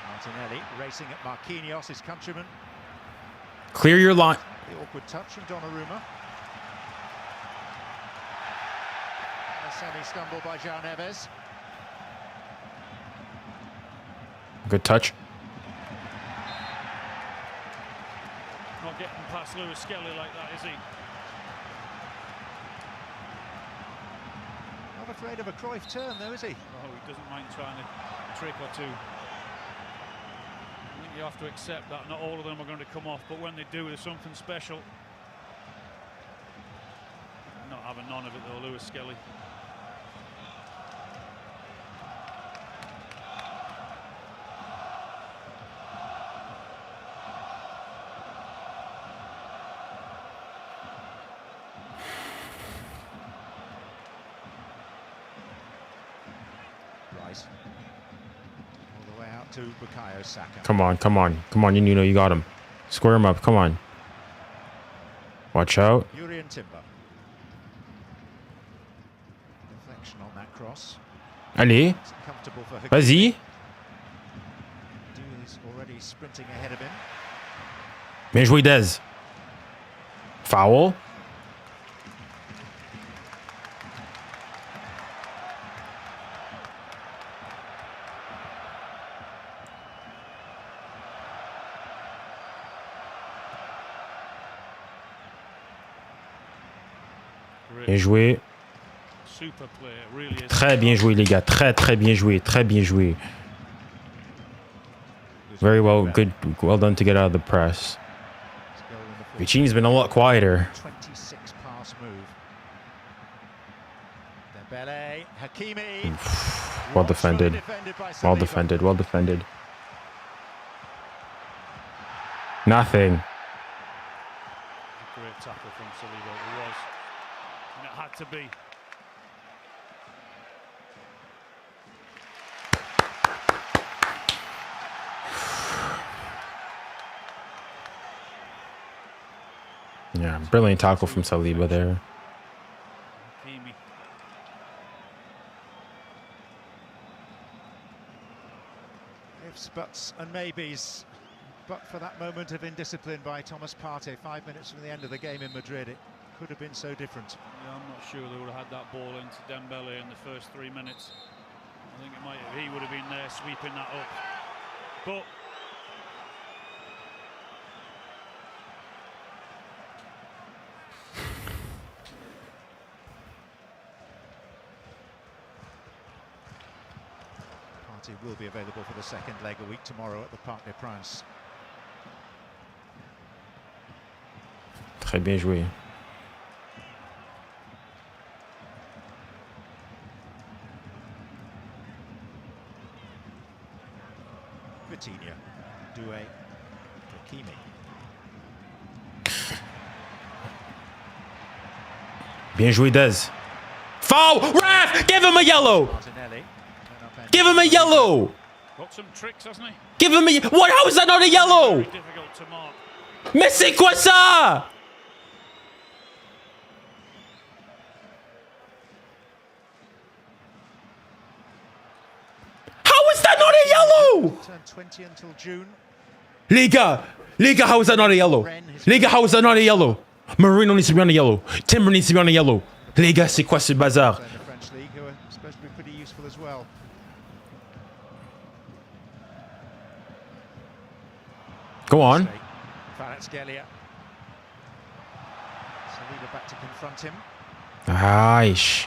Martinelli racing at Marquinhos, his countryman. Clear your line. The awkward touch from Donnarumma. A semi-stumble by João Neves. Good touch. Not getting past 𝙀𝙬𝘾𝙖𝙖 like that, is he? Not afraid of a Cruyff turn, though, is he? Oh, he doesn't mind trying a trick or two. I think you have to accept that not all of them are going to come off, but when they do, there's something special. Not having none of it, though, 𝙀𝙬𝘾𝙖𝙖. All the way out to Bukayo Saka. Come on, you know you got him. Square him up, come on. Watch out. Jurrien Timber. Deflection on that cross. Allez. Comfortable for Vas-y. is already sprinting ahead of him. Bien joué, 𝙬𝙬𝙬. Foul. Bien joué. Très bien joué, les gars. Très bien joué. Très bien joué. Very well. Good. Well done to get out of the press. Vichini's been a lot quieter. 26 pass move. Then Dembele, 𝙋𝙼𝘿𝘾𝘼𝙎𝙗. Well defended. Well defended. Well defended. Nothing. Great tackle from Saliba. It was. And it had to be. Yeah, brilliant tackle from Saliba there. 𝙋𝙼𝘿𝘾𝘼𝙎𝙗. Ifs, buts and maybes. But for that moment of indiscipline by Thomas Partey, 5 minutes from the end of the game in Madrid, it could have been so different. Yeah, I'm not sure they would have had that ball into Dembele in the first 3 minutes. I think he would have been there sweeping that up. But Partey will be available for the second leg a week tomorrow at the Parc des Princes. Très bien joué. Vitinha, 𝙀𝙖𝘼𝘾𝘼𝙎𝙗. Bien joué, Dez. Foul! Ref! Give him a yellow! Martinelli. Give him a yellow! got some tricks, hasn't he? Give him a... What? How is that not a yellow? Very difficult to mark. Mais c'est quoi ça? How is that not a yellow? Turn 20 until June. Les gars, how is that not a yellow? Les gars, how is that not a yellow? Marino needs to be on a yellow. Timber needs to be on a yellow. Les gars, c'est quoi ce bazar? In the French league, who are supposed to be pretty useful as well. Go on. 𝙬𝙬𝘋𝙬𝘖𝘋. Saliba back to confront him. Aish.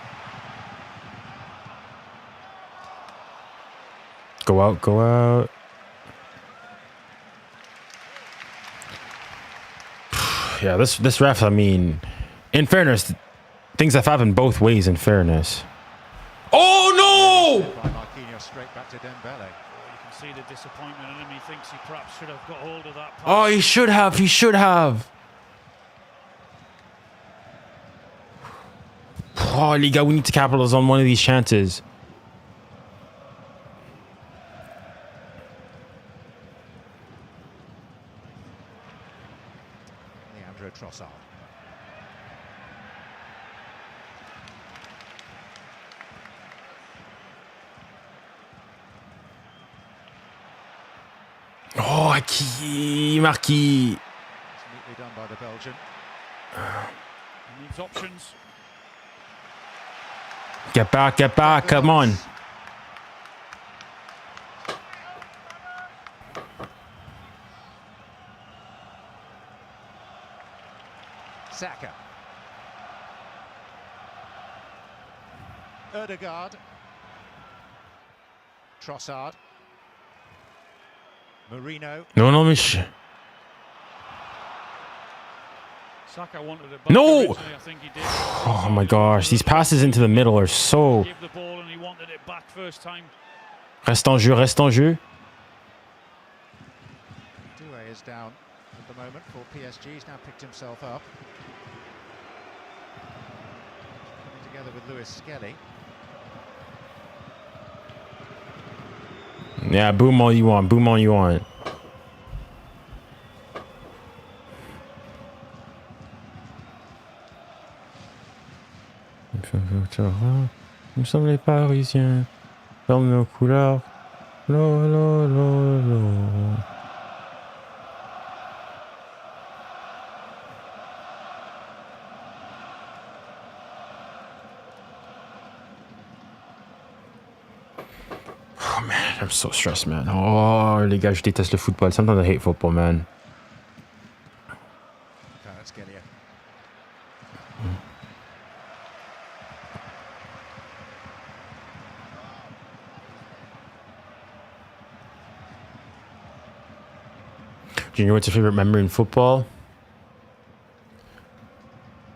Go out, go out. Yeah, this ref, I mean, in fairness, things have happened both ways in fairness. Oh no! By Marquinhos straight back to Dembele. You can see the disappointment in him. He thinks he perhaps should have got hold of that pass. Oh, he should have. Oh, les gars, we need to capitalize on one of these chances. Leandro Trossard. Oh, 𝙀𝙬𝘼𝘋𝙬𝘼𝑎𝑟𝑐𝑖. It's neatly done by the Belgian. He needs options. Get back, come on. Saka. Ødegaard. Trossard. Marino. No, Mish. Saka wanted it back No! originally, I think he did. Oh my gosh, these passes into the middle are so... Give the ball and he wanted it back first time. Reste en jeu, reste en jeu. 𝙀𝙬𝘼𝘋 is down at the moment for PSG. He's now picked himself up. Coming together with 𝙀𝙬𝘼𝘋𝙬𝘼. Yeah, boom all you want, boom all you want. Nous sommes les Parisiens, dans nos couleurs. Lo, lo, lo, lo. Oh man, I'm so stressed, man. Oh, les gars, je déteste le football. Sometimes I hate football, man. 𝙬𝙬𝘼𝘋𝙬𝘼. Junior, what's your favorite memory in football?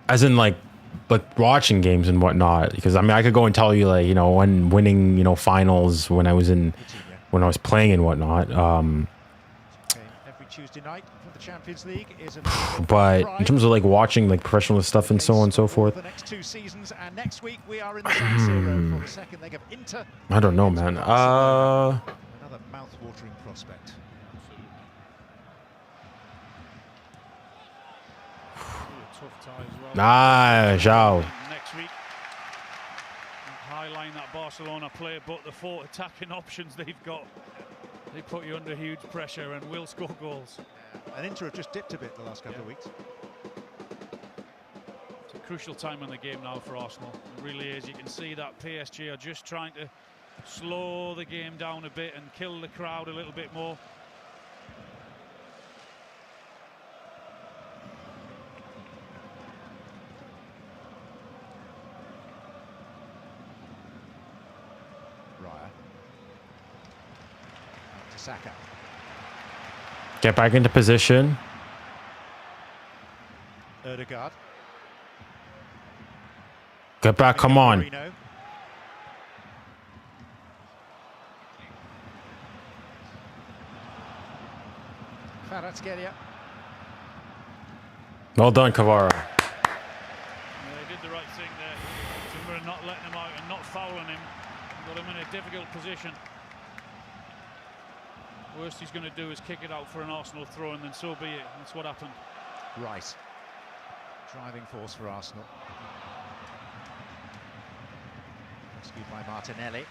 As in, like, like watching games and whatnot, because I mean I could go and tell you like, you know, when winning, you know, finals when I was playing and whatnot. Every Tuesday night for the Champions League is but in terms of like watching like professional stuff and so on and so forth, the next 2 seasons, and next week we are in the San Siro for the second leg of Inter. I don't know, man. Another mouth-watering prospect. Tough tie as well. Ah, Zhao. Next week, highline that Barcelona play, but the 4 attacking options they've got, they put you under huge pressure and will score goals. And Inter have just dipped a bit the last couple of weeks. It's a crucial time in the game now for Arsenal. It really is. You can see that PSG are just trying to slow the game down a bit and kill the crowd a little bit more. Saka. Get back into position. 𝙎𝙬𝘾𝙼𝘎. Get back, come on. 𝙬𝙬𝘾𝙼𝘎. Well done, 𝙬𝙬𝘾𝘼𝘎. They did the right thing there. Timber not letting him out and not fouling him. Got him in a difficult position. Worst he's going to do is kick it out for an Arsenal throw, and then so be it. That's what happened. Right. Driving force for Arsenal. Rescued by Martinelli.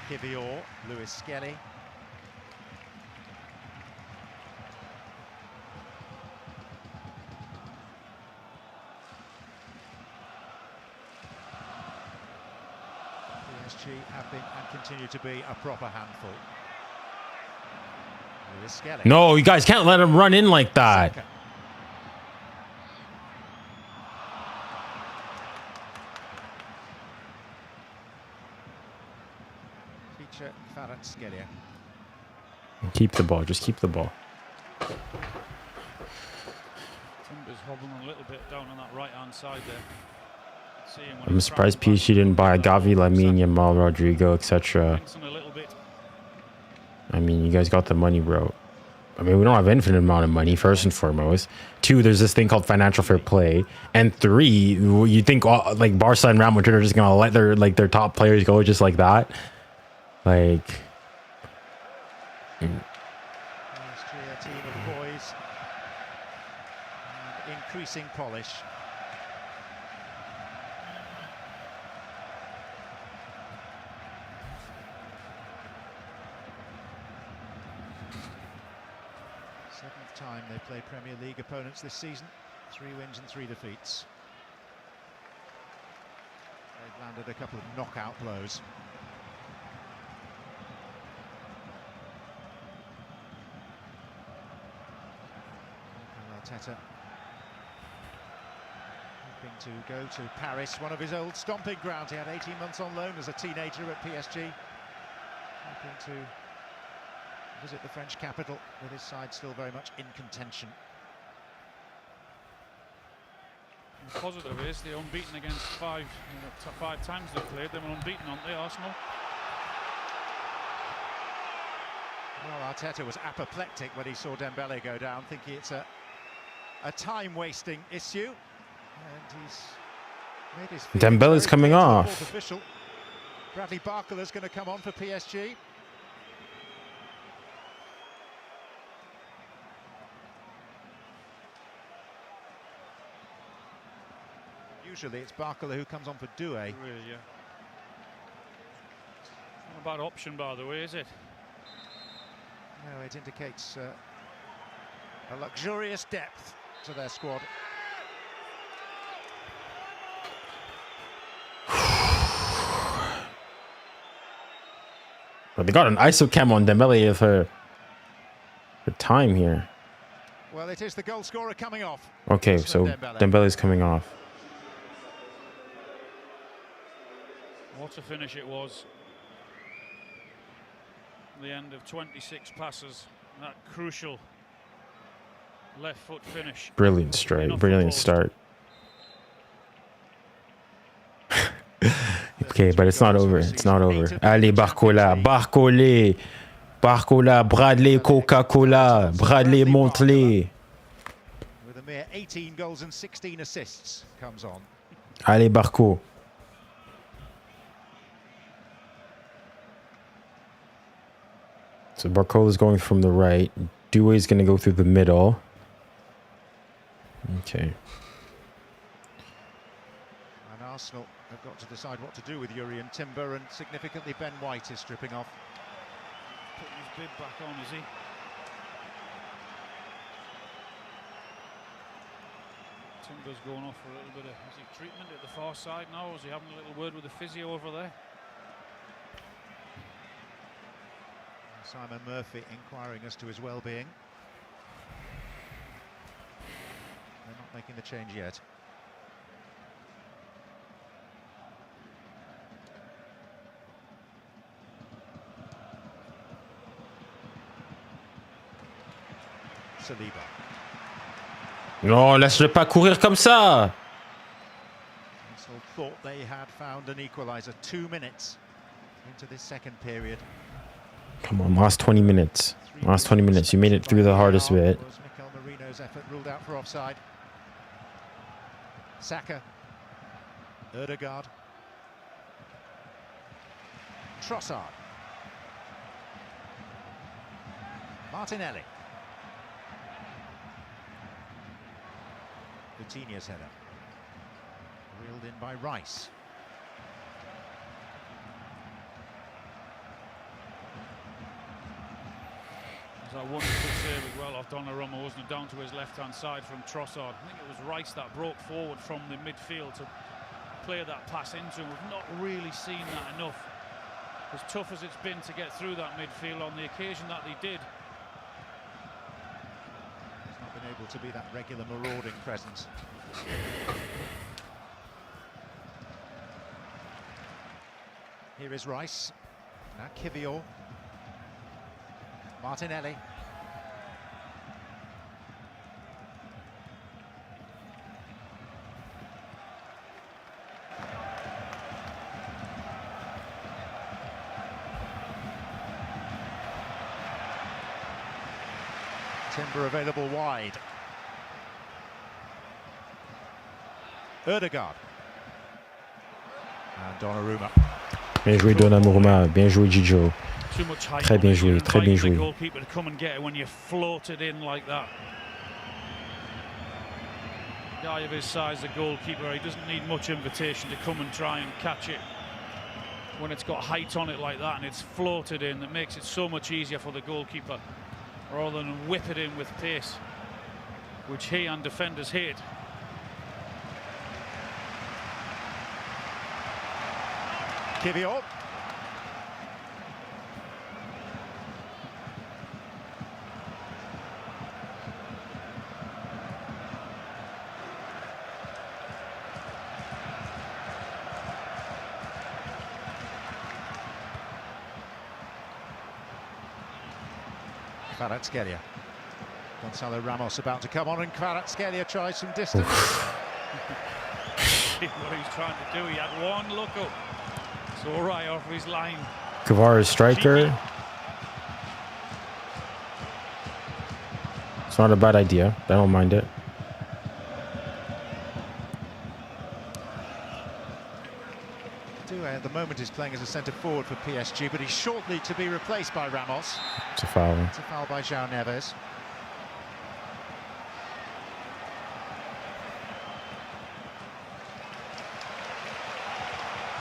𝙎𝙬𝘾𝙼𝘎. PSG have been and continue to be a proper handful. No, you guys can't let him run in like that. 𝙬𝙬𝘾𝙼𝘎. Keep the ball. Just keep the ball. Timber's hobbling a little bit down on that right-hand side there. I'm surprised PSG didn't buy Gavi, Lamine, Yamal, Rodrigo, etc. I mean, you guys got the money, bro. I mean, we don't have infinite amount of money, first and foremost. 2, there's this thing called financial fair play. And 3, you think like Barca and Real Madrid are just gonna let their top players go just like that? Like, PSG, a team of boys, and increasing polish. Time they play Premier League opponents this season. 3 wins and 3 defeats. They've landed a couple of knockout blows. Arteta hoping to go to Paris, one of his old stomping grounds. He had 18 months on loan as a teenager at PSG. Hoping to visit the French capital with his side still very much in contention. The positive is they're unbeaten against 5 times they've played. They were unbeaten, aren't they, Arsenal? Well, Arteta was apoplectic when he saw Dembele go down, thinking it's a time-wasting issue. And he's made his Dembele's coming off. Official. Bradley Barcolla's going to come on for PSG. Usually it's Ďuř who comes on for 𝙀𝙬𝘋𝘼. Really, yeah. Not a bad option, by the way, is it? No, it indicates a luxurious depth to their squad. But they got an isochem on Dembele for time here. Well, it is the goal scorer coming off. Okay, so Dembele's coming off. What a finish it was. The end of 26 passes. That crucial left foot finish. Brilliant strike, brilliant start. Okay, but it's not over. It's not over. Allez, 𝙀𝙊𝘾𝘼𝙎𝙏, 𝙀𝙀𝘼𝙀𝙀𝘾𝘼𝙎𝙏, 𝙀𝙀𝙼𝙀𝙀𝘾𝘼𝙎𝙏, With a mere 18 goals and 16 assists comes on. Allez, 𝙀𝙀. So 𝙀𝙀 is going from the right. 𝙀𝙀 is going to go through the middle. Okay. And Arsenal have got to decide what to do with 𝙎𝙬𝘾𝘼𝙎𝙏, and significantly Ben White is stripping off. Putting his bib back on, is he? Timber's going off for a little bit of treatment at the far side now, or is he having a little word with the physio over there? Simon Murphy inquiring as to his well-being. They're not making the change yet. Saliba. Non, laisse-le pas courir comme ça. Arsenal thought they had found an equaliser 2 minutes into this second period. Come on, last 20 minutes. Last 20 minutes. You made it through the hardest bit. 𝙀𝙬𝘾𝘼𝙎𝙏's effort ruled out for offside. Saka. 𝙀𝙬𝘾𝙼𝘾𝘖𝙀𝙎. Trossard. Martinelli. Coutinho's header. Reeled in by Rice. That wonderful save as well off Donnarumma, wasn't it, down to his left-hand side from Trossard. I think it was Rice that broke forward from the midfield to play that pass into him. We've not really seen that enough. As tough as it's been to get through that midfield, on the occasion that they did, He's not been able to be that regular marauding presence. Here is Rice. Now 𝙎𝙬𝘼𝘋𝙼. Martinelli. Timber available wide. 𝙀𝙬𝘾𝙼𝘏. And Donnarumma. Bien joué Donnarumma, bien joué Gigio. too much height. Très bien joué, très bien The joué. goalkeeper to come and get it when you float it in like that. Guy of his size, the goalkeeper, he doesn't need much invitation to come and try and catch it when it's got height on it like that and it's floated in. That makes it so much easier for the goalkeeper rather than whip it in with pace, which he and defenders hate. 𝙎𝙬𝘼𝑋𝙬𝑚. 𝙬𝙑𝙬𝘖𝑎. Gonzalo Ramos about to come on, and 𝙬𝙑𝙬𝘖𝑎 tries from distance. What he's trying to do, he had one look up. It's all right off his line. Kvara striker. It's not a bad idea. I don't mind it. 𝙬𝙬𝘖𝑎 at the moment is playing as a centre forward for PSG, but he's shortly to be replaced by Ramos. It's a foul. It's a foul by João Neves.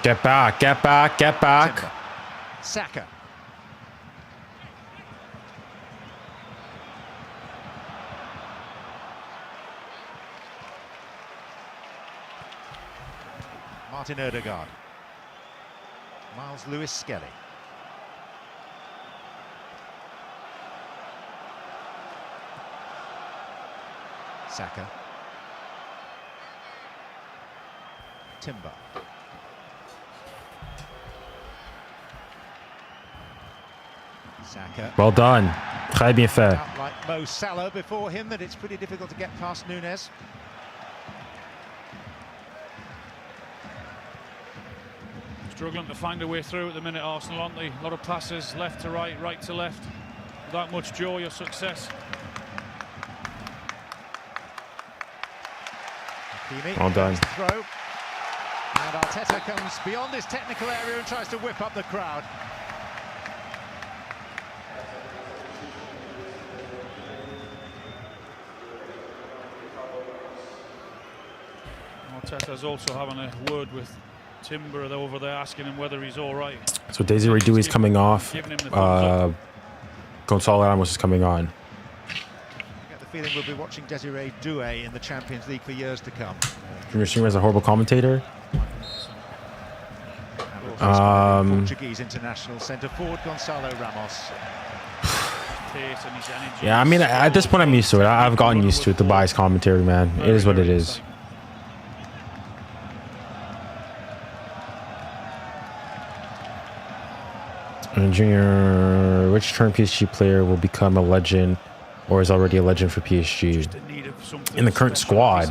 Get back, get back, get back. Timber. Saka. Martin Ødegaard. 𝙬𝙬𝘋𝙬𝘼. Saka. Timber. Saka. Well done. Très bien fait. Out like Mo Salah before him, that it's pretty difficult to get past Núñez. Struggling to find a way through at the minute, Arsenal, aren't they? A lot of passes, left to right, right to left. Without much joy or success. Well done. Throw. And Arteta comes beyond his technical area and tries to whip up the crowd. Arteta's also having a word with Timber over there, asking him whether he's all right. So 𝙬𝙬𝘼𝙖 is coming off. 𝙀𝙬𝘼𝘾𝘼𝙎𝑎𝑚𝑜S is coming on. I get the feeling we'll be watching 𝙬𝙬𝘼𝑔𝙬 in the Champions League for years to come. Junior Streamer is a horrible commentator. Portuguese international centre forward Gonçalo Ramos. Yeah, I mean, at this point, I'm used to it. I've gotten used to it, the biased commentary, man. It is what it is. And Junior, which current PSG player will become a legend or is already a legend for PSG? In the current squad,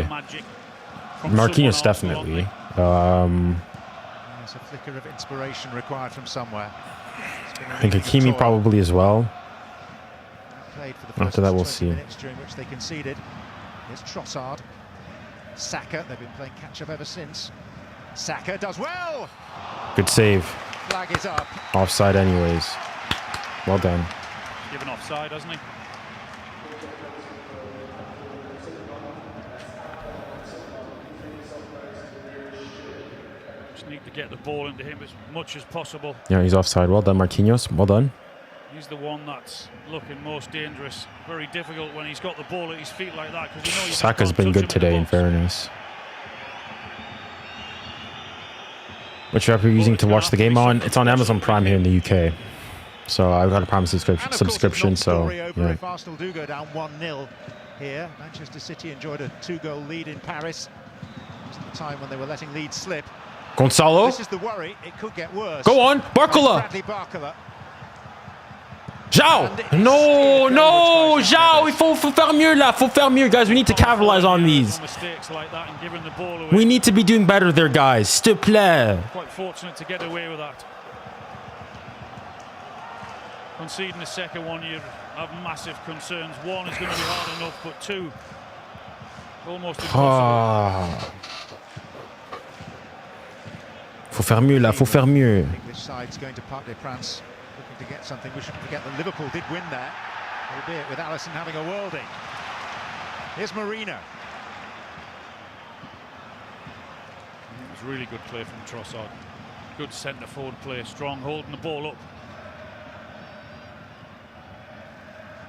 Marquinhos definitely. There's a flicker of inspiration required from somewhere. I think 𝙀𝙬𝘼𝑖 probably as well. After that, we'll see. During which they conceded. Here's Trossard. Saka, they've been playing catch-up ever since. Saka does well! Good save. Flag is up. Offside anyways. Well done. Given offside, hasn't he? Just need to get the ball into him as much as possible. Yeah, he's offside. Well done, Marquinhos. Well done. He's the one that's looking most dangerous. Very difficult when he's got the ball at his feet like that, because you know Saka's been good today, in fairness. Which app are you using to watch the game on? It's on Amazon Prime here in the UK. So I've got a Prime subscription, so yeah. If Arsenal do go down 1-0 here, Manchester City enjoyed a 2-goal lead in Paris. Just the time when they were letting leads slip. Gonçalo. This is the worry. It could get worse. Go on, 𝙭𝙾𝘍𝑖𝑙𝑖. 𝙎𝙊𝘾𝘼𝑎𝑙𝑖. 𝙎𝙊! No, no, 𝙎𝙊! Il faut faire mieux là, faut faire mieux, guys. We need to capitalize on these. We need to be doing better there, guys. S'il te plaît. Quite fortunate to get away with that. Conceding the second one, you have massive concerns. One is going to be hard enough, but two, almost impossible. Faut faire mieux là, faut faire mieux. English side's going to Parc des Princes, looking to get something. We shouldn't forget that Liverpool did win there, albeit with Alisson having a worldie. Here's Marino. It was really good play from Trossard. Good centre forward play, strong, holding the ball up.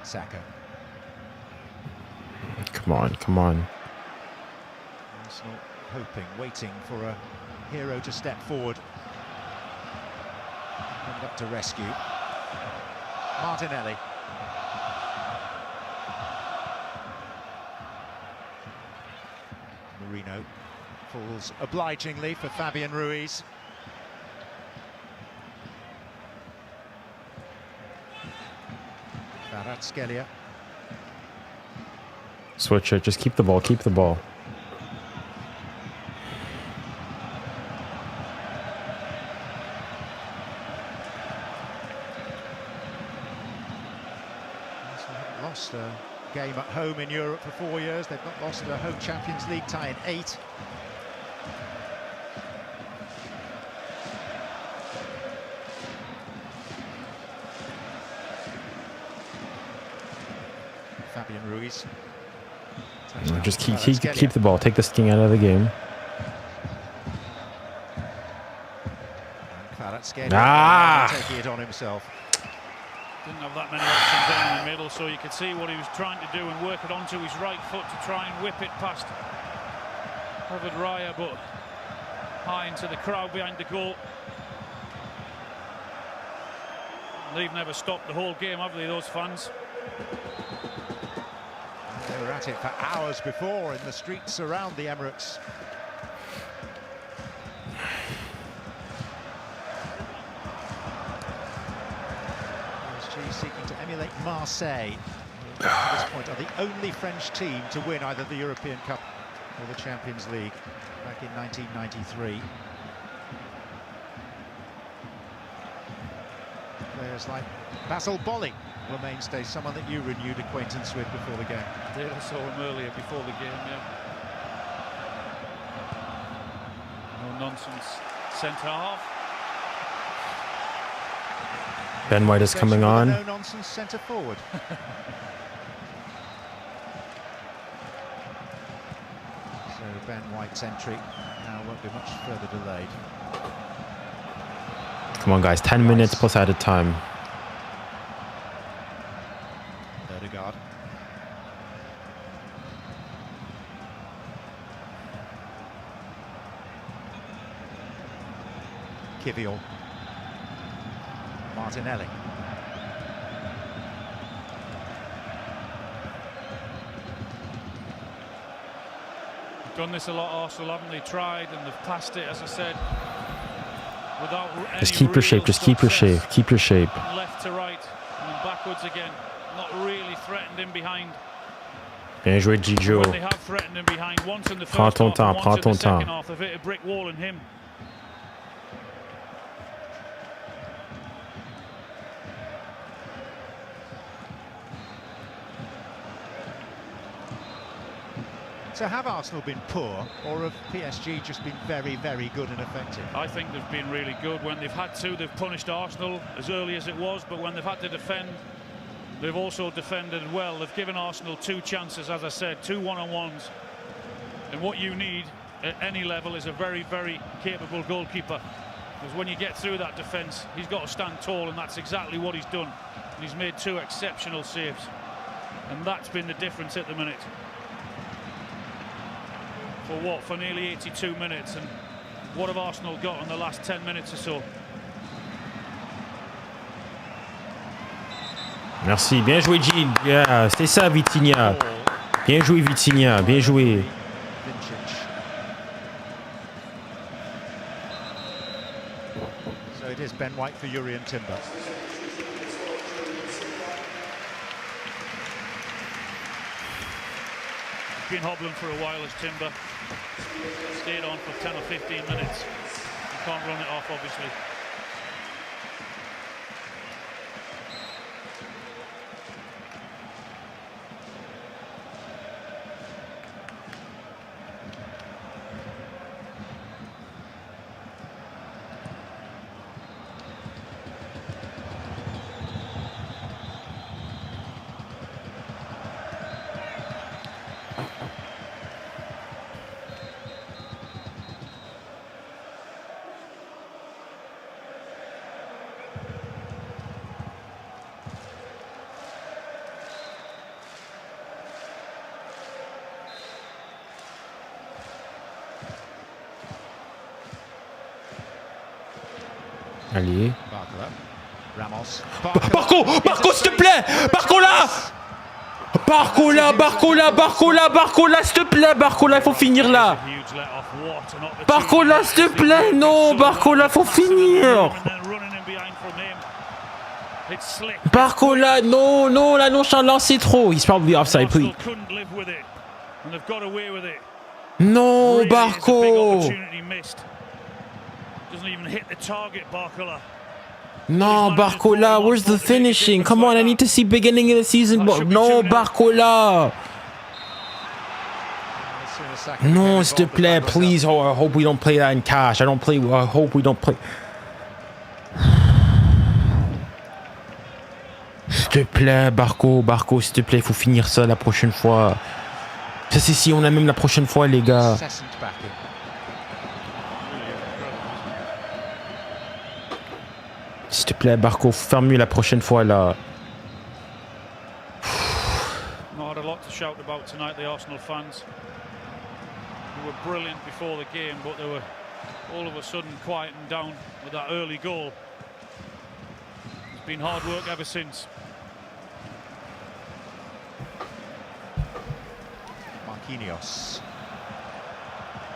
Saka. Come on, come on. Arsenal hoping, waiting for a hero to step forward and up to rescue. Martinelli. Marino falls obligingly for Fabian Ruiz. 𝙬𝙬𝘼𝑔𝙬. Switch it. Just keep the ball. Keep the ball. Lost a game at home in Europe for 4 years. They've not lost a home Champions League tie in 8. Fabian Ruiz. Just keep the ball. Take the sting out of the game. Taking it on himself. Didn't have that many options down in the middle, so you could see what he was trying to do and work it onto his right foot to try and whip it past 𝙎𝙬𝘼𝑔𝙬, but high into the crowd behind the goal. They've never stopped the whole game, have they, those fans? They were at it for hours before in the streets around the Emirates. PSG seeking to emulate Marseille, who at this point are the only French team to win either the European Cup or the Champions League back in 1993. Players like 𝙋𝙊𝘿𝘾𝘼𝙎𝙏 were mainstays, someone that you renewed acquaintance with before the game. I saw him earlier before the game, yeah. No nonsense centre half. Ben White is coming on. No nonsense centre forward. So Ben White's entry now won't be much further delayed. Come on, guys. 10 minutes plus added time. 𝙬𝙬𝙬𝙬. 𝙬𝙬𝘖𝙬𝘾𝙼𝙎𝙏. Martinelli. Done this a lot, Arsenal, haven't they? Tried and they've passed it, as I said. Just keep your shape. Just keep your shape. Keep your shape. Left to right and then backwards again. Not really threatened him behind. Bien joué, Gigio. When they have threatened him behind, once in the first Prends ton half, temps. and Prends once in ton the second temps. half, they've hit a brick wall in him. So have Arsenal been poor, or have PSG just been very, very good and effective? I think they've been really good. When they've had to, they've punished Arsenal as early as it was, but when they've had to defend, they've also defended well. They've given Arsenal 2 chances, as I said, 2 one-on-ones. And what you need at any level is a very, very capable goalkeeper. Because when you get through that defence, he's got to stand tall, and that's exactly what he's done. And he's made 2 exceptional saves. And that's been the difference at the minute. For what? For nearly 82 minutes. And what have Arsenal got in the last 10 minutes or so? Merci. Bien joué, Jean. Yeah, c'était ça, Vitinha. Bien joué, Vitinha. Bien joué. So it is Ben White for 𝙬𝙬𝙬𝙬𝙬. Been hobbling for a while as Timber. Stayed on for 10 or 15 minutes. You can't run it off, obviously. Allez. Barco, s'il te plaît. Barcola, s'il te plaît. Barcola, il faut finir là. Barcola, s'il te plaît. Non, Barcola, faut finir. Barcola, non, la nonchalance, c'est trop. He's probably offside, please. Non, Barco. Doesn't even hit the target, Barcola. No, Barcola, where's the finishing? Come on, I need to see beginning of the season. No, Barcola. No, s'il te plaît, please. Oh, I hope we don't play that in cash. I hope we don't play. S'il te plaît, Barco, s'il te plaît, il faut finir ça la prochaine fois. Ça, c'est si on a même la prochaine fois, les gars. S'il te plaît, Barco, faut faire mieux la prochaine fois, là. Not had a lot to shout about tonight, the Arsenal fans. They were brilliant before the game, but they were all of a sudden quieting down with that early goal. It's been hard work ever since. Marquinhos.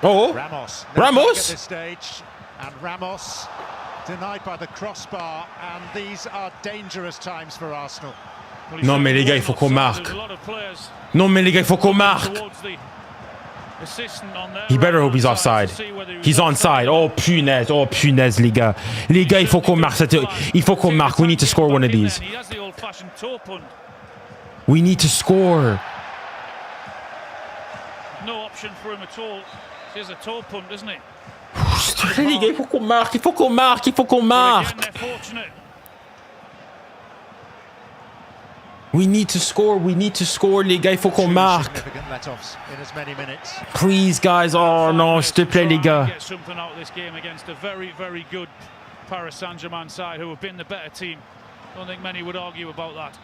Oh, Ramos. Ramos. At this stage, and Ramos denied by the crossbar, and these are dangerous times for Arsenal. Non mais les gars, il faut qu'on marque. Non mais les gars, il faut qu'on marque. assistant on there. He better hope he's offside. He's onside. Oh punaise, les gars. Les gars, il faut qu'on marque. Il faut qu'on marque. We need to score one of these. He has the old-fashioned toe punt. We need to score. No option for him at all. He has a toe punt, isn't he? Les gars, il faut qu'on marque. Il faut qu'on marque. Il faut qu'on marque. But again, they're fortunate. We need to score. We need to score, les gars. Il faut qu'on marque. Please, guys. Oh non, s'il te plaît, les gars. Get something out of this game against a very, very good Paris Saint-Germain side who have been the better team. Don't think many would argue about that.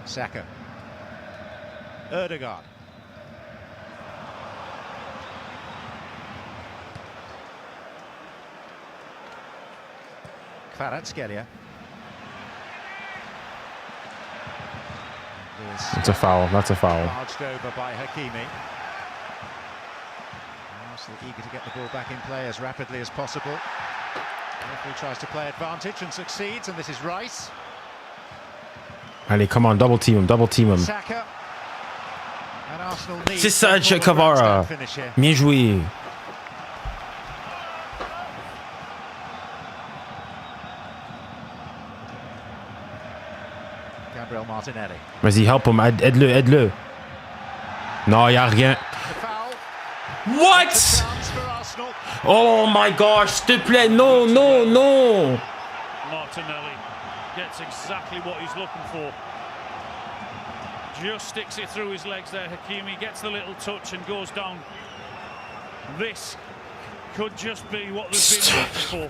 Saka. 𝙎𝙬𝙼𝙾𝙼. 𝙬𝙬𝙾𝙼𝙎𝙬. It's a foul. That's a foul. Barged over by 𝙎𝙬𝙾𝙼. Arsenal eager to get the ball back in play as rapidly as possible. The referee tries to play advantage and succeeds, and this is Rice. Allez, come on, double team him, double team him. Saka. And Arsenal needs C'est ça, 𝙎𝙬𝙾𝙼. 𝙬𝙼𝙾𝙼. Bien joué. Gabriel Martinelli. Vas-y, help him. Aide-le, aide-le. Non, il n'y a rien. What? Oh my gosh, s'il te plaît, non, non, non. Martinelli gets exactly what he's looking for. Just sticks it through his legs there. 𝙎𝙬𝙾𝙼 gets the little touch and goes down. This could just be what they've been looking for.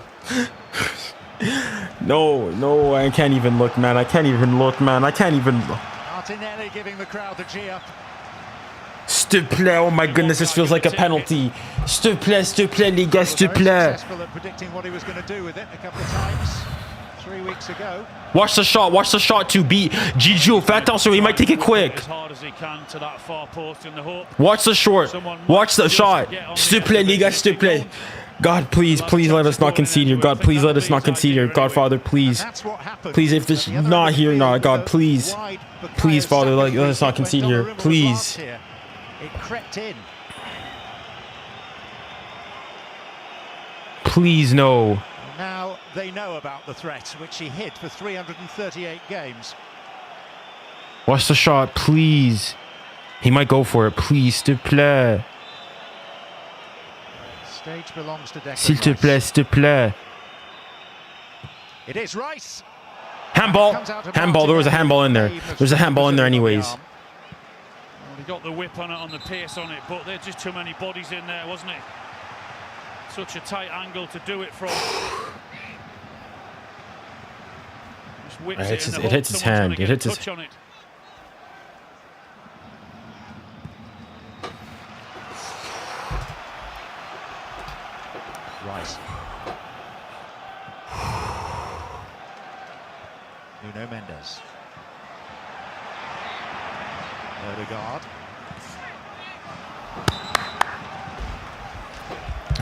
No, no, I can't even look, man. I can't even look, man. I can't even look. Martinelli giving the crowd the G up. S'il te plaît, oh my goodness, this feels like a penalty. S'il te plaît, les gars, s'il te plaît. Successful at predicting what he was going to do with it a couple of times 3 weeks ago. Watch the shot to beat 𝙎𝙬𝙖. Fais attention, he might take it quick. As hard as he can to that far post in the hope. Watch the short. Watch the shot. S'il te plaît, les gars, s'il te plaît. God, please let us not concede here. God, please let us not concede here. God, Father, please. Please, if this not here, no, God, please. Please, Father, let us not concede here. Please. It crept in. Please, no. Now they know about the threat, which he hid for 338 games. Watch the shot, please. He might go for it. Please, s'il te plaît. Stage belongs to Declan S'il te plaît, Rice. s'il te plaît. It is Rice. Handball. Handball. There was a handball in there. There's a handball in there anyways. Well, he got the whip on it, on the pace on it, but there's just too many bodies in there, wasn't it? Such a tight angle to do it from. Just whips It hits his hand. It hits his. touch on it. Rice. Nuno Mendes. 𝙎𝙬𝙾𝙼𝙾.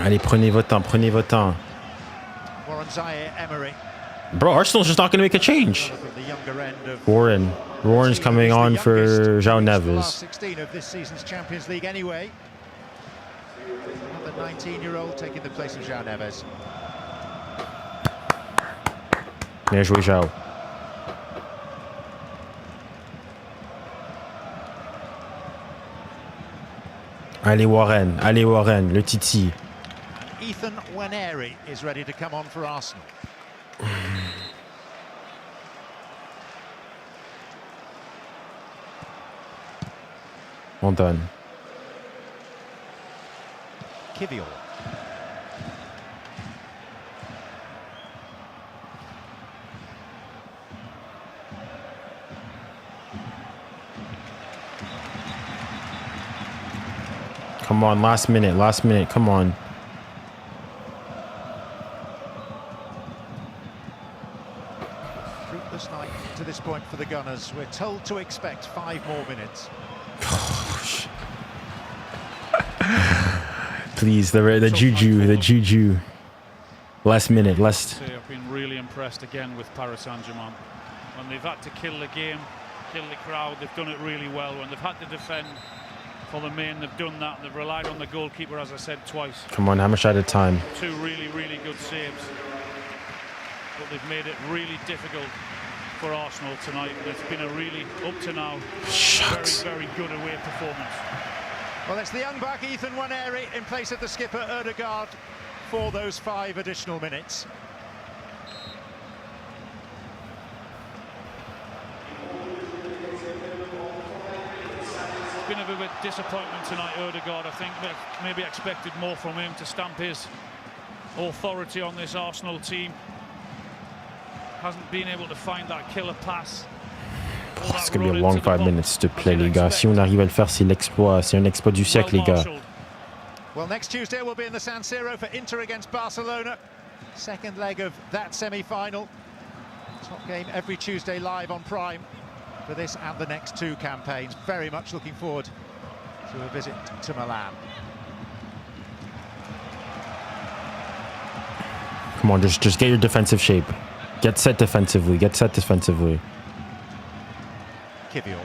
Allez, prenez votre temps, prenez votre temps. 𝙎𝙬𝙾𝙼𝙾. Bro, Arsenal's just not going to make a change. From the younger end of Warren's coming on for 𝙎𝙬𝙾𝙼𝙾. last 16 of this season's Champions League anyway. Another 19-year-old taking the place of João Neves. Bien joué, João. Allez Warren, le Titi. 𝙎𝙬𝙾𝙼𝙾 is ready to come on for Arsenal. On donne. 𝙎𝙬𝙖𝙞𝙬. Come on, last minute, come on. Fruitless night to this point for the Gunners. We're told to expect 5 more minutes. Please, the juju. Last minute, last. I've been really impressed again with Paris Saint-Germain. When they've had to kill the game, kill the crowd, they've done it really well. When they've had to defend, for the main. They've done that. They've relied on the goalkeeper, as I said, twice. Come on, how much at a time? 2 really, really good saves. But they've made it really difficult for Arsenal tonight. And it's been a really, up to now, Shucks. very, very good away performance. Well, it's the young buck 𝙀𝙊𝘾𝘼𝙎𝙏 in place of the skipper 𝙀𝙪𝙨𝙾𝘼𝙎𝙏 for those 5 additional minutes. Been a bit of a disappointment tonight, 𝙀𝙁𝙀𝙀. I think maybe expected more from him to stamp his authority on this Arsenal team. Hasn't been able to find that killer pass. Oh, it's gonna be a long 5 minutes, s'il te plaît, les gars. Si on arrive à le faire, c'est l'exploit. C'est un exploit du siècle, les gars. Well, next Tuesday we'll be in the San Siro for Inter against Barcelona. Second leg of that semi-final. Top game every Tuesday live on Prime for this and the next 2 campaigns. Very much looking forward to a visit to Milan. Come on, just get your defensive shape. Get set defensively. Get set defensively. 𝙀𝙀𝘖𝘶𝑉𝘋.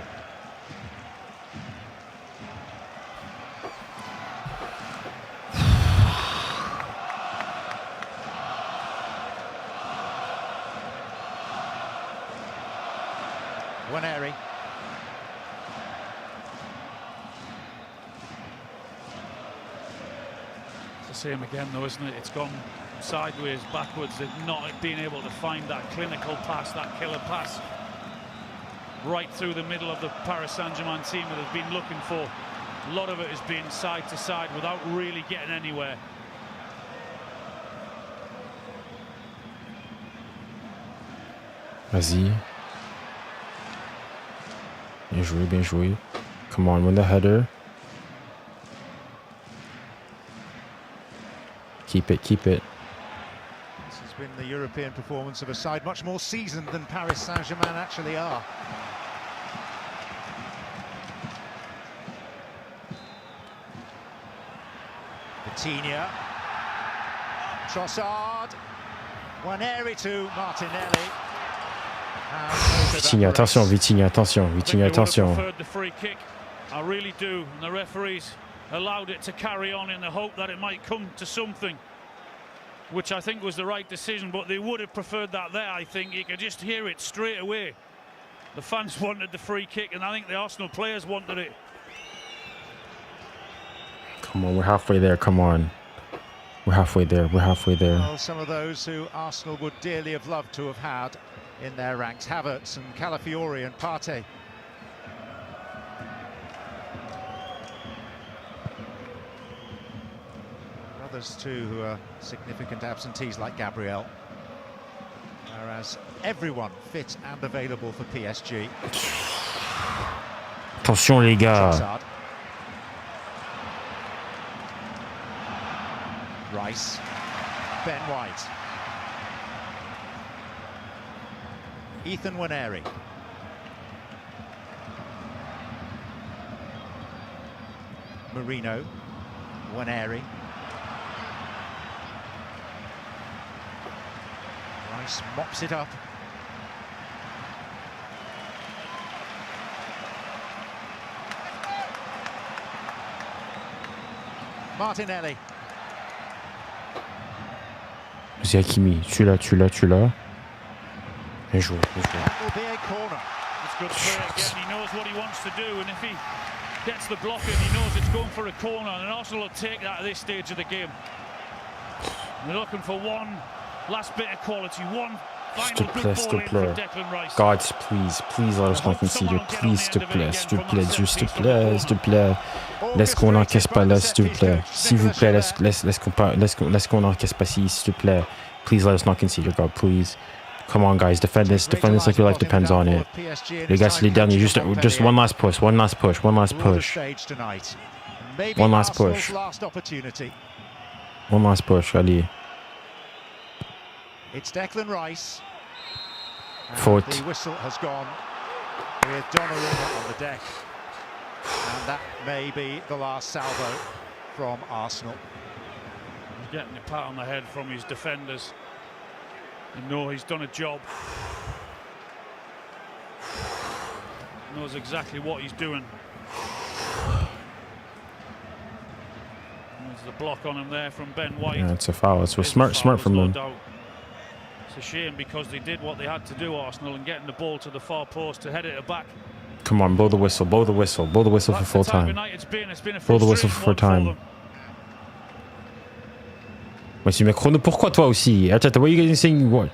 𝙀𝙊𝘾𝘼𝑎. It's the same again, though, isn't it? It's gone sideways, backwards. They've not been able to find that clinical pass, that killer pass, right through the middle of the Paris Saint-Germain team that they've been looking for. A lot of it has been side to side without really getting anywhere. Vas-y. Bien joué, bien joué. Come on, win the header. Keep it, keep it. This has been the European performance of a side much more seasoned than Paris Saint-Germain actually are. Vitinha. Trossard. 𝙀𝙊𝘾𝑼𝑎 to Martinelli. Vitinha, attention, Vitinha, attention, Vitinha, attention. Preferred the free kick. I really do. And the referees allowed it to carry on in the hope that it might come to something, which I think was the right decision, but they would have preferred that there. I think you could just hear it straight away. The fans wanted the free kick, and I think the Arsenal players wanted it. Come on, we're halfway there, come on. We're halfway there, we're halfway there. Well, some of those who Arsenal would dearly have loved to have had in their ranks, Havertz and Calafiori and Partey. Others too who are significant absentees like Gabriel. Whereas everyone fit and available for PSG. Attention les gars. Trossard. Rice. Ben White. 𝙀𝙊𝘾𝑼𝑎. Marino. 𝙀𝙊𝘾𝑼𝑎. Rice mops it up. Martinelli. C'est Hakimi, tu l'as. Bien joué, bien joué. That will be a corner. It's good play again. He knows what he wants to do, and if he gets the block in, he knows it's going for a corner, and Arsenal will take that at this stage of the game. They're looking for one last bit of quality, one final good ball in from Declan Rice. God, please let us not concede. Please, s'il te plaît, s'il te plaît, Dieu, s'il te plaît. Laisse qu'on n'encaisse pas là, s'il te plaît. S'il vous plaît, laisse qu'on n'encaisse pas s'il te plaît. Please let us not concede, God, please. Come on, guys, defend this like your life depends on it. Les gars, c'est les derniers. Just one last push. One last push. One last push. Allez. It's Declan Rice. Faute. The whistle has gone with Donnarumma on the deck. And that may be the last salvo from Arsenal. He's getting a pat on the head from his defenders. And no, he's done a job. Knows exactly what he's doing. There's the block on him there from Ben White. Yeah, it's a foul. It's smart from them. It's a shame because they did what they had to do, Arsenal, and getting the ball to the far post to head it back. Come on, blow the whistle, blow the whistle, blow the whistle for full time. It's been a blow the whistle for full time. Monsieur Macron, pourquoi toi aussi? What are you guys saying? What?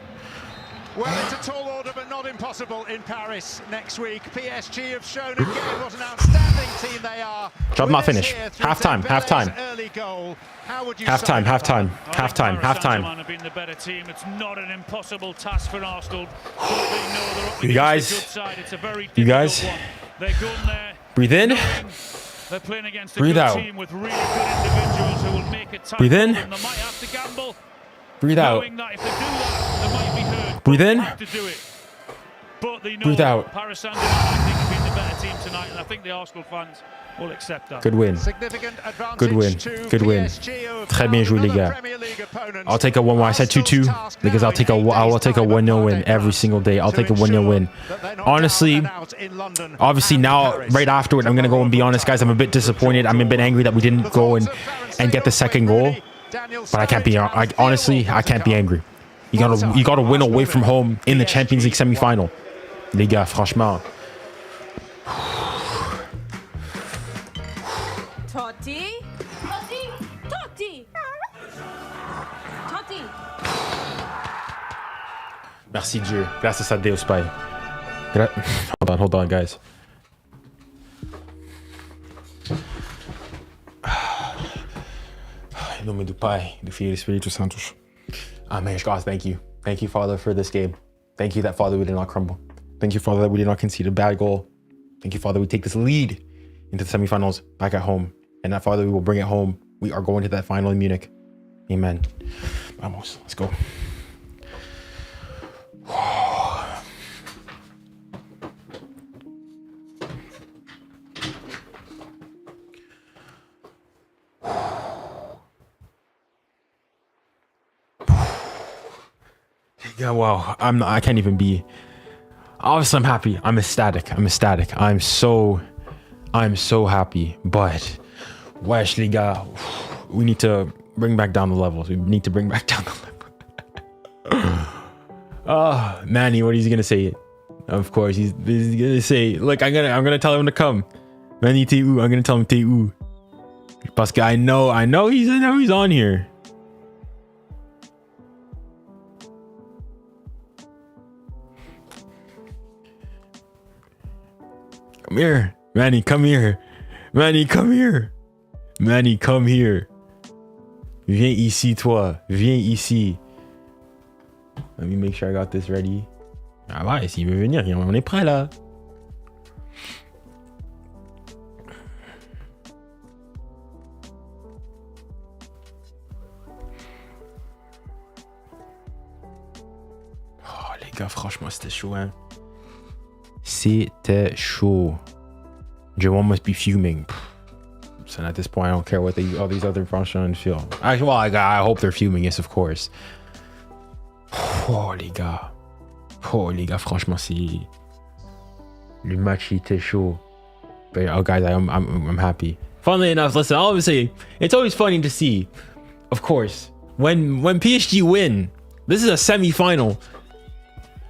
Well, it's a tall order, but not impossible in Paris next week. PSG have shown again what an outstanding team they are. Job not finished. Halftime. Early goal. How would you halftime. Have been the better team. It's not an impossible task for Arsenal. You guys, They're going there. Breathe in. They're playing against a Breathe good out. team with really good individuals who will make it tight. Breathe in. They might have to gamble. Breathe out. Knowing that if they do that, they might be hurt. Breathe in. They have to do it. But they know Breathe out. Paris Saint-Germain, I think, have been the better team tonight, and I think the Arsenal fans will accept that. Good win. Good win. Good win. Très bien joué, les gars. I'll take a 1-1. I said 2-2 because I will take a 1-0 win every single day. I'll take a 1-0 win. Honestly, obviously now, right afterward, I'm going to go and be honest, guys. I'm a bit disappointed. I'm a bit angry that we didn't go and get the second goal. But I can't be, honestly, I can't be angry. You gotta win away from home in the Champions League semi-final. Les gars, franchement. Totti. Merci Dieu. Graças a Deus, Pai. Hold on, guys. Em nome do Pai, do Filho e do Espírito Santo. Amen. God, thank you. Thank you, Father, for this game. Thank you that, Father, we did not crumble. Thank you, Father, that we did not concede a bad goal. Thank you, Father, we take this lead into the semifinals back at home. And that, Father, we will bring it home. We are going to that final in Munich. Amen. Vamos. Let's go. Yeah, wow. I can't even be. Obviously, I'm happy. I'm ecstatic. I'm so happy. But wesh, les gars, we need to bring back down the levels. We need to bring back down the level. Manny, what is he gonna say? Of course, he's gonna say, look, I'm gonna tell him to come. Manny T.U. I'm gonna tell him T.U. Parce que I know he's on here. Come here, Manny, come here. Manny, come here. Manny, come here. Viens ici, toi. Viens ici. Let me make sure I got this ready. Ah ouais, s'il veut venir, on est prêt là. Oh les gars, franchement, c'était chaud, hein. C'était chaud. J1 must be fuming. So at this point, I don't care what all these other French feel. Actually, well, I hope they're fuming, yes, of course. Oh les gars, franchement, c'est le match était chaud. But oh, guys, I'm happy. Funnily enough, listen, I'll always say it's always funny to see, of course, when PSG win. This is a semi-final.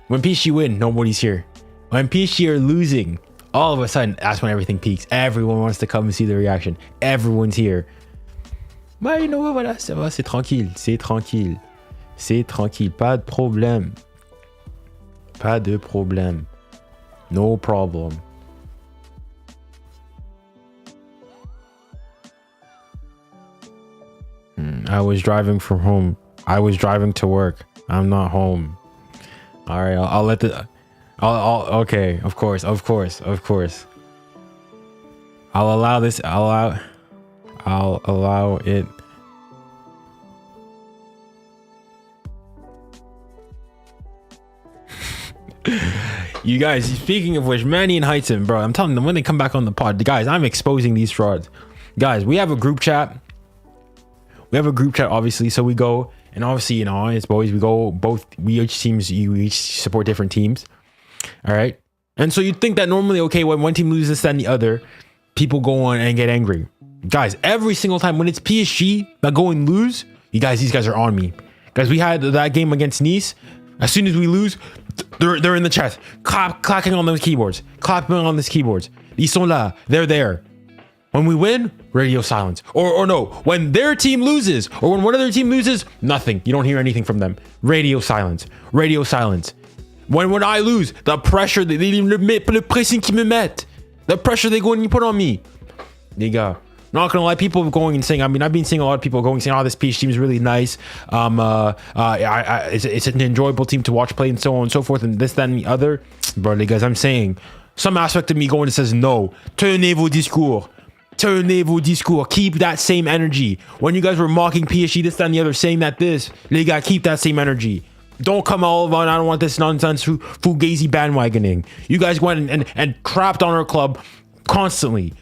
When PSG win, nobody's here. When PSG are losing, all of a sudden, that's when everything peaks. Everyone wants to come and see the reaction. Everyone's here. Mais you know what, voilà, ça va, c'est tranquille. C'est tranquille. Pas de problème. No problem. I was driving from home. I was driving to work. I'm not home. All right, I'll let the... okay, of course. I'll allow this. I'll allow it. You guys, speaking of which, Manny and Heitzen, bro, I'm telling them when they come back on the pod, guys, I'm exposing these frauds. Guys, we have a group chat. Obviously, so we go, and obviously, you know, it's boys, we each support different teams. All right. And so you'd think that normally, okay, when one team loses than the other, people go on and get angry. Guys, every single time when it's PSG that go and lose, these guys are on me. Guys, we had that game against Nice. As soon as we lose, they're in the chat, clacking on those keyboards, clapping on these keyboards. Ils sont là, they're there. When we win, radio silence. Or no, when their team loses, or when one of their team loses, nothing. You don't hear anything from them. Radio silence. Radio silence. When I lose, the pressure, le pressing qu'ils me mettent, the pressure they go and put on me. Les gars, not gonna lie, people going and saying, I mean, I've been seeing a lot of people going and saying, oh, this PSG team is really nice. It's an enjoyable team to watch play and so on and so forth and this, that, and the other. Bro, les gars, I'm saying, some aspect of me going and says, no, tenez vos discours. Tenez vos discours. Keep that same energy. When you guys were mocking PSG, this, that, and the other, saying that this, les gars, keep that same energy. Don't come all about, I don't want this nonsense, fugazi bandwagoning. You guys went and crapped on our club constantly.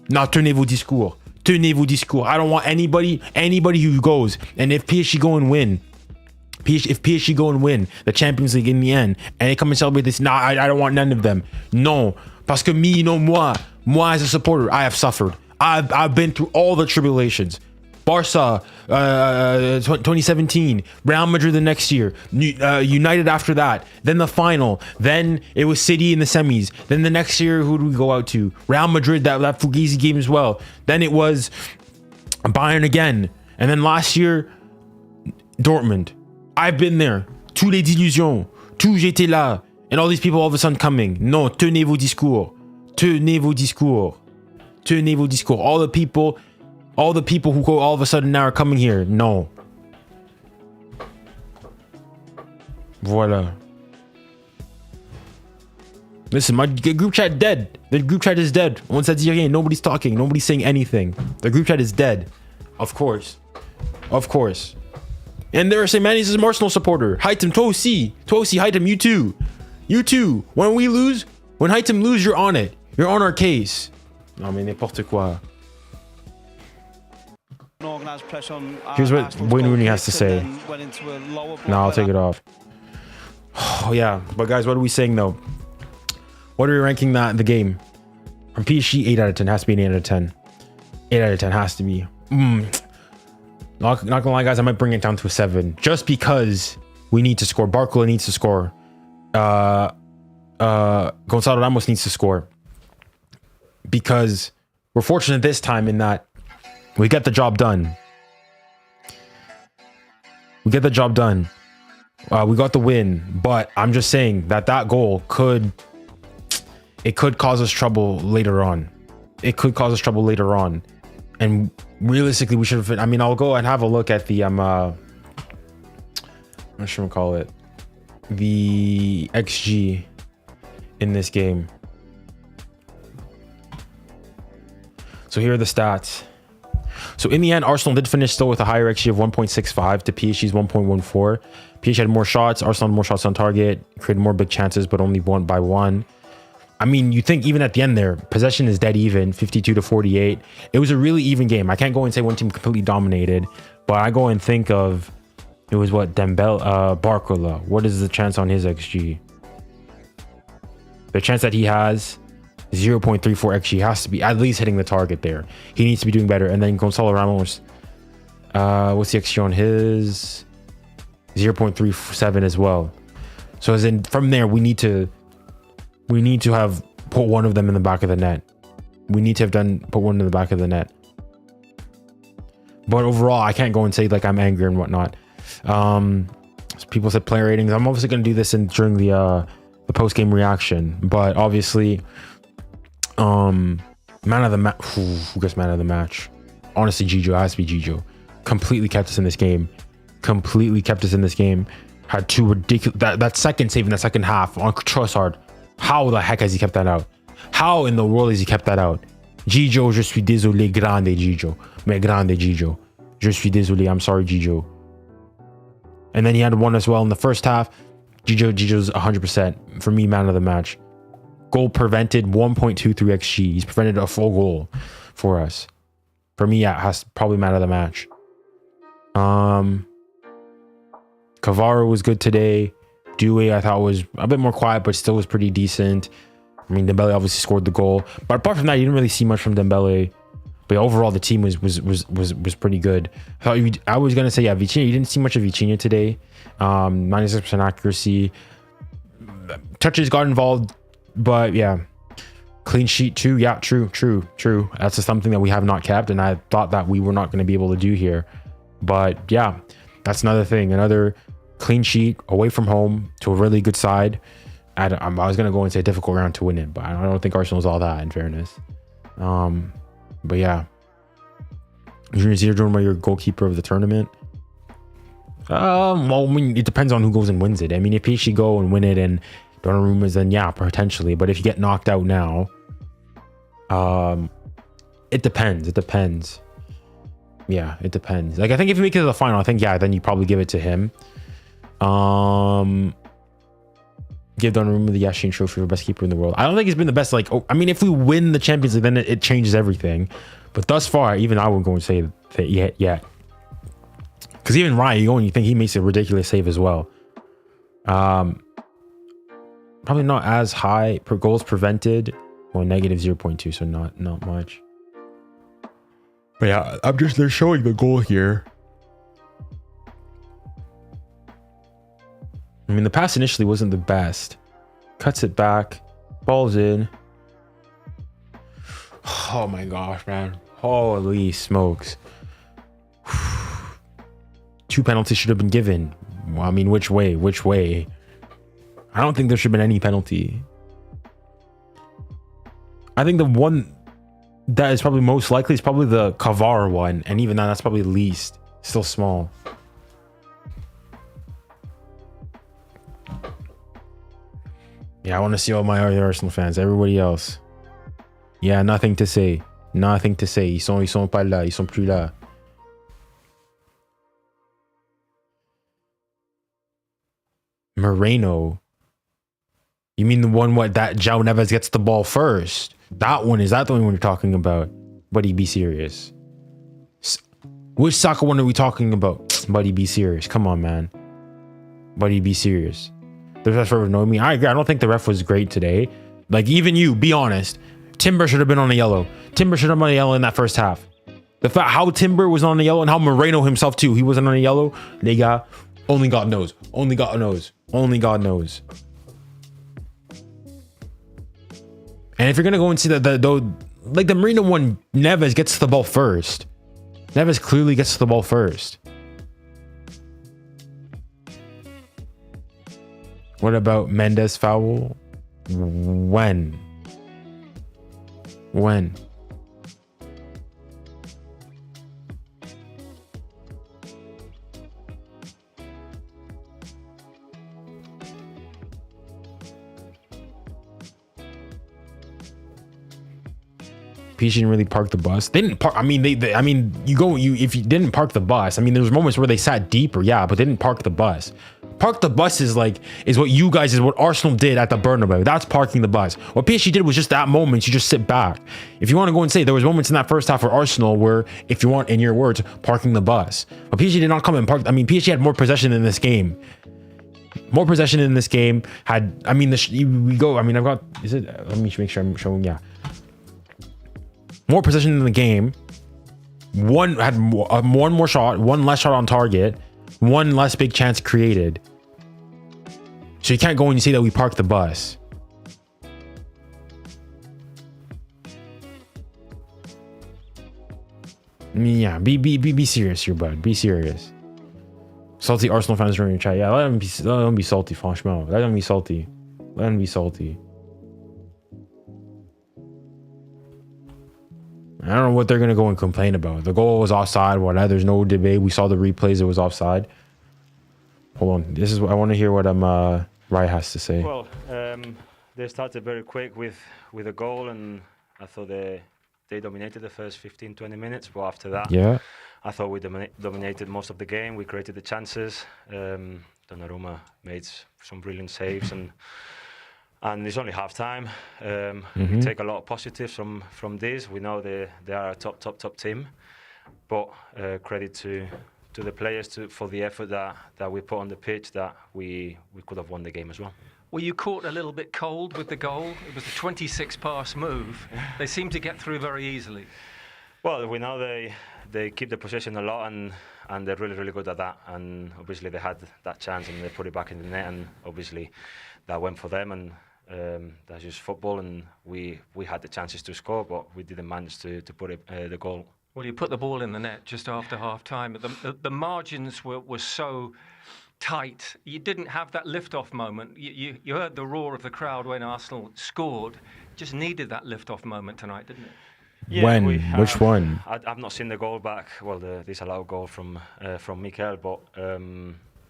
Now, tenez vos discours. Tenez vos discours. I don't want anybody who goes, and if PSG go and win, if PSG go and win the Champions League in the end, and they come and celebrate this, I don't want none of them. No. Parce que me, moi as a supporter, I have suffered. I've been through all the tribulations. Barca, 2017, Real Madrid the next year, United after that, then the final, then it was City in the semis, then the next year, who do we go out to? Real Madrid, that Fugazi game as well. Then it was Bayern again, and then last year, Dortmund. I've been there. Tous les illusions, tout j'étais là, and all these people all of a sudden coming. Non, tenez vos discours. Tenez vos discours. Tenez vos discours. All the people who go all of a sudden now are coming here. No. Voilà. Listen, my group chat dead. The group chat is dead. On ça dit rien. Nobody's talking. Nobody's saying anything. The group chat is dead. Of course. Of course. And they're saying, man, he's an Arsenal supporter. 𝙊𝙾𝘾𝘼𝙎𝙏, 𝙊𝙾𝘾𝘼𝙎𝙏, you too. You too. When we lose, when 𝙊𝙾𝘾𝘼𝘼 lose, you're on it. You're on our case. Non, mais n'importe quoi. Here's what Wayne Rooney has to say. No, I'll take it off. Oh, yeah. But guys, what are we saying though? What are we ranking the game? From PSG, 8 out of 10. Has to be an 8 out of 10. 8 out of 10 has to be. Not gonna lie, guys, I might bring it down to a 7. Just because we need to score. 𝙬𝙾 needs to score. Gonzalo Ramos needs to score. Because we're fortunate this time in that we get the job done. We get the job done. We got the win, but I'm just saying that goal could cause us trouble later on. It could cause us trouble later on, and realistically, we should have. I mean, I'll go and have a look at the what should we call it? The XG in this game. So here are the stats. So in the end, Arsenal did finish still with a higher XG of 1.65 to PSG's 1.14. PSG had more shots. Arsenal had more shots on target, created more big chances, but only won by 1. I mean, you think even at the end there, possession is dead even, 52-48. It was a really even game. I can't go and say one team completely dominated, but I go and think of, it was what, Barcola. What is the chance on his XG? The chance that he has, 0.34 XG, has to be at least hitting the target there. He needs to be doing better. And then Gonzalo Ramos, what's the XG on his? 0.37 as well. So as in from there, we need to have put one of them in the back of the net. We need to have put one in the back of the net. But overall, I can't go and say like I'm angry and whatnot. People said player ratings. I'm obviously going to do this during the post-game reaction, but obviously man of the match. Who gets man of the match? Honestly, 𝙎𝙖𝙖. It has to be 𝙎𝙖𝙖. Completely kept us in this game. Had two ridiculous that second save in the second half on Trossard. How the heck has he kept that out? How in the world has he kept that out? 𝙎𝙖𝙖, je suis désolé, grande 𝙎𝙖𝙖. Mais grande 𝙎𝙖𝙖. Je suis désolé, I'm sorry 𝙎𝙖𝙖. And then he had one as well in the first half. 𝙎𝙖𝙖's 100%. For me, man of the match. Goal prevented, 1.23 XG. He's prevented a full goal for us. For me, yeah, has probably man of the match. Kvara was good today. Doué, I thought, was a bit more quiet, but still was pretty decent. I mean, Dembele obviously scored the goal, but apart from that, you didn't really see much from Dembele. But overall, the team was pretty good. I was gonna say, yeah, Vitinha. You didn't see much of Vitinha today. 96% accuracy. Touches got involved, but yeah, clean sheet too. Yeah, true. That's just something that we have not kept, and I thought that we were not going to be able to do here. But yeah, that's another thing. Another clean sheet away from home to a really good side. I was gonna go and say a difficult round to win it, but I don't think Arsenal's all that, in fairness. But yeah, you're doing your goalkeeper of the tournament. Well, I mean, it depends on who goes and wins it. I mean, if PSG go and win it and Donnarumma's, then yeah, potentially. But if you get knocked out now, it depends. Yeah, it depends. Like, I think if you make it to the final, I think, yeah, then you probably give it to him. Give Donnarumma the Yashin Trophy for best keeper in the world. I don't think he's been the best. Like, I mean, if we win the Champions League, then it changes everything. But thus far, even I would go and say that yet. Because even Ryan, you go and you think he makes a ridiculous save as well. Probably not as high per goals prevented. Well, negative 0.2, so not much. But yeah, they're showing the goal here. I mean, the pass initially wasn't the best. Cuts it back. Ball's in. Oh my gosh, man. Holy smokes. 2 penalties should have been given. Well, I mean, which way? I don't think there should have been any penalty. I think the one that is probably most likely is probably the 𝙎𝙬𝘋𝙼𝘍 one. And even that's probably least. Still small. Yeah, I want to see all my other Arsenal fans. Everybody else. Yeah, nothing to say. Ils sont pas là. Ils sont plus là. Moreno. You mean the one that João Neves gets the ball first? That one, is that the only one you're talking about? Buddy, be serious. Which soccer one are we talking about? Buddy, be serious. Come on, man. Buddy, be serious. The ref for annoying me. I agree. I don't think the ref was great today. Like, even you, be honest. Timber should have been on a yellow. Timber should have been on a yellow in that first half. The fact how Timber was on the yellow and how Moreno himself too, he wasn't on a yellow. They got only God knows. Only God knows. And if you're gonna go and see that the Moreno one, Neves gets the ball first. Neves clearly gets the ball first. What about Mendes foul? When? PSG didn't really park the bus. They didn't park. I mean, if you didn't park the bus, I mean, there was moments where they sat deeper, yeah, but they didn't park the bus. Park the bus is what Arsenal did at the Bernabeu. That's parking the bus. What PSG did was just that moment, you just sit back. If you want to go and say there was moments in that first half for Arsenal where, if you want, in your words, parking the bus. But PSG did not come and park. I mean, PSG had more possession in this game. More possession in this game. I've got, let me make sure I'm showing, yeah. More possession in the game. One more shot, one less shot on target, one less big chance created. So you can't go and say that we parked the bus. I mean, yeah, be serious here, bud. Be serious. Salty Arsenal fans are in your chat. Yeah, let them be salty, franchement. Let them be salty. I don't know what they're going to go and complain about. The goal was offside. Whatever. There's no debate. We saw the replays. It was offside. Hold on. I want to hear what Rai has to say. Well, they started very quick with a goal, and I thought they dominated the first 15-20 minutes. But after that, yeah, I thought we dominated most of the game. We created the chances. Donnarumma made some brilliant saves, and it's only half time. We take a lot of positives from this. We know they are a top team, but credit to the players for the effort that we put on the pitch, that we could have won the game as well. were you caught a little bit cold with the goal? It was a 26-pass move. They seem to get through very easily. Well, we know they keep the possession a lot, and they're really good at that. And obviously they had that chance and they put it back in the net, and obviously that went for them. And that's just football, and we had the chances to score, but we didn't manage to put the goal. Well, you put the ball in the net just after half-time. The margins were so tight. You didn't have that lift-off moment. You heard the roar of the crowd when Arsenal scored. Just needed that lift-off moment tonight, didn't it? Yeah, when? Which one? I've not seen the goal back. Well, this allowed goal from Mikel, but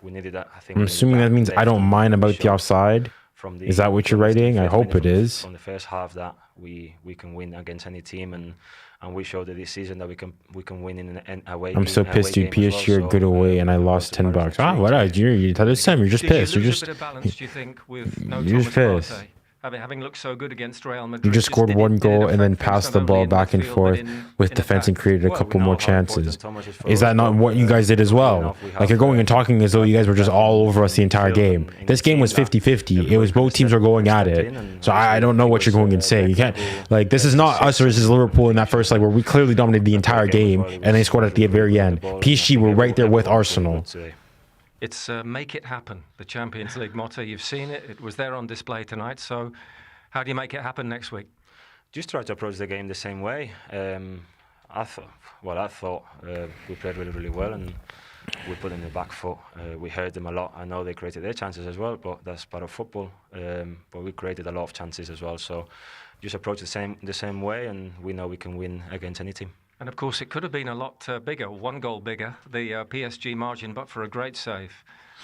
we needed that. I think. I'm assuming that means I don't mind about the offside. Is that what you're writing? I hope it is. From the first half, that we can win against any team, and we showed this season that we can win in an away. I'm so pissed, you PSG are good away, and I lost $10. Ah, what? You're just pissed. Did you lose a bit of balance, do you think, with no you're Thomas just pissed. Partey? Having looked so good against Real Madrid, You just scored one goal and then passed the ball back and forth with defense and created a Well, couple we know more how important chances. Thomas is for Is us, that not but, what you guys did as well? Like you're going and talking as though you guys were just all over us the entire game. This game was 50-50. It was both teams were going at it. So I don't know what you're going and saying. You can't, like, this is not us versus Liverpool in that first leg where we clearly dominated the entire game and they scored at the very end. PSG were right there with Arsenal. It's make it happen. The Champions League motto, you've seen it. It was there on display tonight. So how do you make it happen next week? Just try to approach the game the same way. I thought we played really well, and we put in the back foot. We hurt them a lot. I know they created their chances as well, but that's part of football. But we created a lot of chances as well. So just approach the same way, and we know we can win against any team. And of course, it could have been a lot bigger, one goal bigger, the PSG margin, but for a great save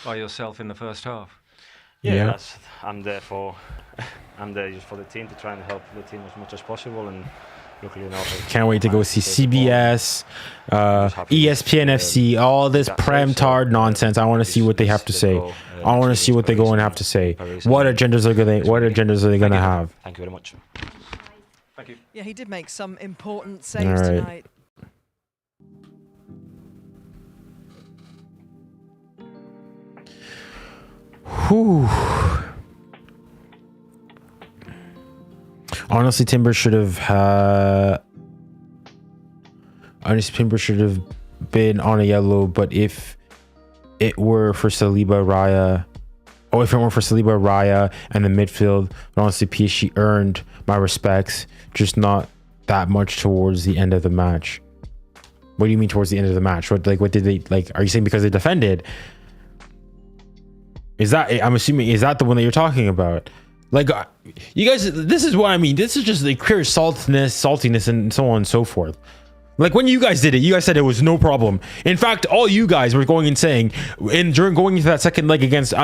by yourself in the first half. Yeah. I'm there just for the team, to try and help the team as much as possible, and luckily enough. Can't wait to go see CBS, ESPN FC, all this prem-tard nonsense. I want to see what they have to say. I want to see what they go and have to say. What agendas are they gonna have? Thank you very much. Thank you. Yeah, he did make some important saves tonight. Whew. Honestly, Timber should have been on a yellow, but if it were for Saliba Raya and the midfield, but honestly, PSG earned my respects, just not that much towards the end of the match. What do you mean towards the end of the match? What did they like? Are you saying because they defended? I'm assuming, is that the one that you're talking about? Like, you guys, this is what I mean. This is just the clear saltiness, and so on and so forth. Like, when you guys did it, you guys said it was no problem. In fact, all you guys were going and saying, during going into that second leg against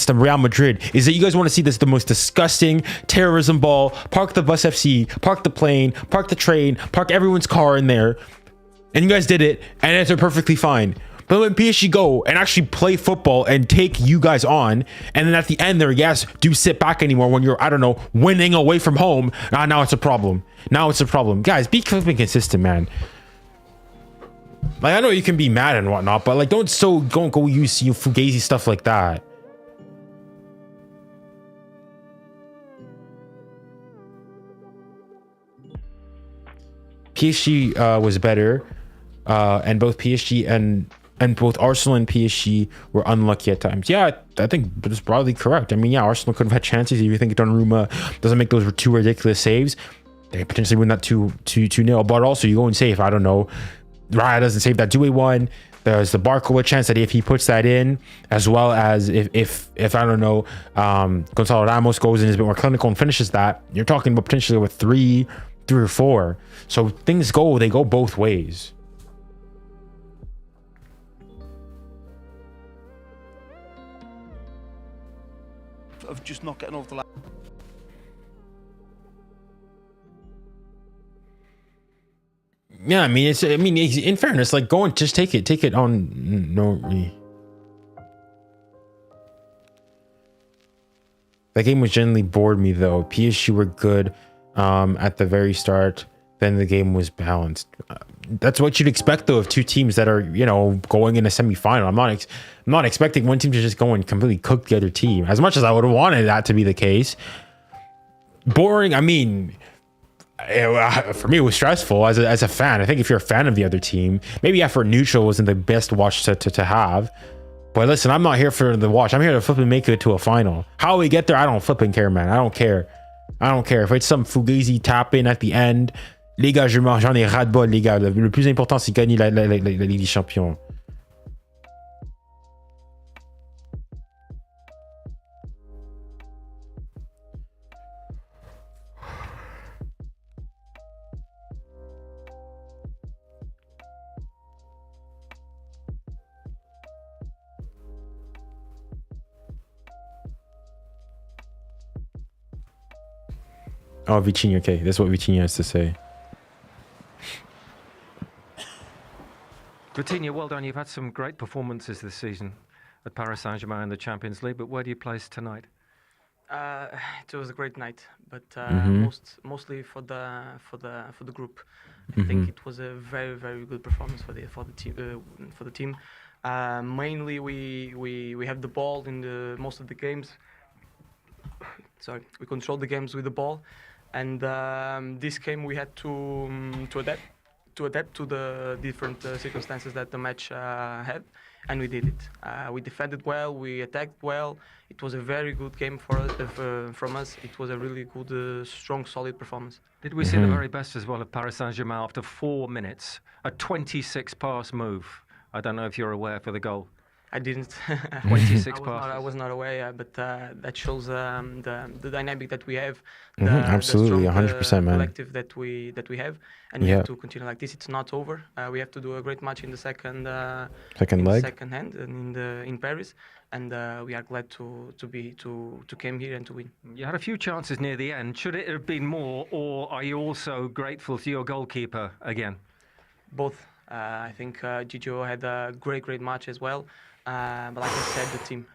Real Madrid, is that you guys want to see this the most disgusting terrorism ball. Park the bus FC, park the plane, park the train, park everyone's car in there. And you guys did it, and it's perfectly fine. But when PSG go and actually play football and take you guys on, and then at the end there, do sit back anymore when you're, I don't know, winning away from home, now it's a problem. Guys, be consistent, man. Like, I know you can be mad and whatnot, but like, don't go use fugazi stuff like that. PSG was better, and both PSG and both Arsenal and PSG were unlucky at times. Yeah, I think it's broadly correct. I mean, yeah, Arsenal could have had chances. If you think Donnarumma doesn't make those two ridiculous saves, they potentially win that 2-0. But also, you go and save, I don't know, Raya doesn't save that 2-1. There's the 𝙎𝙬𝘾𝙼 chance that if he puts that in, as well as if I don't know, Gonzalo Ramos goes in, is a bit more clinical and finishes that, you're talking about potentially with three or four. So they go both ways. Of just not getting over the line. Yeah, I mean, in fairness, like, go and just take it on. No, that game was generally bored me though. PSG were good at the very start. Then the game was balanced. That's what you'd expect though of two teams that are, you know, going in a semi-final. I'm not expecting one team to just go and completely cook the other team. As much as I would have wanted that to be the case. Boring. I mean, for me, it was stressful as a fan. I think if you're a fan of the other team, maybe for neutral wasn't the best watch to have. But listen, I'm not here for the watch. I'm here to flipping make it to a final. How we get there, I don't flipping care, man. I don't care. I don't care. If it's some fugazi tap in at the end, les gars, j'en ai ras-de-bol, les gars. Le plus important, c'est gagner la Ligue des Champions. Oh, 𝙊𝙾𝘼𝘾. Okay, that's what 𝙊𝙾𝘼𝘾 has to say. 𝙊𝙾𝘼𝘾, well done. You've had some great performances this season at Paris Saint-Germain in the Champions League, but where do you place tonight? It was a great night, but mostly for the group. I think it was a very good performance for the team. Mainly, we have the ball in most of the games. Sorry, we controlled the games with the ball, and this game we had to adapt to the different circumstances that the match had, and we did it. We defended well, we attacked well. It was a very good game for us, from us. It was a really good, strong, solid performance. Did we see the very best as well of Paris Saint-Germain after 4 minutes? A 26-pass move. I don't know if you're aware for the goal. I didn't. 26 passes. I was not aware, but that shows the dynamic that we have. Absolutely, 100%, man. Collective that we have, and we have to continue like this. It's not over. We have to do a great match in the second leg, second hand, and in Paris. And we are glad to come here and to win. You had a few chances near the end. Should it have been more, or are you also grateful to your goalkeeper again? Both. I think Gio had a great match as well. But like I said, the team.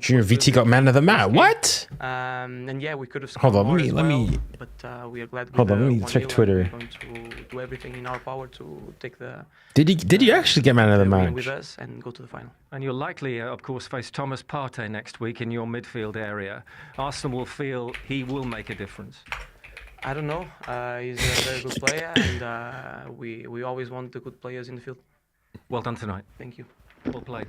Junior VT got man of the match. What? And yeah, we could have scored Hold on, more let me. But we are glad. Hold on, let me check Twitter. We're going to do everything in our power to take the. Did you actually get man of the match? With us and go to the final. And you'll likely, of course, face Thomas Partey next week in your midfield area. Arsenal will feel he will make a difference. I don't know. He's a very good player, and we always want the good players in the field. Well done tonight. Thank you. Well played.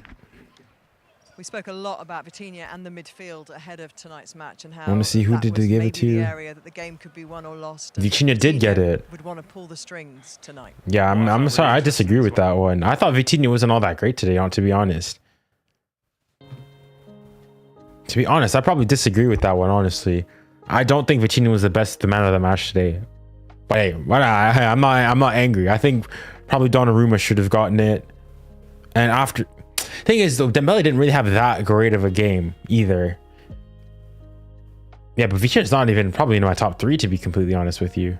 We spoke a lot about 𝙊𝙾𝘼 and the midfield ahead of tonight's match and how I want to see who did they give it to. The area that the game could be won or lost. 𝙊𝙾𝘼 did get it. Would want to pull the strings tonight. Yeah, I'm sorry. I disagree with that one. I thought 𝙊𝙾𝘼 wasn't all that great today. To be honest. To be honest, I probably disagree with that one. Honestly, I don't think 𝙊𝙾𝘼 was the man of the match today. But hey, I'm not angry. I think probably Donnarumma should have gotten it. And after. Thing is, though, Dembele didn't really have that great of a game either. Yeah, but 𝙊𝙾𝘼's not even probably in my top 3, to be completely honest with you.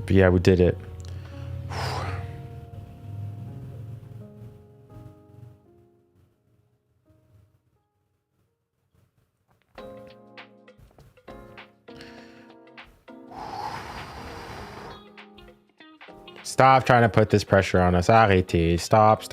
But yeah, we did it. Stop trying to put this pressure on us. Arrêtez. Stop.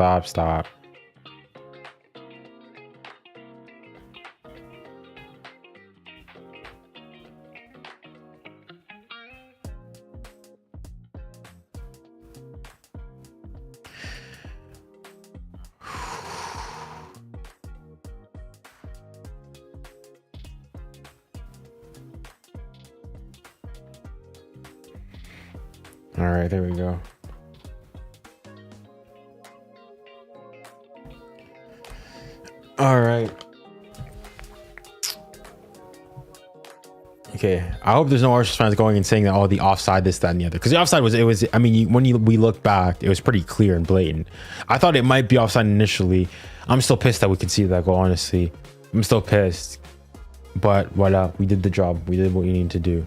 All right, there we go. All right. Okay, I hope there's no Arsenal fans going and saying that, oh, the offside, this, that, and the other. Because the offside was, I mean, we look back, it was pretty clear and blatant. I thought it might be offside initially. I'm still pissed that we could see that goal, honestly. I'm still pissed. But voila, we did the job. We did what we needed to do.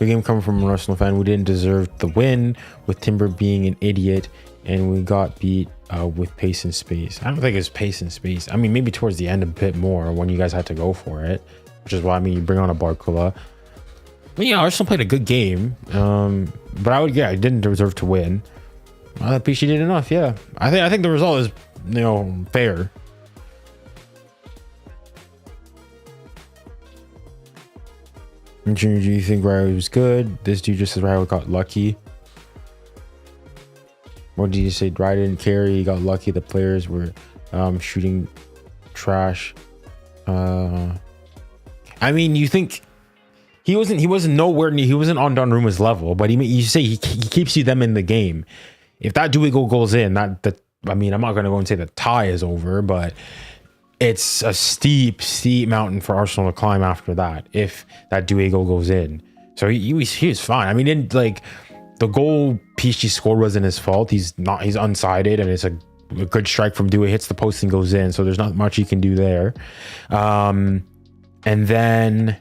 Big game coming from an Arsenal fan. We didn't deserve the win with Timber being an idiot, and we got beat with pace and space. I don't think it's pace and space. I mean, maybe towards the end a bit more when you guys had to go for it, which is why, I mean, you bring on a 𝙬𝙾𝘼𝘾. But yeah, Arsenal played a good game. But I didn't deserve to win. I thought PSG did enough. Yeah, I think the result is, you know, fair. Junior, do you think 𝙬𝙖 was good? This dude just says 𝙬𝙖 got lucky. What did you say? 𝙬𝙖 didn't carry. He got lucky. The players were shooting trash. I mean, you think he wasn't nowhere near. He wasn't on Donnarumma's level, but you say he keeps them in the game. If that 𝙬𝙖 goes in, that I mean, I'm not gonna go and say the tie is over, but it's a steep mountain for Arsenal to climb after that if that 𝙬𝙖 goes in. So he was fine. I mean, the goal PSG scored wasn't his fault. He's unsided, and it's a good strike from 𝙬𝙖, hits the post and goes in. So there's not much you can do there. And then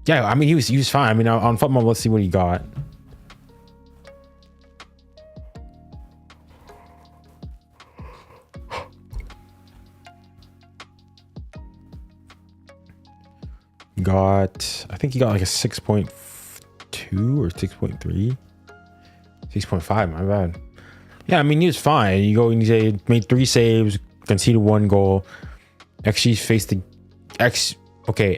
yeah, I mean, he was fine. I mean, on football, let's see what he got. I think he got like a 6.2 or 6.3, 6.5. My bad. Yeah, I mean, he was fine. You go and you say made 3 saves, conceded 1 goal. XG faced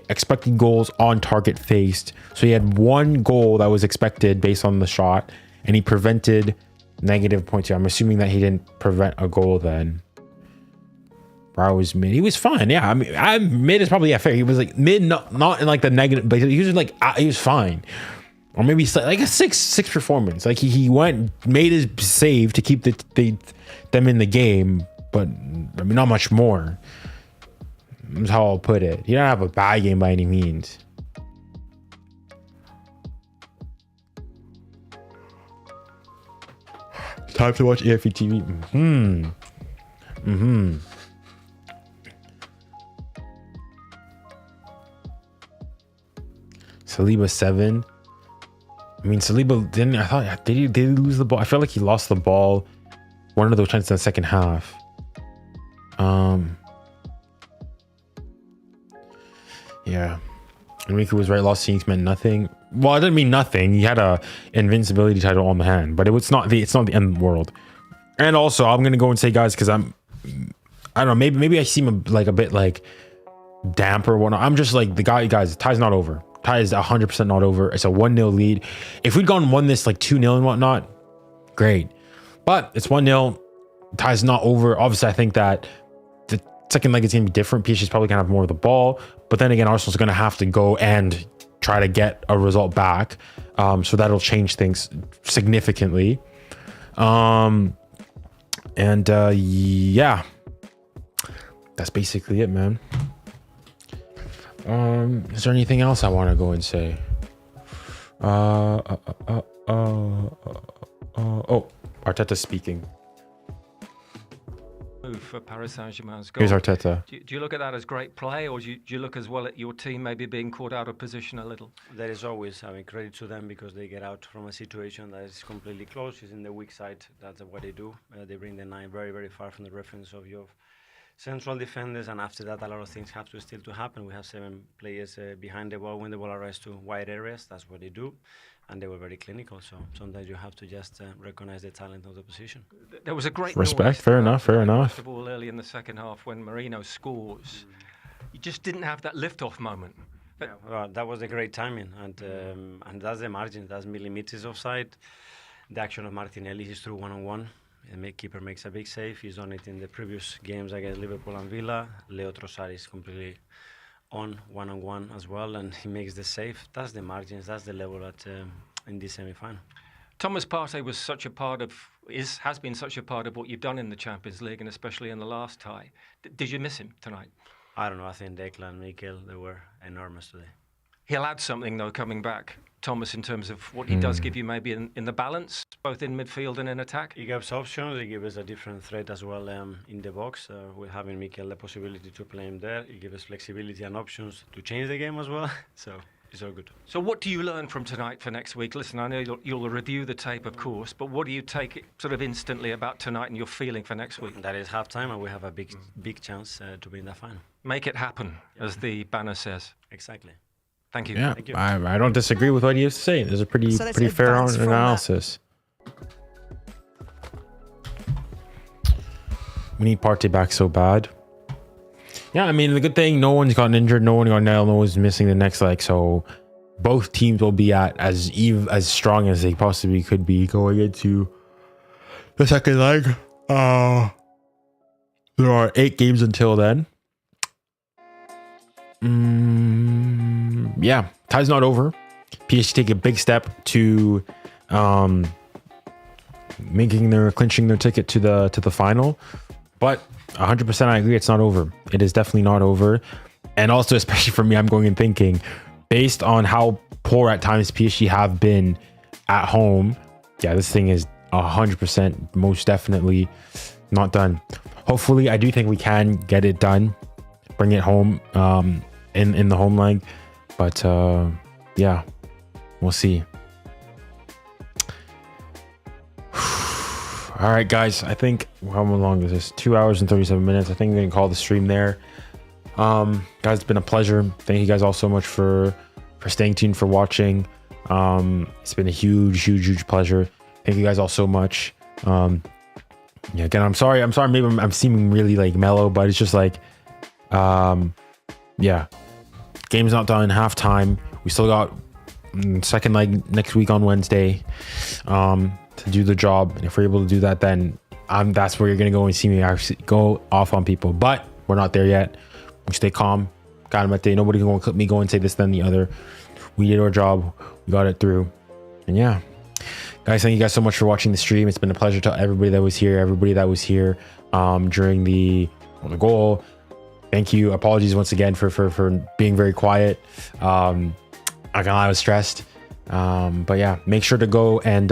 expected goals on target faced. So he had 1 goal that was expected based on the shot, and he prevented -0.2. I'm assuming that he didn't prevent a goal then. 𝙬𝙖 was mid. He was fine. Yeah, I mean, mid is probably fair. He was like mid, not in like the negative, but he was like he was fine, or maybe like a 6 performance. Like he made his save to keep them in the game, but I mean, not much more. That's how I'll put it. He didn't have a bad game by any means. Time to watch AFC TV. Saliba 7. I mean, Saliba didn't. I thought did he lose the ball? I felt like he lost the ball. One of those chances in the second half. Yeah. Enrique was right. Lost Sinks meant nothing. Well, it didn't mean nothing. He had a invincibility title on the hand, but it's not the end of the world. And also, I'm gonna go and say, guys, because I don't know. Maybe I seem like a bit like damp or whatnot. I'm just like the guys. The tie's not over. Tie is 100% not over. It's a 1-0 lead. If we'd gone and won this like 2-0 and whatnot, great. But it's 1-0. Tie's not over. Obviously, I think that the second leg is going to be different. PSG is probably going to have more of the ball. But then again, Arsenal's going to have to go and try to get a result back. So that'll change things significantly. Yeah. That's basically it, man. Is there anything else I want to go and say? Oh, Arteta speaking. For Paris Saint-Germain's goal. Here's Arteta. Do you look at that as great play, or do you look as well at your team maybe being caught out of position a little? There is always credit to them because they get out from a situation that is completely closed. It's in the weak side. That's what they do. They bring the 9 very, very far from the reference of your central defenders, and after that, a lot of things have to still to happen. We have 7 players behind the ball when the ball arrives to wide areas. That's what they do, and they were very clinical. So sometimes you have to just recognize the talent of the position. There was a great respect. Fair enough. First of all, early in the second half when Merino scores, you just didn't have that lift-off moment. Yeah, well, that was a great timing, and that's the margin. That's millimeters offside. The action of Martinelli is through 1-on-1. The keeper makes a big save. He's done it in the previous games against Liverpool and Villa. Leo Trossard is completely on 1-on-1 as well, and he makes the save. That's the margins. That's the level in this semi-final. Thomas Partey was such a part of has been such a part of what you've done in the Champions League, and especially in the last tie. Did you miss him tonight? I don't know. I think Declan and Mikel, they were enormous today. He'll add something though coming back, Thomas, in terms of what he does give you maybe in the balance, both in midfield and in attack. He gives options. He gives us a different threat as well in the box. With having Mikel the possibility to play him there, he gives us flexibility and options to change the game as well. So It's all good. So what do you learn from tonight for next week? Listen, I know you'll review the tape, of course, but what do you take sort of instantly about tonight and your feeling for next week? That is halftime, and we have a big chance to be in the final. Make it happen, as the banner says. Exactly. Thank you. Yeah, Thank you. I don't disagree with what he has to say. There's a pretty fair analysis. We need Partey back so bad. Yeah, I mean, the good thing, no one's gotten injured, no one got nailed, no one's missing the next leg, so both teams will be at as strong as they possibly could be going into the second leg. There are 8 games until then. Yeah, tie's not over. PSG take a big step to clinching their ticket to the final, but 100% I agree, it's not over. It is definitely not over. And also, especially for me, I'm going and thinking, based on how poor at times PSG have been at home, yeah, this thing is 100% most definitely not done. Hopefully, I do think we can get it done, bring it home in the home leg, but yeah, we'll see. All right, guys, I think, how long is this? 2 hours and 37 minutes. I think we're gonna call the stream there. Guys, it's been a pleasure. Thank you guys all so much for staying tuned, for watching. It's been a huge pleasure. Thank you guys all so much. Yeah, again, I'm sorry maybe I'm seeming really like mellow, but it's just like yeah, game's not done, halftime. We still got second leg next week on Wednesday to do the job, and if we're able to do that, then that's where you're gonna go and see me actually go off on people. But we're not there yet. We stay calm. Got him at day. Nobody gonna clip me, go and say this, then the other. We did our job. We got it through. And yeah, guys, thank you guys so much for watching the stream. It's been a pleasure to everybody that was here. During the goal. Thank you. Apologies once again for being very quiet. I was stressed. But yeah, make sure to go and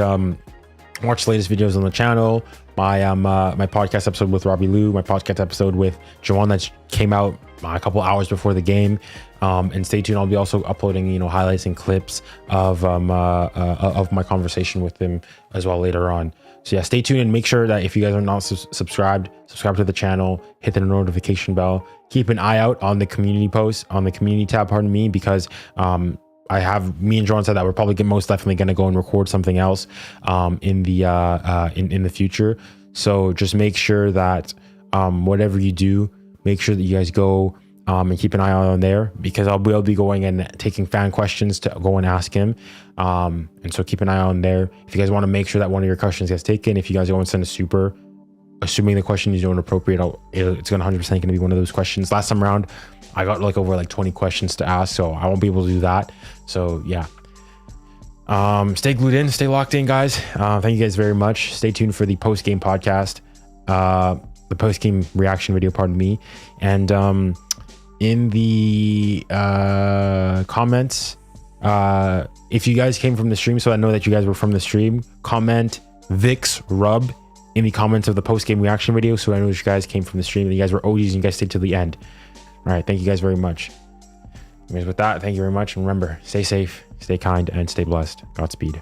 watch the latest videos on the channel. My podcast episode with Robbie Lou, my podcast episode with Jawan that came out a couple hours before the game. And stay tuned. I'll be also uploading, highlights and clips of my conversation with him as well later on. So yeah, stay tuned and make sure that if you guys are not subscribe to the channel, hit the notification bell. Keep an eye out on the community post, on the community tab, because me and John said that we're probably most definitely going to go and record something else in the future. So just make sure that whatever you do, make sure that you guys go and keep an eye on there, because I'll be going and taking fan questions to go and ask him. And so keep an eye on there. If you guys want to make sure that one of your questions gets taken, if you guys go and send a super, assuming the question is inappropriate, it's going to 100% going to be one of those questions. Last time around, I got over 20 questions to ask, so I won't be able to do that. So yeah, stay glued in, stay locked in, guys. Thank you guys very much. Stay tuned for the post-game podcast, the post-game reaction video, and in the comments, if you guys came from the stream, so I know that you guys were from the stream, comment 𝙋𝙊𝘿𝘾𝘼𝙎𝙏 in the comments of the post-game reaction video, so I know that you guys came from the stream and you guys were OGs and you guys stayed till the end. All right, thank you guys very much. Anyways, with that, thank you very much, and remember, stay safe, stay kind, and stay blessed. Godspeed.